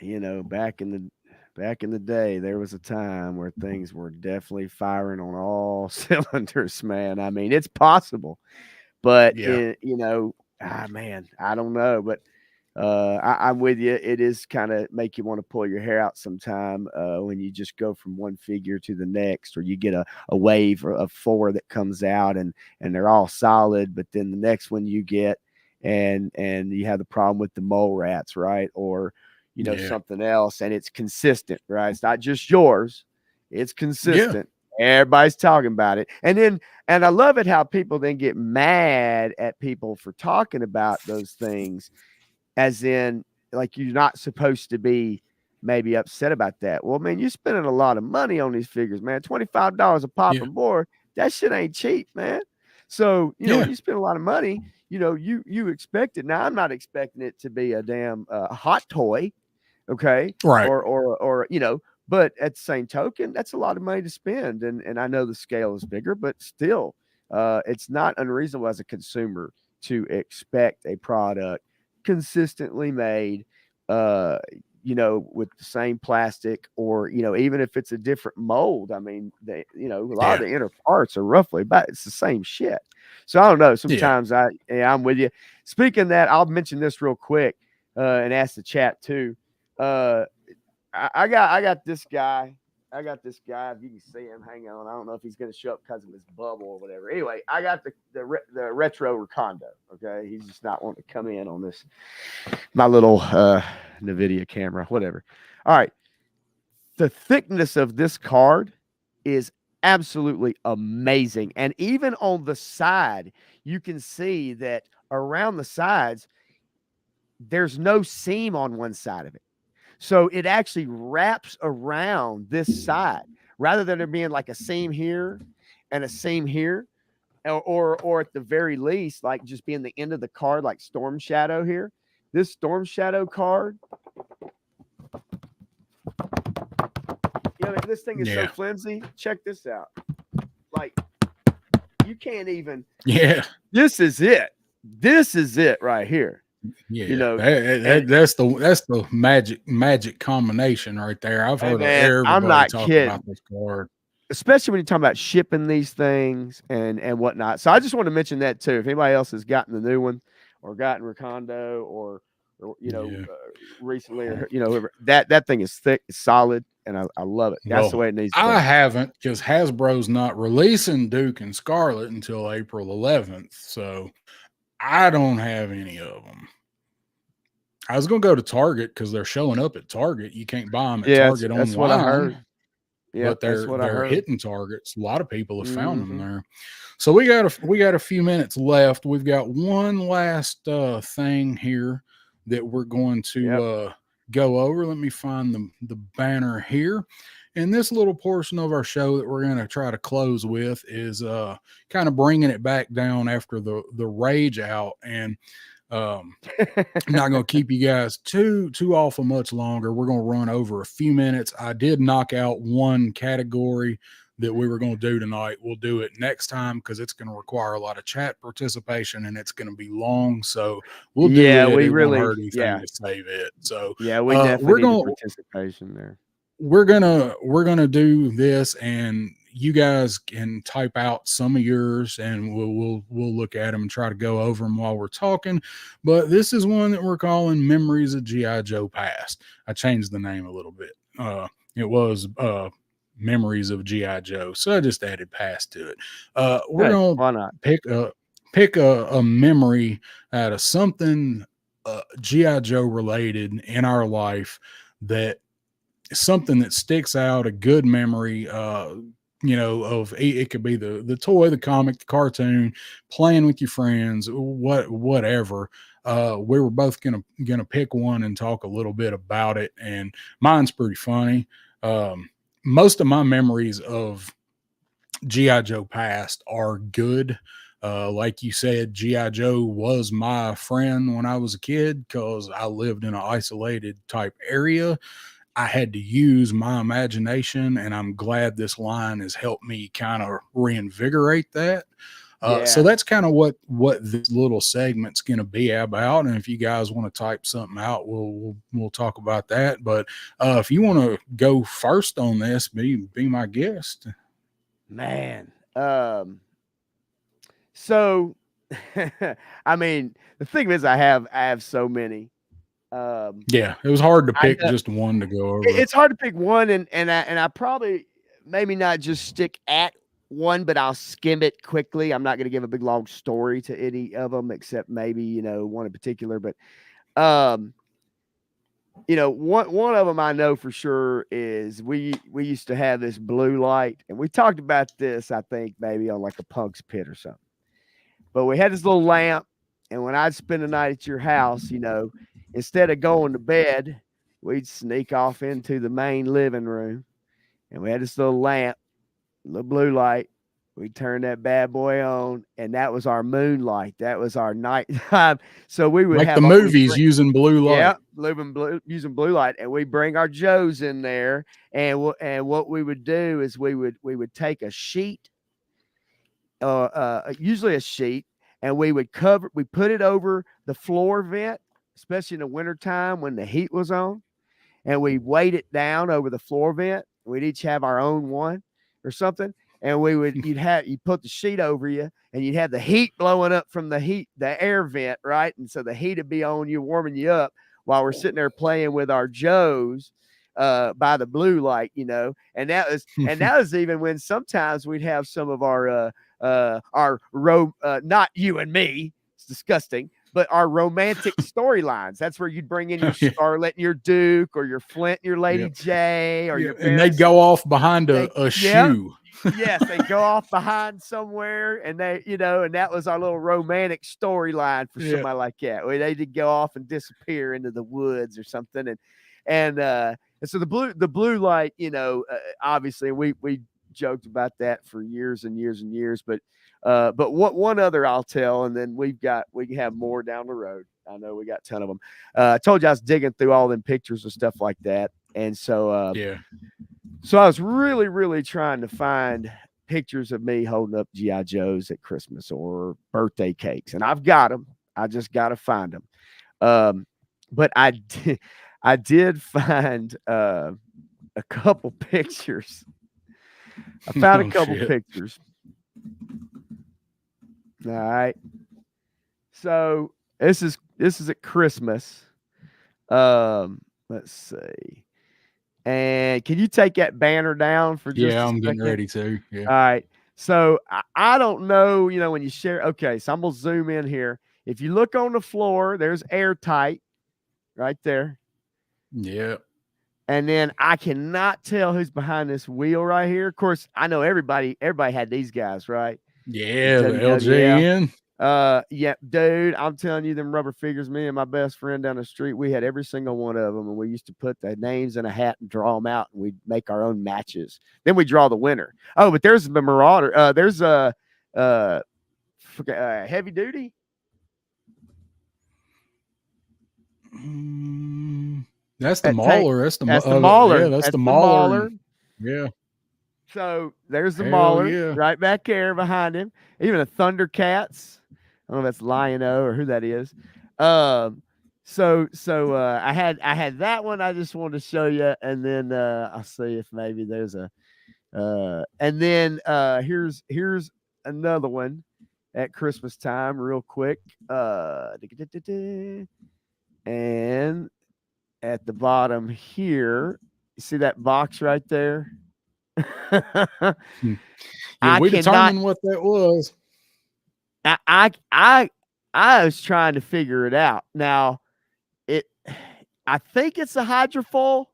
you know, back in the day, there was a time where things were definitely firing on all cylinders, man. I mean, it's possible, but you know, man, I don't know, but I'm with you. It is kind of make you want to pull your hair out sometime when you just go from one figure to the next, or you get a wave of 4 that comes out and they're all solid, but then the next one you get and you have the problem with the mole rats, right? Or you know, something else, and it's consistent, right? It's not just yours, it's consistent. Everybody's talking about it. And I love it how people then get mad at people for talking about those things, as in like you're not supposed to be maybe upset about that. Well, man, you're spending a lot of money on these figures, man. $25 a pop and board, that shit ain't cheap, man. So, you know, you spend a lot of money, you know, you expect it. Now, I'm not expecting it to be a damn hot toy, okay? Right. Or you know, but at the same token, that's a lot of money to spend. And I know the scale is bigger, but still, it's not unreasonable as a consumer to expect a product consistently made, you know, with the same plastic, or, you know, even if it's a different mold. I mean, they, you know, a lot of the inner parts are roughly about, it's the same shit. So I don't know. Sometimes I'm with you. Speaking of that, I'll mention this real quick and ask the chat too. I got this guy. I got this guy. If you can see him, hang on. I don't know if he's going to show up because of his bubble or whatever. Anyway, I got the retro Recondo. Okay, he's just not wanting to come in on this my little NVIDIA camera, whatever. All right, the thickness of this card is absolutely amazing, and even on the side, you can see that around the sides, there's no seam on one side of it. So it actually wraps around this side rather than there being like a seam here and a seam here, or at the very least, like just being the end of the card, like Storm Shadow here. This Storm Shadow card, you know, this thing is so flimsy. Check this out. Like, you can't even. Yeah. This is it. this is it right here. Yeah, You know, that's the magic combination right there. I've heard man, I'm everybody not talk kidding. about this card, Especially when you're talking about shipping these things and whatnot. So I just want to mention that too. If anybody else has gotten the new one or gotten Recondo or recently, or whoever, that thing is thick, it's solid, and I love it. That's the way it needs to be. I haven't, because Hasbro's not releasing Duke and Scarlet until April 11th, so I don't have any of them. I was gonna go to Target because they're showing up at Target. You can't buy them at Target that's online. what I heard. Yeah, but they're hitting Targets. A lot of people have found them there. So we got a few minutes left. We've got one last thing here that we're going to go over. Let me find the banner here. And this little portion of our show that we're going to try to close with is kind of bringing it back down after the rage out. And I'm not going to keep you guys too awful much longer. We're going to run over a few minutes. I did knock out one category that we were going to do tonight. We'll do it next time because it's going to require a lot of chat participation and it's going to be long. So we'll do it. We it really won't hurt anything to save it. So we definitely need participation there. We're gonna do this, and you guys can type out some of yours, and we'll look at them and try to go over them while we're talking. But this is one that we're calling Memories of G.I. Joe Past. I changed the name a little bit. It was Memories of G.I. Joe, so I just added Past to it. We're gonna pick a memory out of something G.I. Joe related in our life, that something that sticks out, a good memory, of it could be the toy, the comic, the cartoon, playing with your friends, whatever. We were both gonna pick one and talk a little bit about it, and mine's pretty funny. Most of my memories of G.I. Joe Past are good. Like you said, G.I. Joe was my friend when I was a kid because I lived in an isolated type area. I had to use my imagination, and I'm glad this line has helped me kind of reinvigorate that. So that's kind of what this little segment's going to be about. And if you guys want to type something out, we'll talk about that. But if you want to go first on this, be my guest. Man. So I mean, the thing is, I have so many. It was hard to pick just one to go over. It's hard to pick one, and I probably maybe not just stick at one, but I'll skim it quickly. I'm not going to give a big long story to any of them, except maybe one in particular. But one of them I know for sure is we used to have this blue light, and we talked about this, I think, maybe on like a Punk's Pit or something. But we had this little lamp, and when I'd spend the night at your house, instead of going to bed, we'd sneak off into the main living room, and we had this little lamp, little blue light. We'd turn that bad boy on, and that was our moonlight. That was our nighttime. So we would have the movies using blue light. Yeah, using blue light, and we bring our Joes in there, and what we would do is we would take a sheet, usually a sheet, and we put it over the floor vent, especially in the wintertime when the heat was on, and we weighed it down over the floor vent. We'd each have our own one or something, and you'd put the sheet over you, and you'd have the heat blowing up from the air vent, right? And so the heat would be on you, warming you up while we're sitting there playing with our Joes by the blue light, and that was even when sometimes we'd have some of our not you and me, it's disgusting, but our romantic storylines. That's where you'd bring in your Scarlet and your Duke, or your Flint and your Lady J, or your and they'd go off behind a shoe. Yes, they go off behind somewhere, and and that was our little romantic storyline for somebody like that. They did go off and disappear into the woods or something, and so the blue light, obviously we joked about that for years and years and years, but one other I'll tell, and then we can have more down the road. I know we got a ton of them. I told you I was digging through all them pictures and stuff like that, and so so I was really, really trying to find pictures of me holding up G.I. Joes at Christmas or birthday cakes, and I've got them. I just got to find them. But I did find a couple pictures. I found a couple pictures. All right. So this is at Christmas. Let's see. And can you take that banner down for just a I'm second? getting ready to. Yeah. All right. So I don't know, when you share. Okay, so I'm gonna zoom in here. If you look on the floor, there's airtight right there. Yeah. And then I cannot tell who's behind this wheel right here. Of course, I know everybody had these guys, right? Yeah, the LJN. Yeah, dude, I'm telling you, them rubber figures, me and my best friend down the street, we had every single one of them, and we used to put the names in a hat and draw them out, and we'd make our own matches. Then we draw the winner. Oh, but there's the Marauder. There's a heavy duty. That's the Mauler. That's the Mauler. Yeah, that's the Mauler. Yeah. So there's the Mauler right back there behind him. Even a Thundercats. I don't know if that's Lion-O or who that is. So I had that one. I just wanted to show you, and then I'll see if maybe there's a and then here's another one at Christmas time, real quick. And at the bottom here, you see that box right there? We determined what that was. I was trying to figure it out. Now, I think it's a hydrofoil.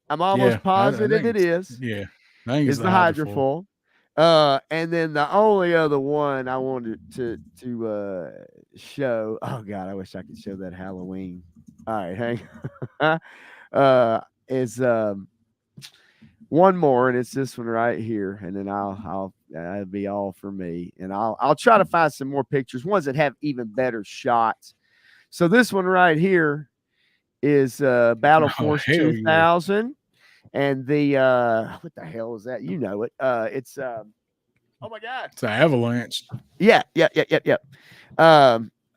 I'm almost positive it is. Yeah, it's the hydrofoil. And then the only other one I wanted to show. Oh God, I wish I could show that Halloween. All right, hang. Is one more, and it's this one right here, and then that'll be all for me. And I'll try to find some more pictures, ones that have even better shots. So this one right here is Battle Force 2000, and the what the hell is that? You know it. It's oh my God, it's an Avalanche. Yeah.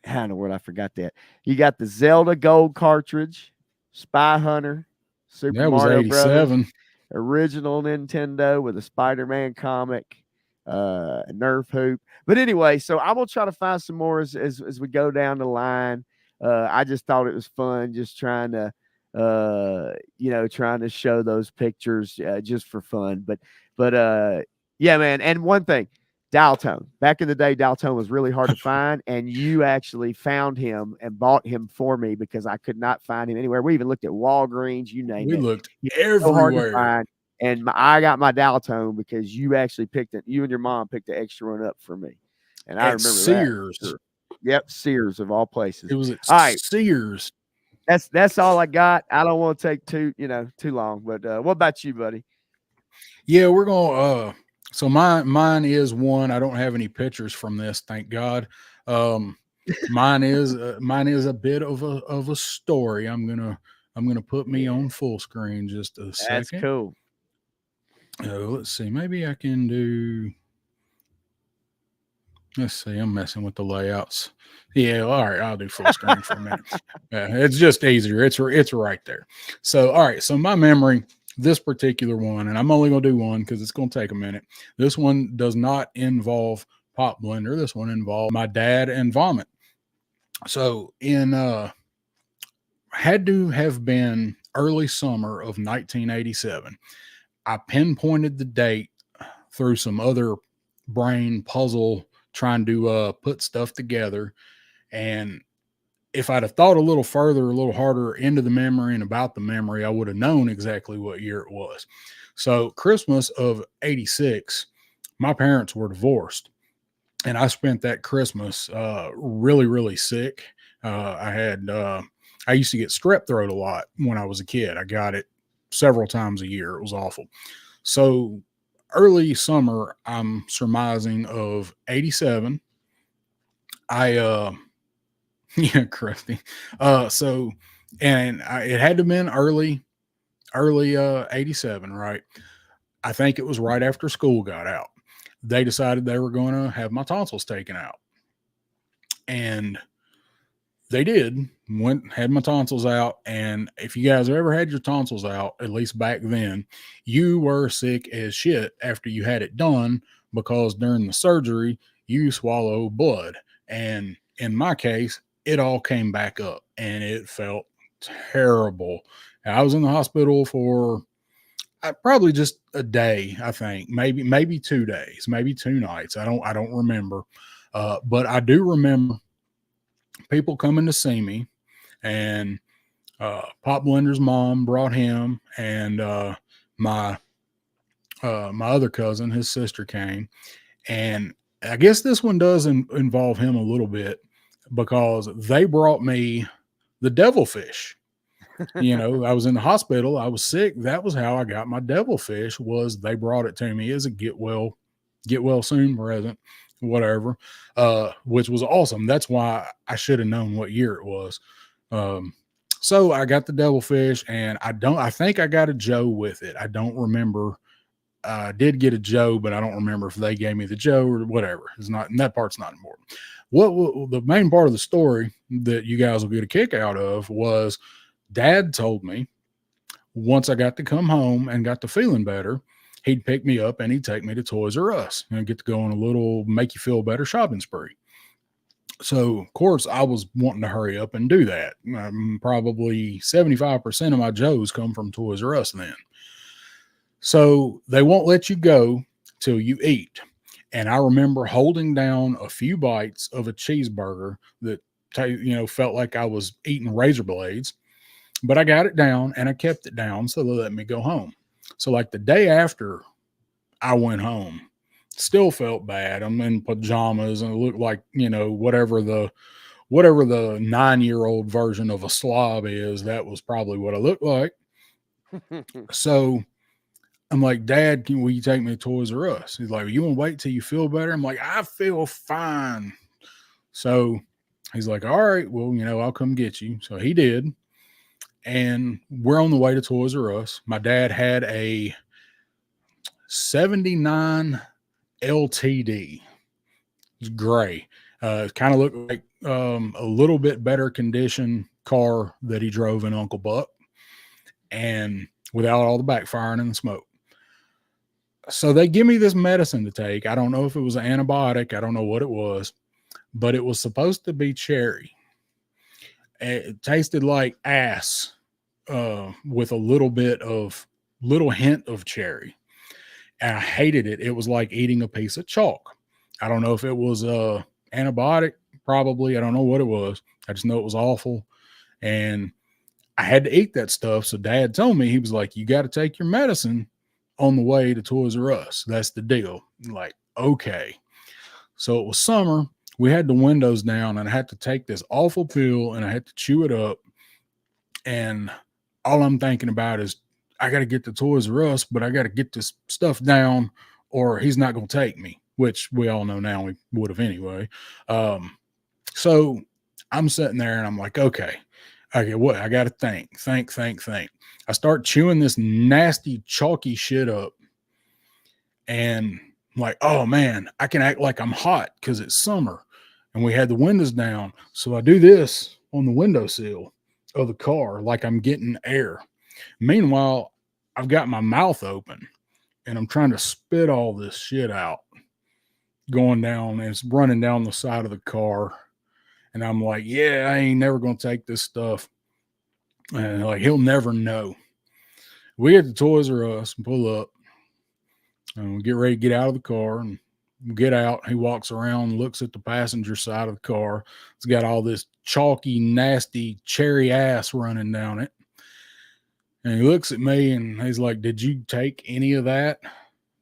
I don't know where I forgot that. You got the Zelda Gold cartridge, Spy Hunter, Super Mario 87. Brothers, original Nintendo with a Spider-Man comic, Nerf hoop. But anyway, so I'm gonna try to find some more as we go down the line. I just thought it was fun, just trying to trying to show those pictures just for fun. But yeah, man. And one thing, dial tone. Back in the day, dial tone was really hard to find, and you actually found him and bought him for me because I could not find him anywhere. We even looked at Walgreens, you name it. We looked everywhere. So hard to find. And I got my dial tone because you actually picked it. You and your mom picked the extra one up for me. And I remember Sears. That. Yep, Sears of all places. It was at Sears. That's all I got. I don't want to take too long. But what about you, buddy? Yeah, we're gonna so mine is one. I don't have any pictures from this, thank God. Mine is a bit of a story. I'm gonna put me on full screen just a second. That's cool. Let's see. Maybe I can do. Let's see. I'm messing with the layouts. Yeah, all right. I'll do full screen for a minute. It's just easier. It's right there. So, all right. So my memory, this particular one, and I'm only going to do one because it's going to take a minute. This one does not involve Pop Blender. This one involved my dad and vomit. So had to have been early summer of 1987. I pinpointed the date through some other brain puzzle trying to put stuff together. And if I'd have thought a little further, a little harder into the memory and about the memory, I would have known exactly what year it was. So Christmas of 86, my parents were divorced. And I spent that Christmas really, really sick. I used to get strep throat a lot when I was a kid. I got it several times a year. It was awful. So early summer, I'm surmising of 87. Yeah, crusty. It had to have been early 87, right? I think it was right after school got out. They decided they were going to have my tonsils taken out. And they did. Had my tonsils out, and if you guys ever had your tonsils out, at least back then, you were sick as shit after you had it done because during the surgery you swallow blood, and in my case, it all came back up, and it felt terrible. I was in the hospital for probably just a day, I think, maybe 2 days, maybe 2 nights. I don't remember, but I do remember people coming to see me, and Pop Blender's mom brought him, and my my other cousin, his sister came, and I guess this one does involve him a little bit because they brought me the devilfish. I was in the hospital, I was sick. That was how I got my devilfish. Was they brought it to me as a get well soon present, whatever, which was awesome. That's why I should have known what year it was. Um, so I got the devilfish, and I think I got a Joe with it. I don't remember. I did get a Joe, but I don't remember if they gave me the Joe or whatever. It's not, and that part's not important. What the main part of the story that you guys will get a kick out of was Dad told me once I got to come home and got to feeling better, he'd pick me up and he'd take me to Toys R Us and get to go on a little make you feel better shopping spree. So, of course, I was wanting to hurry up and do that. Probably 75% of my Joes come from Toys R Us then. So they won't let you go till you eat. And I remember holding down a few bites of a cheeseburger that felt like I was eating razor blades, but I got it down and I kept it down, so they let me go home. So like the day after I went home, still felt bad. I'm in pajamas and it looked like, whatever the 9-year-old version of a slob is, that was probably what I looked like. So I'm like, Dad, will you take me to Toys R Us? He's like, you want to wait till you feel better? I'm like, I feel fine. So he's like, all right, well, I'll come get you. So he did. And we're on the way to Toys R Us. My dad had a 79 LTD. It's gray. It kind of looked like a little bit better condition car that he drove in Uncle Buck, and without all the backfiring and the smoke. So they give me this medicine to take. I don't know if it was an antibiotic. I don't know what it was, but it was supposed to be cherry. It tasted like ass with a little hint of cherry. And I hated it. It was like eating a piece of chalk. I don't know if it was a antibiotic, probably. I don't know what it was. I just know it was awful. And I had to eat that stuff. So Dad told me, he was like, you got to take your medicine on the way to Toys R Us. That's the deal. I'm like, okay. So it was summer. We had the windows down, and I had to take this awful pill and I had to chew it up. And all I'm thinking about is I got to get to Toys R Us, but I got to get this stuff down or he's not going to take me, which we all know now we would have anyway. So I'm sitting there and I'm like, okay, what? I got to think. I start chewing this nasty, chalky shit up. And I'm like, oh man, I can act like I'm hot because it's summer. And we had the windows down. So I do this on the windowsill of the car like I'm getting air. Meanwhile, I've got my mouth open and I'm trying to spit all this shit out going down, and it's running down the side of the car. And I'm like, yeah, I ain't never going to take this stuff. And like, he'll never know. We get to Toys R Us and pull up and we get ready to get out of the car and get out. He walks around and looks at the passenger side of the car. It's got all this chalky, nasty cherry ass running down it. And he looks at me and he's like, did you take any of that?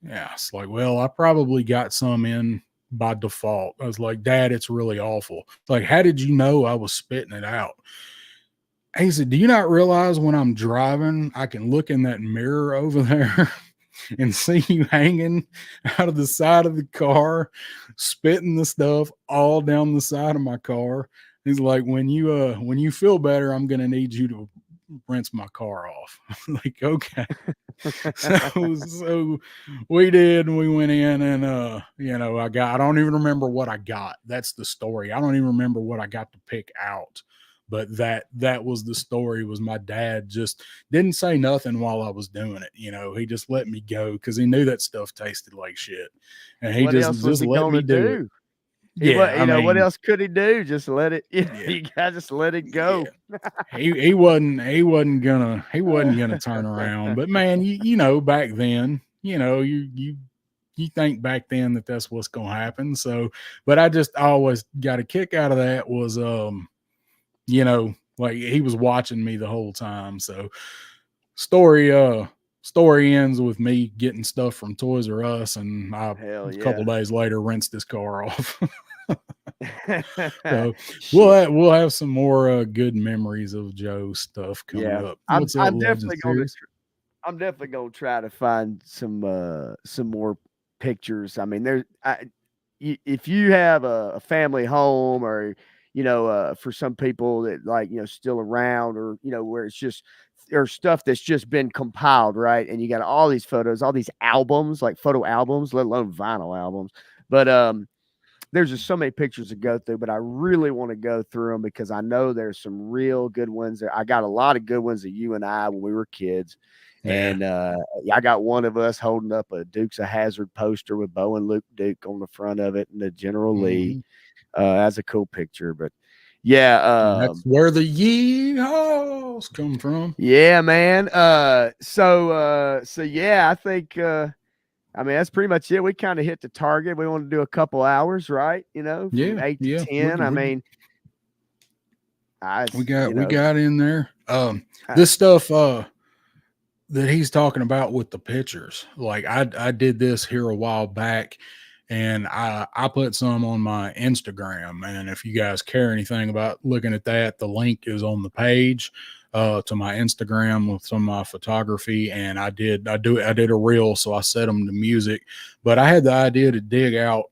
Yeah. It's like, well, I probably got some in by default. I was like, Dad, it's really awful. It's like, how did you know I was spitting it out? He said, do you not realize when I'm driving, I can look in that mirror over there and see you hanging out of the side of the car, spitting the stuff all down the side of my car? He's like, when you feel better, I'm going to need you to rinse my car off. Like, okay. so we did, and we went in, and I don't even remember what I got. That's the story. I don't even remember what I got to pick out. But that was the story. Was my dad just didn't say nothing while I was doing it. He just let me go because he knew that stuff tasted like shit, and he What just else was just he let gonna me do it. do? He Yeah, what I what mean, else could he do? Just let it. yeah, You gotta just let it yeah. go. He wasn't gonna turn around. But man, back then, you think back then that that's what's gonna happen. So, but I always got a kick out of that was like he was watching me the whole time. So story story ends with me getting stuff from Toys R Us, and a Hell couple yeah. days later rinsed his car off. So Shit. we'll have some more good memories of Joe stuff coming Yeah. up. I'm What's up, I'm Legend definitely gonna Series? I'm definitely gonna try to find some more pictures. I mean, if you have a family home, or for some people that, like, still around, or where it's just, or stuff that's just been compiled, right? And you got all these photos, all these albums, like photo albums, let alone vinyl albums. But there's just so many pictures to go through, but I really want to go through them because I know there's some real good ones there. I got a lot of good ones of you and I when we were kids. Yeah. And I got one of us holding up a Dukes of Hazzard poster with Bo and Luke Duke on the front of it, and the General Lee. Mhm. That's a cool picture. But yeah, And that's where the yeehaws come from. yeah, man. So yeah, I think I mean, that's pretty much it. We kind of hit the target. We want to do a couple hours, right? From Yeah, 8 to yeah. 10. I mean, I, We s- got you we know, got in there. I, This stuff that he's talking about with the pictures. Like I did this here a while back, and I put some on my Instagram. And if you guys care anything about looking at that, the link is on the page to my Instagram with some of my photography. And I did a reel, so I set them to music. But I had the idea to dig out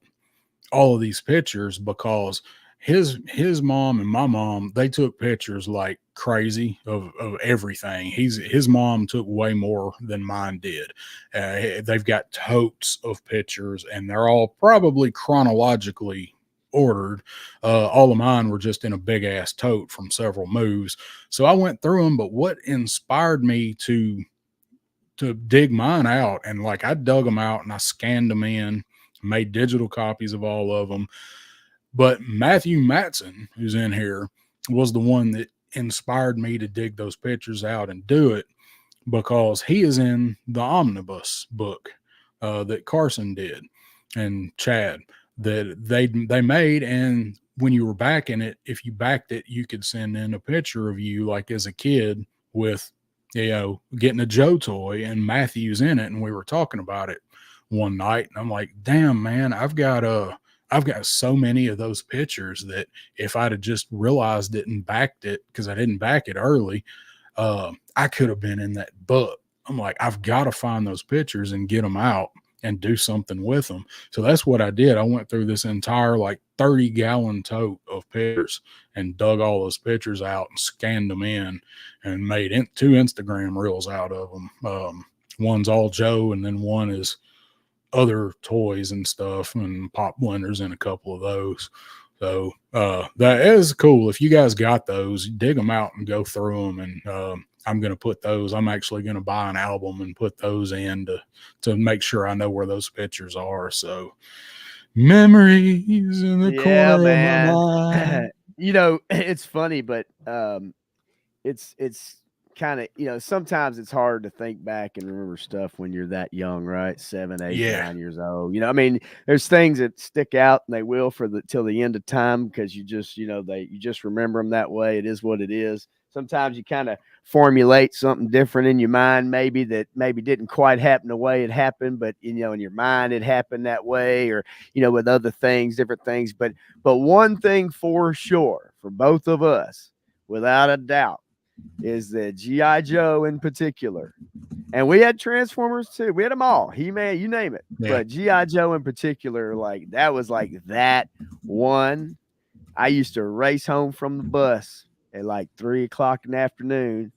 all of these pictures because his mom and my mom, they took pictures like crazy of everything. His mom took way more than mine did. They've got totes of pictures, and they're all probably chronologically ordered. All of mine were just in a big ass tote from several moves. So I went through them. But what inspired me to dig mine out, and like I dug them out and I scanned them in, made digital copies of all of them. But Matthew Matson, who's in here, was the one that inspired me to dig those pictures out and do it because he is in the omnibus book that Carson did and Chad that they made. And when you were backing it, if you backed it, you could send in a picture of you like as a kid with getting a Joe toy, and Matthew's in it. And we were talking about it one night, and I'm like, damn man, I've got so many of those pictures that if I'd have just realized it and backed it, because I didn't back it early, I could have been in that book. I'm like, I've got to find those pictures and get them out and do something with them. So that's what I did. I went through this entire like 30-gallon tote of pictures and dug all those pictures out and scanned them in and made two Instagram reels out of them. One's all Joe, and then one is other toys and stuff and pop blenders and a couple of those. So that is cool. If you guys got those, dig them out and go through them. And I'm going to put those. I'm actually going to buy an album and put those in to make sure I know where those pictures are. So memories in the yeah, corner of my man. mind. It's funny, but it's kind of, sometimes it's hard to think back and remember stuff when you're that young, right? 7, 8, Yeah. 9 years old. I mean, there's things that stick out, and they will for the till the end of time, because you just, you just remember them that way. It is what it is. Sometimes you kind of formulate something different in your mind, maybe that maybe didn't quite happen the way it happened, but in your mind it happened that way, or with other things, different things. But one thing for sure for both of us, without a doubt, is that G.I. Joe in particular, and we had Transformers too. We had them all. He-Man, you name it. Yeah. But G.I. Joe in particular, like that was like that one. I used to race home from the bus at like 3 o'clock in the afternoon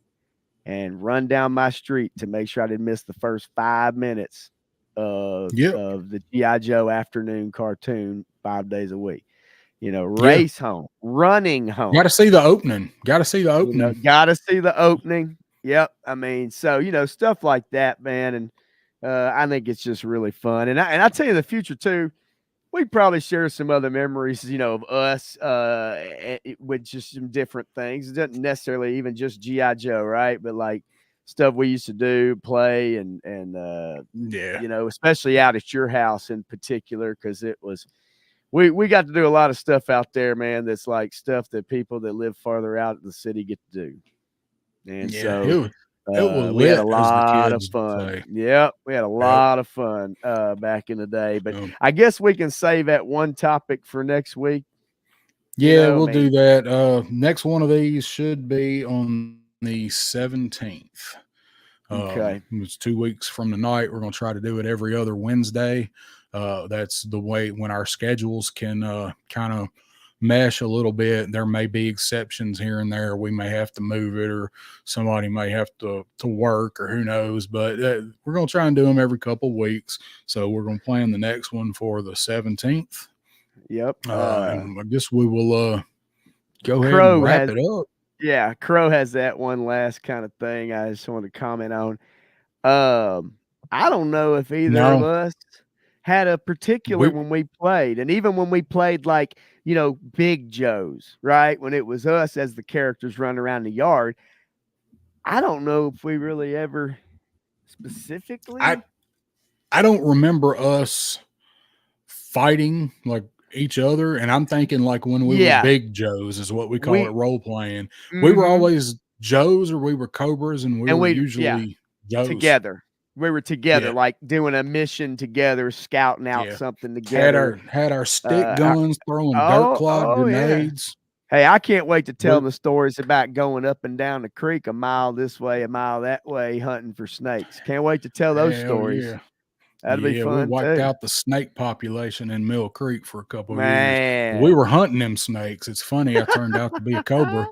and run down my street to make sure I didn't miss the first 5 minutes of Yep. the G.I. Joe afternoon cartoon 5 days a week. Yeah. race home, running home. Got to see the opening. Got to see the opening. Gotta see the opening. Yep. I mean, so stuff like that, man. And I think it's just really fun. And I tell you, in the future too, we probably share some other memories, of us with just some different things. It doesn't necessarily even just GI Joe, right? But like stuff we used to do, play, and Yeah. especially out at your house in particular, because it was we got to do a lot of stuff out there, man. That's like stuff that people that live farther out in the city get to do. And Yeah. so It was we had a lit, as the lot of kids fun. say. Yep, we had a Yep. lot of fun back in the day. But So, I guess we can save that one topic for next week. yeah, I we'll mean, do that. Next one of these should be on the 17th. okay. It's 2 weeks from tonight. We're going to try to do it every other Wednesday. That's the way when our schedules can kind of mesh a little bit. There may be exceptions here and there. We may have to move it, or somebody may have to work, or who knows. But we're going to try and do them every couple of weeks. So we're going to plan the next one for the 17th. Yep. And I guess we will go ahead and Crow wrap has it up. Crow has that one last kind of thing I just want to comment on. I don't know if either of No, us had a particular we when we played, and even when we played like, Big Joe's, right? When it was us as the characters running around the yard, I don't know if we really ever I specifically. I don't remember us fighting like each other. And I'm thinking like when we were Yeah, big Joes is what we call it, we role playing. We were mhm, always Joes or we were Cobras, and we and were we yeah, usually Joes. together. We were together, Yeah. like doing a mission together, scouting out Yeah. something Had together. our stick Uh, guns, throwing dirt oh, clod oh yeah. grenades. Hey, I can't wait to tell We, them the stories about going up and down the creek a mile this way, a mile that way, hunting for snakes. Can't wait to tell those hell stories. yeah. That'll be Yeah, we fun wiped too. out the snake population in Mill Creek for a couple of years. We Man. were hunting them snakes. It's funny, I turned out to be a cobra.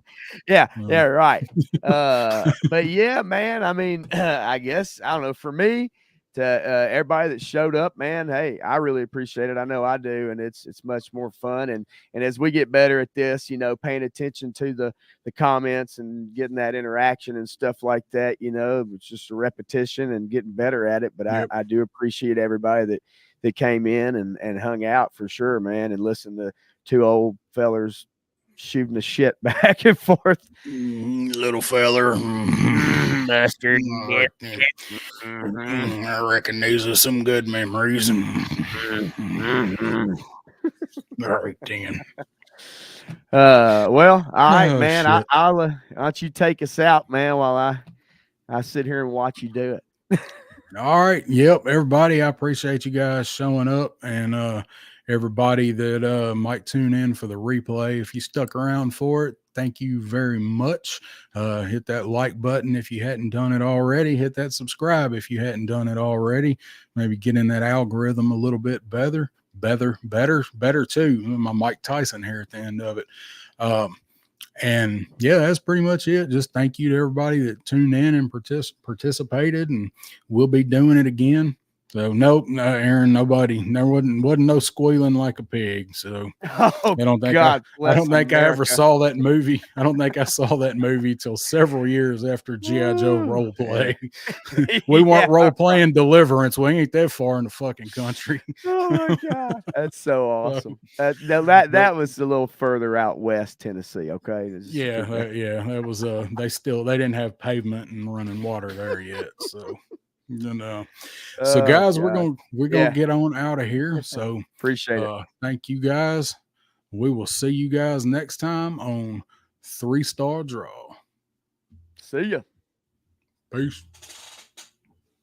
Yeah, Uh, yeah, right. But yeah, man, I mean, I guess, I don't know, for me, to everybody that showed up, man, hey, I really appreciate it. I know I do, and it's much more fun. And as we get better at this, paying attention to the comments and getting that interaction and stuff like that, it's just a repetition and getting better at it. But I, yep. I do appreciate everybody that came in and hung out for sure, man, and listened to two old fellers shooting the shit back and forth. Little feller. Bastard. I reckon, I reckon these are some good memories. Mhm. All right, then. Well, all right, Oh, man. shit. I'll why don't you take us out, man, while I sit here and watch you do it. All right. Yep. Everybody, I appreciate you guys showing up, and everybody that might tune in for the replay. If you stuck around for it, thank you very much. Hit that like button if you hadn't done it already. Hit that subscribe if you hadn't done it already. Maybe get in that algorithm a little bit better too. My Mike Tyson here at the end of it. And yeah, that's pretty much it. Just thank you to everybody that tuned in and participated, and we'll be doing it again. So nope, no, Aaron, nobody, there wasn't no squealing like a pig. So Oh I don't think God I bless don't think I ever America. saw that movie. I don't think I saw that movie till several years after GI Joe Ooh, role yeah. play. We Yeah. weren't role playing Deliverance. We ain't that far in the fucking country. Oh my God. That's so So, awesome. Now that but that was a little further out west Tennessee, okay? Just yeah, keep that. that was they didn't have pavement and running water there yet. So so Oh guys, God. we're gonna Yeah. get on out of here. So Appreciate it. thank you guys. We will see you guys next time on 3-Star Draw. See ya. Peace.